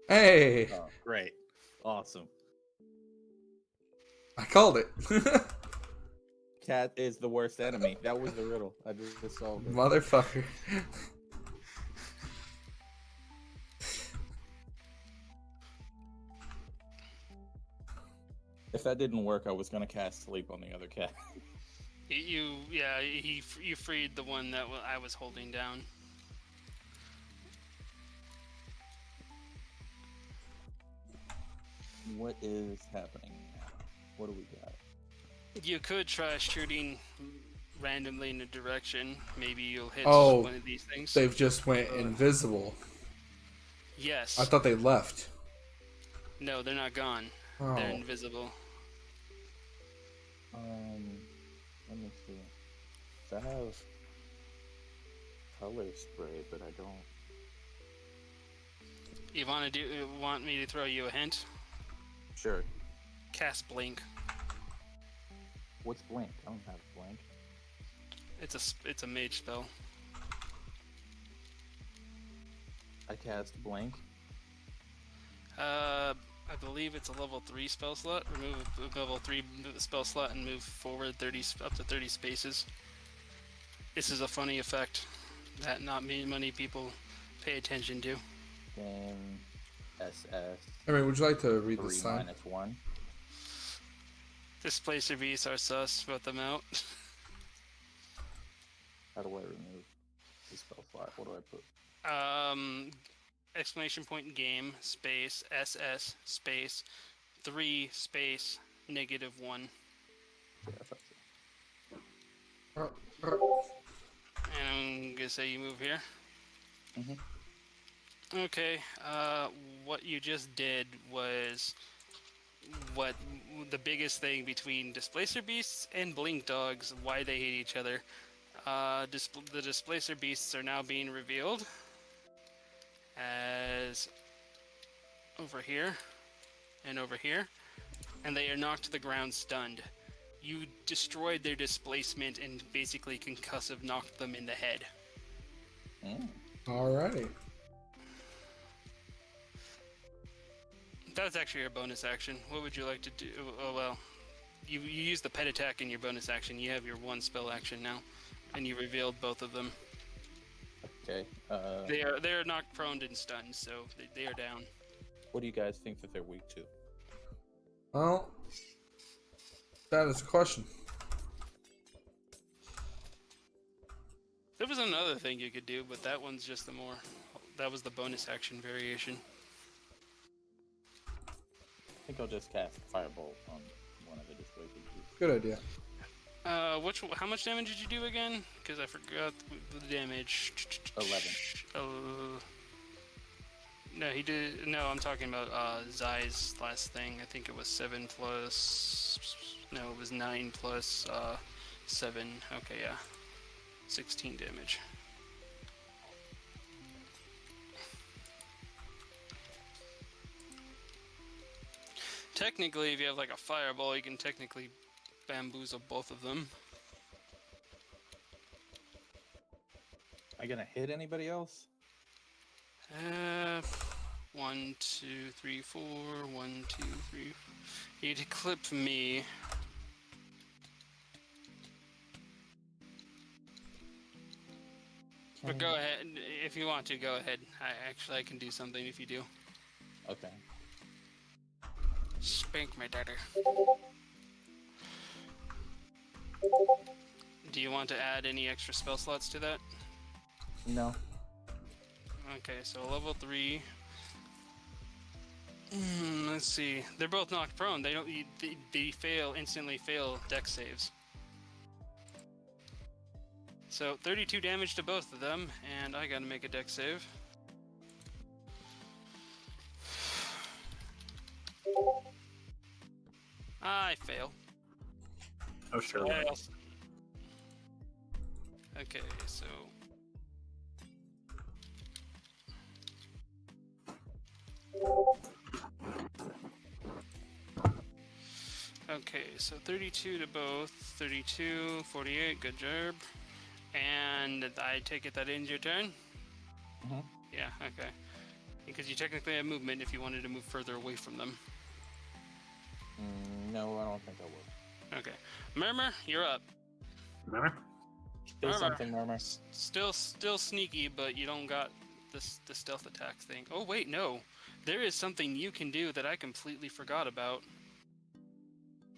Hey! Oh, great, awesome. I called it. Cat is the worst enemy. That was the riddle. I just solved it. Motherfucker. If that didn't work, I was gonna cast sleep on the other cat. You freed the one that I was holding down. What is happening now? What do we got? You could try shooting randomly in a direction. Maybe you'll hit Oh, one of these things. They've just went invisible. Yes. I thought they left. No, they're not gone. Oh. They're invisible. Let me see. I have color spray, but I don't. You want me to throw you a hint? Sure. Cast blink. What's blink? I don't have blink. It's a mage spell. I cast blink. I believe it's a level 3 spell slot. Remove a level 3 spell slot and move forward up to 30 spaces. This is a funny effect that not many people pay attention to. Game SS. I mean, would you like to read 3 this sign? -1. Displacer beasts are sus, put them out. How do I remove the spell slot? What do I put? Exclamation point game space SS space 3 space -1. Yeah, I thought so. And I'm gonna say you move here. Mhm. Okay, what you just did was what the biggest thing between Displacer Beasts and Blink Dogs, why they hate each other. The Displacer Beasts are now being revealed as over here and over here, and they are knocked to the ground stunned. You destroyed their displacement and basically concussive knocked them in the head. Alrighty. That's actually your bonus action. What would you like to do? Oh, well, you use the pet attack in your bonus action. You have your one spell action now, and you revealed both of them. Okay. They are knocked prone and stunned, so they are down. What do you guys think that they're weak to? Well, that is a question. There was another thing you could do, but that one's just that was the bonus action variation. I think I'll just cast Firebolt on one of the displacer beasts. Good idea. How much damage did you do again? Because I forgot the damage. 11. No, he did. No, I'm talking about Zai's last thing. I think it was 7 plus. No, it was 9 plus 7. Okay, yeah, 16 damage. Technically, if you have like a fireball, you can technically bamboozle both of them. Am I gonna hit anybody else? 1, 2, 3, 4. 1, 2, 3. You'd clip me. But go ahead if you want to. Go ahead. I can do something if you do. Okay. Spank my daughter. Do you want to add any extra spell slots to that? No. Okay, so level 3. Let's see. They're both knocked prone. They don't. They instantly fail dex saves. So 32 damage to both of them, and I gotta make a dex save. I fail. Oh, sure. Yes. Okay, so. Okay, so 32 to both. 32, 48, good job. And I take it that ends your turn? Mhm. Yeah, okay. Because you technically have movement if you wanted to move further away from them. No, I don't think I will. Okay. Murmur, you're up. Remember? Do Murmur. something, Murmur. Still sneaky, but you don't got the stealth attack thing. Oh wait, no. There is something you can do that I completely forgot about.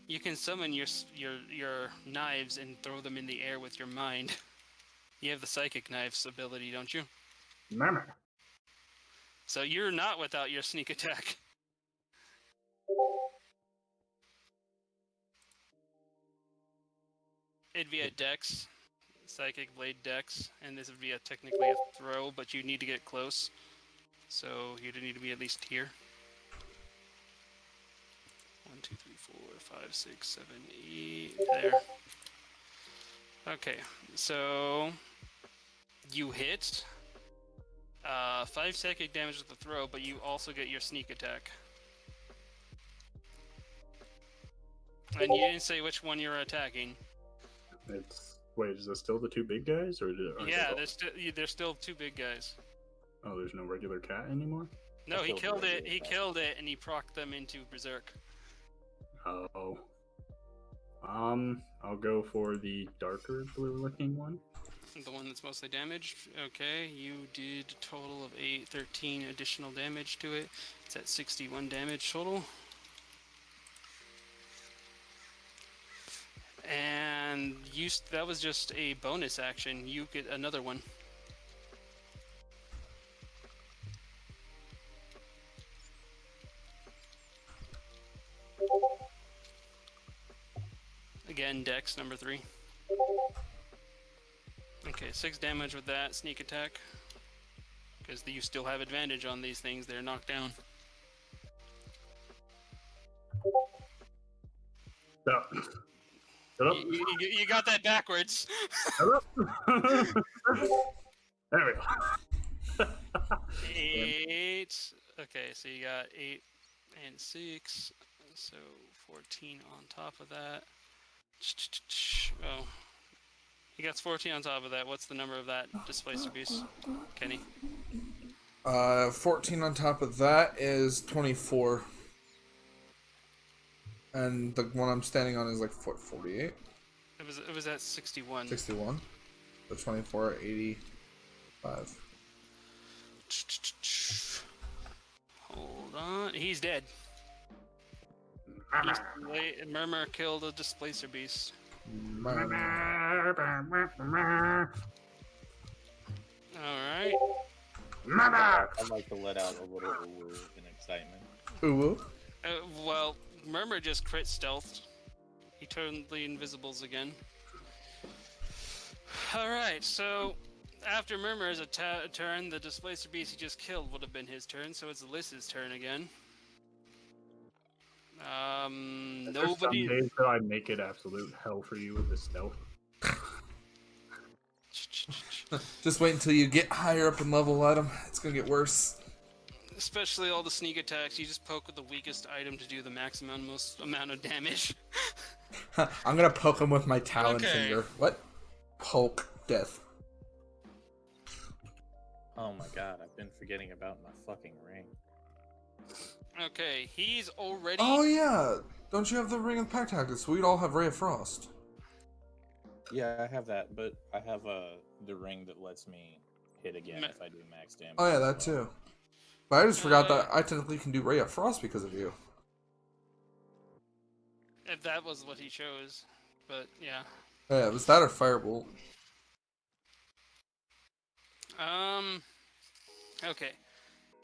You can summon your knives and throw them in the air with your mind. You have the psychic knives ability, don't you? Remember? So you're not without your sneak attack. It'd be a dex, psychic blade dex, and this would be technically a throw, but you need to get close. So you'd need to be at least here. 1, 2, 3, 4, 5, 6, 7, 8. There. Okay, so you hit 5 psychic damage with the throw, but you also get your sneak attack. And you didn't say which one you're attacking. Wait, is it still the two big guys, or Yeah, there's still 2 big guys. Oh, there's no regular cat anymore. No, he killed it. He cat. killed it, and he procced them into berserk. Oh. I'll go for the darker blue-looking one. The one that's mostly damaged. Okay, you did a total of 13 additional damage to it. It's at 61 damage total. And that was just a bonus action. You get another one. Again, Dex number 3. Okay, 6 damage with that sneak attack. Because you still have advantage on these things, they're knocked down. Shut up. You got that backwards. Shut up. There we go. 8. Okay, so you got 8 and 6. So 14 on top of that. Oh. He gets 14 on top of that. What's the number of that displaced abuse, Kenny? 14 on top of that is 24. And the one I'm standing on is like 48? It was at 61. 61. So 24, 85. Hold on. He's dead. Murmur killed a displacer beast. Alright. I'd like to let out a little ooh in excitement. Ooh. Well, Murmur just crit stealthed. He turned the invisibles again. Alright, so after Murmur's turn, the displacer beast he just killed would have been his turn, so it's Alyssa's turn again. Nobody. Some days that I make it absolute hell for you with the stealth. Just wait until you get higher up in level, Adam. It's gonna get worse. Especially all the sneak attacks, you just poke with the weakest item to do the maximum most amount of damage. I'm gonna poke him with my talon finger. What? Poke death. Oh my god, I've been forgetting about my fucking ring. Okay, he's already. Oh yeah, don't you have the Ring of Pack Tactics? We'd all have Ray of Frost. Yeah, I have that, but I have the ring that lets me hit again if I do max damage. Oh yeah, that too. But I just forgot that I technically can do Ray of Frost because of you. If that was what he chose, but yeah. Yeah, it was that or Firebolt. Okay.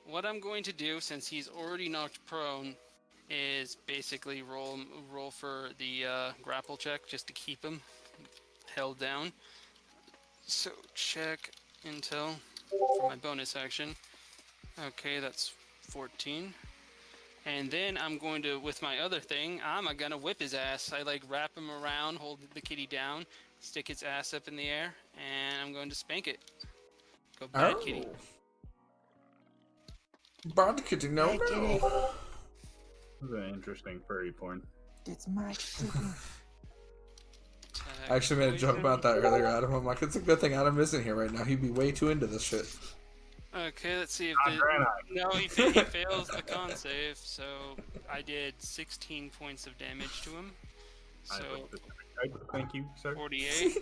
What I'm going to do, since he's already knocked prone, is basically roll for the grapple check just to keep him held down. So check intel for my bonus action. Okay, that's 14. And then I'm going to, with my other thing, I'm gonna whip his ass. I like wrap him around, hold the kitty down, stick its ass up in the air, and I'm going to spank it. Go bad kitty. Bad kitty, no. This is an interesting furry porn. It's my kitty. I actually made a joke about that earlier, Adam. I'm like, it's a good thing Adam isn't here right now. He'd be way too into this shit. Okay, let's see if no, he fails the con save. So I did 16 points of damage to him. So thank you, sir. 48.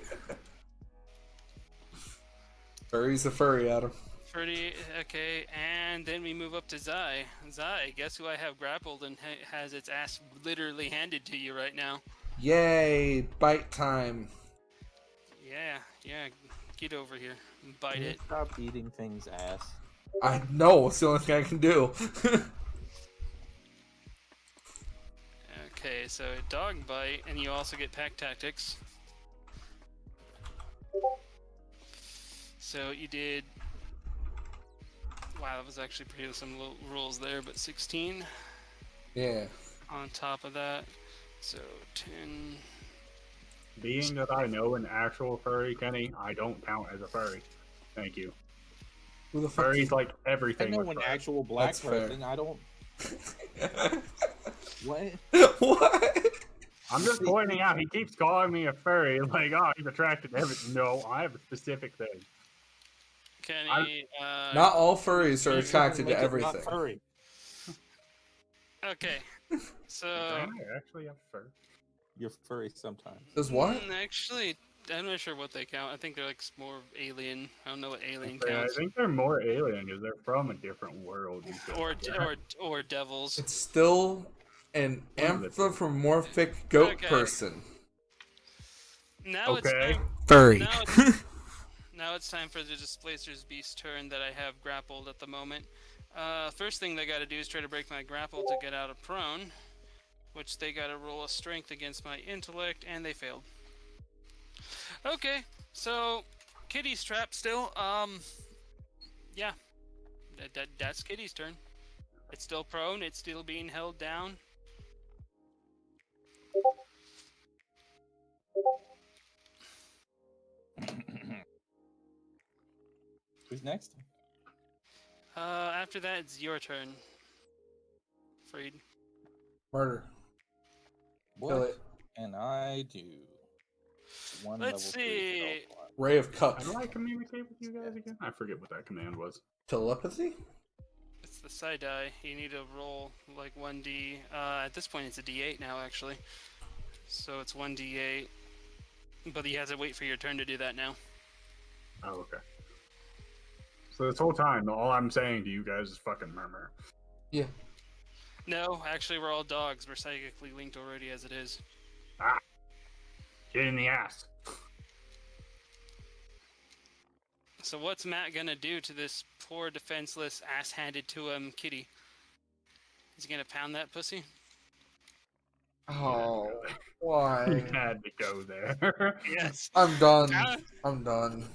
Furry's a furry, Adam. 38. Okay, and then we move up to Zai. Zai, guess who I have grappled and has its ass literally handed to you right now? Yay! Bite time. Yeah. Get over here and bite it. Stop eating things, ass. I know. It's the only thing I can do. Okay, so dog bite, and you also get pack tactics. So you did. Wow, that was actually pretty some little rules there, but 16. Yeah. On top of that, so 10. Being that I know an actual furry, Kenny, I don't count as a furry. Thank you. Who the fuck? Furry's like I everything. know with an furry. actual black That's fair. person. I don't. What? What? I'm just pointing out, he keeps calling me a furry, like, oh, he's attracted to everything. No, I have a specific thing. Kenny, Not all furries are attracted to Make it not everything. furry. Okay, so I actually have fur. You're furry sometimes. Does what? Actually, I'm not sure what they count. I think they're like more alien. I don't know what alien I counts. think they're more alien because they're from a different world. and shit. Or devils. It's still an anthropomorphic goat Okay. person. Now it's Okay. time. Furry. Now it's time for the Displacer's Beast turn that I have grappled at the moment. First thing they got to do is try to break my grapple to get out of prone, which they got to roll a strength against my intellect, and they failed. Okay, so Kitty's trapped still. Yeah, that's Kitty's turn. It's still prone. It's still being held down. Who's next? After that, it's your turn, Freed. Murder. What Kill it. can I do? One Let's level 3 see. health block. Ray of How Cups. do I communicate with you guys again? I forget what that command was. Telepathy? It's the side die. You need to roll like 1d. At this point, it's a d8 now, actually. So it's 1d8. But he has to wait for your turn to do that now. Oh, okay. So this whole time, all I'm saying to you guys is fucking Murmur. Yeah. No, actually, we're all dogs. We're psychically linked already as it is. Ah! Get in the ass. So what's Matt gonna do to this poor, defenseless, ass-handed to him kitty? Is he gonna pound that pussy? Oh, You why? had to go there. Yes. I'm done. Ah. I'm done.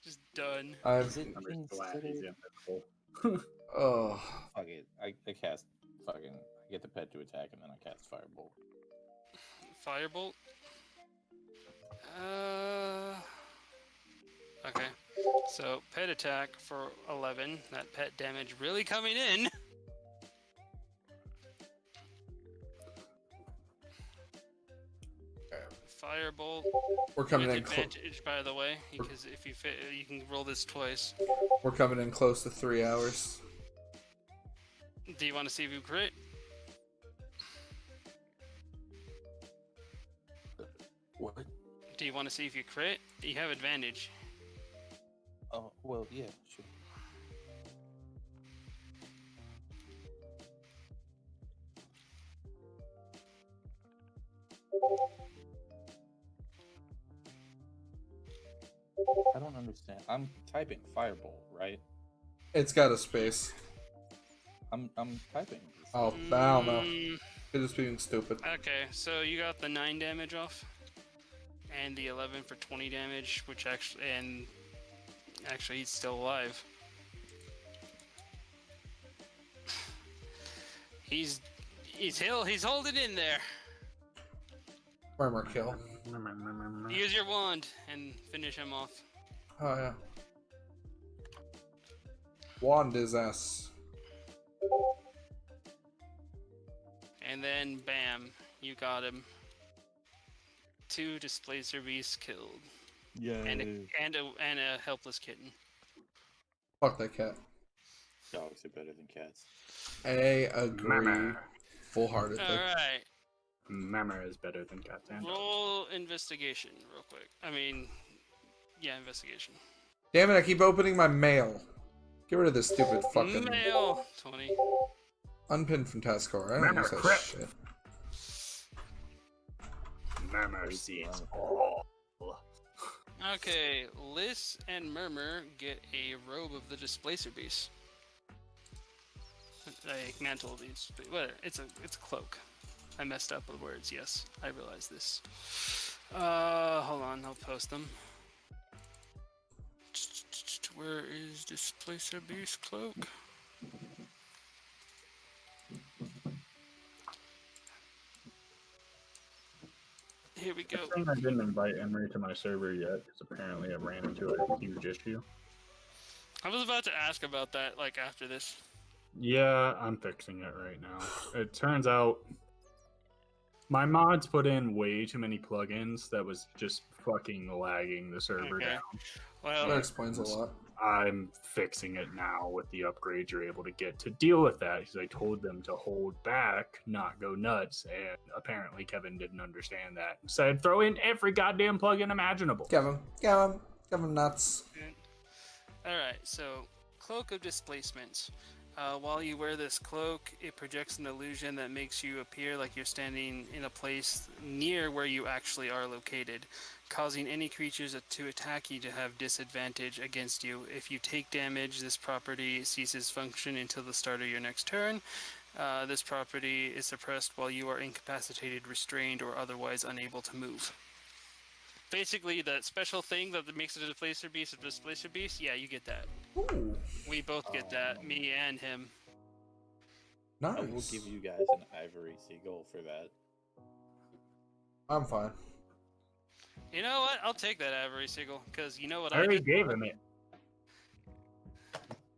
Just done. Is it I'm just glad he's considered... invincible. Oh, Fuck it. I cast fucking... I get the pet to attack and then I cast Firebolt. Firebolt? Okay. So, pet attack for 11. That pet damage really coming in. Firebolt. we're coming With in. advantage, by the way, because if you fit, you can roll this twice. We're coming in close to 3 hours. Do you want to see if you crit? What? Do you want to see if you crit? You have advantage. Oh, well, yeah, sure. I don't understand. I'm typing Firebolt, right? It's got a space. I'm typing this. Oh, I don't know. Mm, It's just being stupid. okay, so you got the 9 damage off, and the 11 for 20 damage, which actually he's still alive. He's holding in there. Murmur kill. Use your wand and finish him off. Oh yeah. Wand is ass. And then bam, you got him. 2 Displacer Beasts killed. Yeah. And a helpless kitten. Fuck that cat. Dogs are better than cats. I agree. Murmur. Full-heartedly. Alright. Murmur is better than cats and dogs. Roll investigation real quick. Yeah, investigation. Damn it! I keep opening my mail. Get rid of this stupid fucking Mail 20. unpinned from taskbar. I don't Murmur use that crit. shit. Murmur sees all. Okay, Liz and Murmur get a robe of the Displacer Beast. A mantle of these, whatever. It's a cloak. I messed up with words. Yes, I realize this. Hold on, I'll post them. Where is Displacer Beast cloak? Here we go. I think I didn't invite Emery to my server yet because apparently I ran into a huge issue. I was about to ask about that, like after this. Yeah, I'm fixing it right now. It turns out my mods put in way too many plugins that was just fucking lagging the server Okay. down. That Well, explains a lot. I'm fixing it now with the upgrades you're able to get to deal with that because I told them to hold back, not go nuts, and apparently Kevin didn't understand that. Said throw in every goddamn plugin imaginable. Give him nuts. Alright, so Cloak of Displacement. While you wear this cloak, it projects an illusion that makes you appear like you're standing in a place near where you actually are located, causing any creatures to attack you to have disadvantage against you. If you take damage, this property ceases function until the start of your next turn. This property is suppressed while you are incapacitated, restrained, or otherwise unable to move. Basically, the special thing that makes it a Displacer Beast, yeah, you get that. Ooh, We both get that, me and him. nice. I will give you guys an ivory seagull for that. I'm fine. You know what? I'll take that Ivory Seagull, because you know what I I already just gave him it.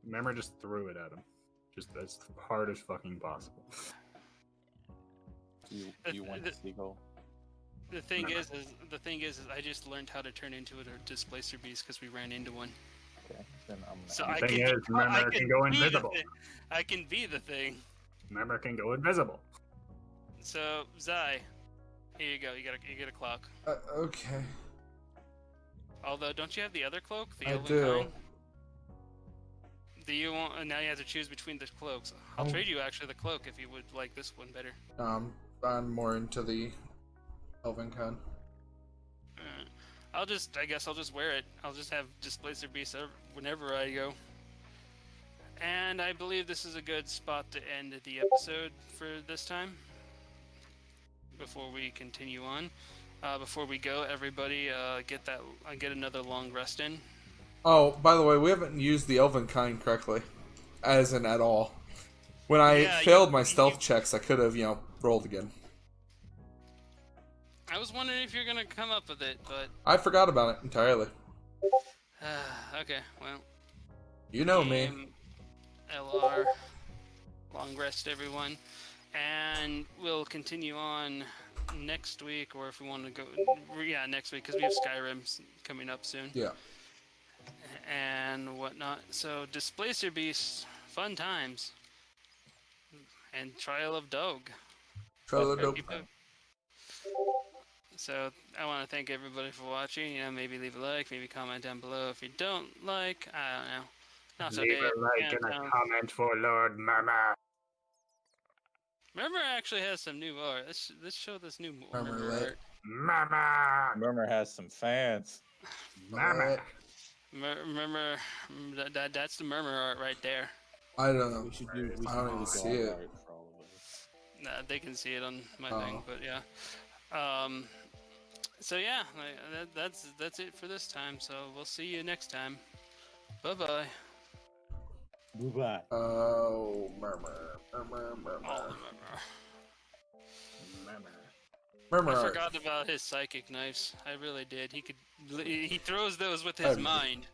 Remember, just threw it at him. Just as hard as fucking possible. Do you want the seagull? The thing is I just learned how to turn into a Displacer Beast because we ran into one. Okay, then I'm gonna. So The I thing can, is, Murmur can go be the invisible. thing. I can be the thing. Murmur can go invisible. So Zai, here you go. You get a clock. Okay. Although, don't you have the other cloak? The I Elven do. Kind? Do you want? Now you have to choose between the cloaks. I'll Oh. trade you actually the cloak if you would like this one better. I'm more into the Elven Kind. I guess I'll just wear it. I'll just have Displacer Beast whenever I go. And I believe this is a good spot to end the episode for this time. Before we continue on, before we go, everybody get another long rest in. Oh, by the way, we haven't used the Elven Kind correctly, as in at all. When I Yeah, failed my stealth checks, I could have, rolled again. I was wondering if you're gonna come up with it, but I forgot about it entirely. okay, well. You know me. Game LR, long rest everyone, and we'll continue on next week, or if we want to go, yeah, next week because we have Skyrim coming up soon. Yeah. And whatnot. So Displacer Beast, fun times, and Trial of Dog. Trial of Dope. So I want to thank everybody for watching. Maybe leave a like, maybe comment down below if you don't like. I don't know. No, it's Leave okay. a like and a comment for Lord Murmur. Murmur actually has some new art. Let's show this new Murmur Murmur lit. art. Murmur. Murmur has some fans. Murmur. Murmur, that's the Murmur art right there. I don't know. We should do. I don't even see it. art for all of us. Nah, they can see it on my Oh. thing, but yeah. So yeah, that's it for this time. So we'll see you next time. Bye bye. Goodbye. Oh, Murmur. Murmur. All Murmur. the Murmur. Murmur. Murmur. I art. forgot about his psychic knives. I really did. He throws those with his Heavy. mind.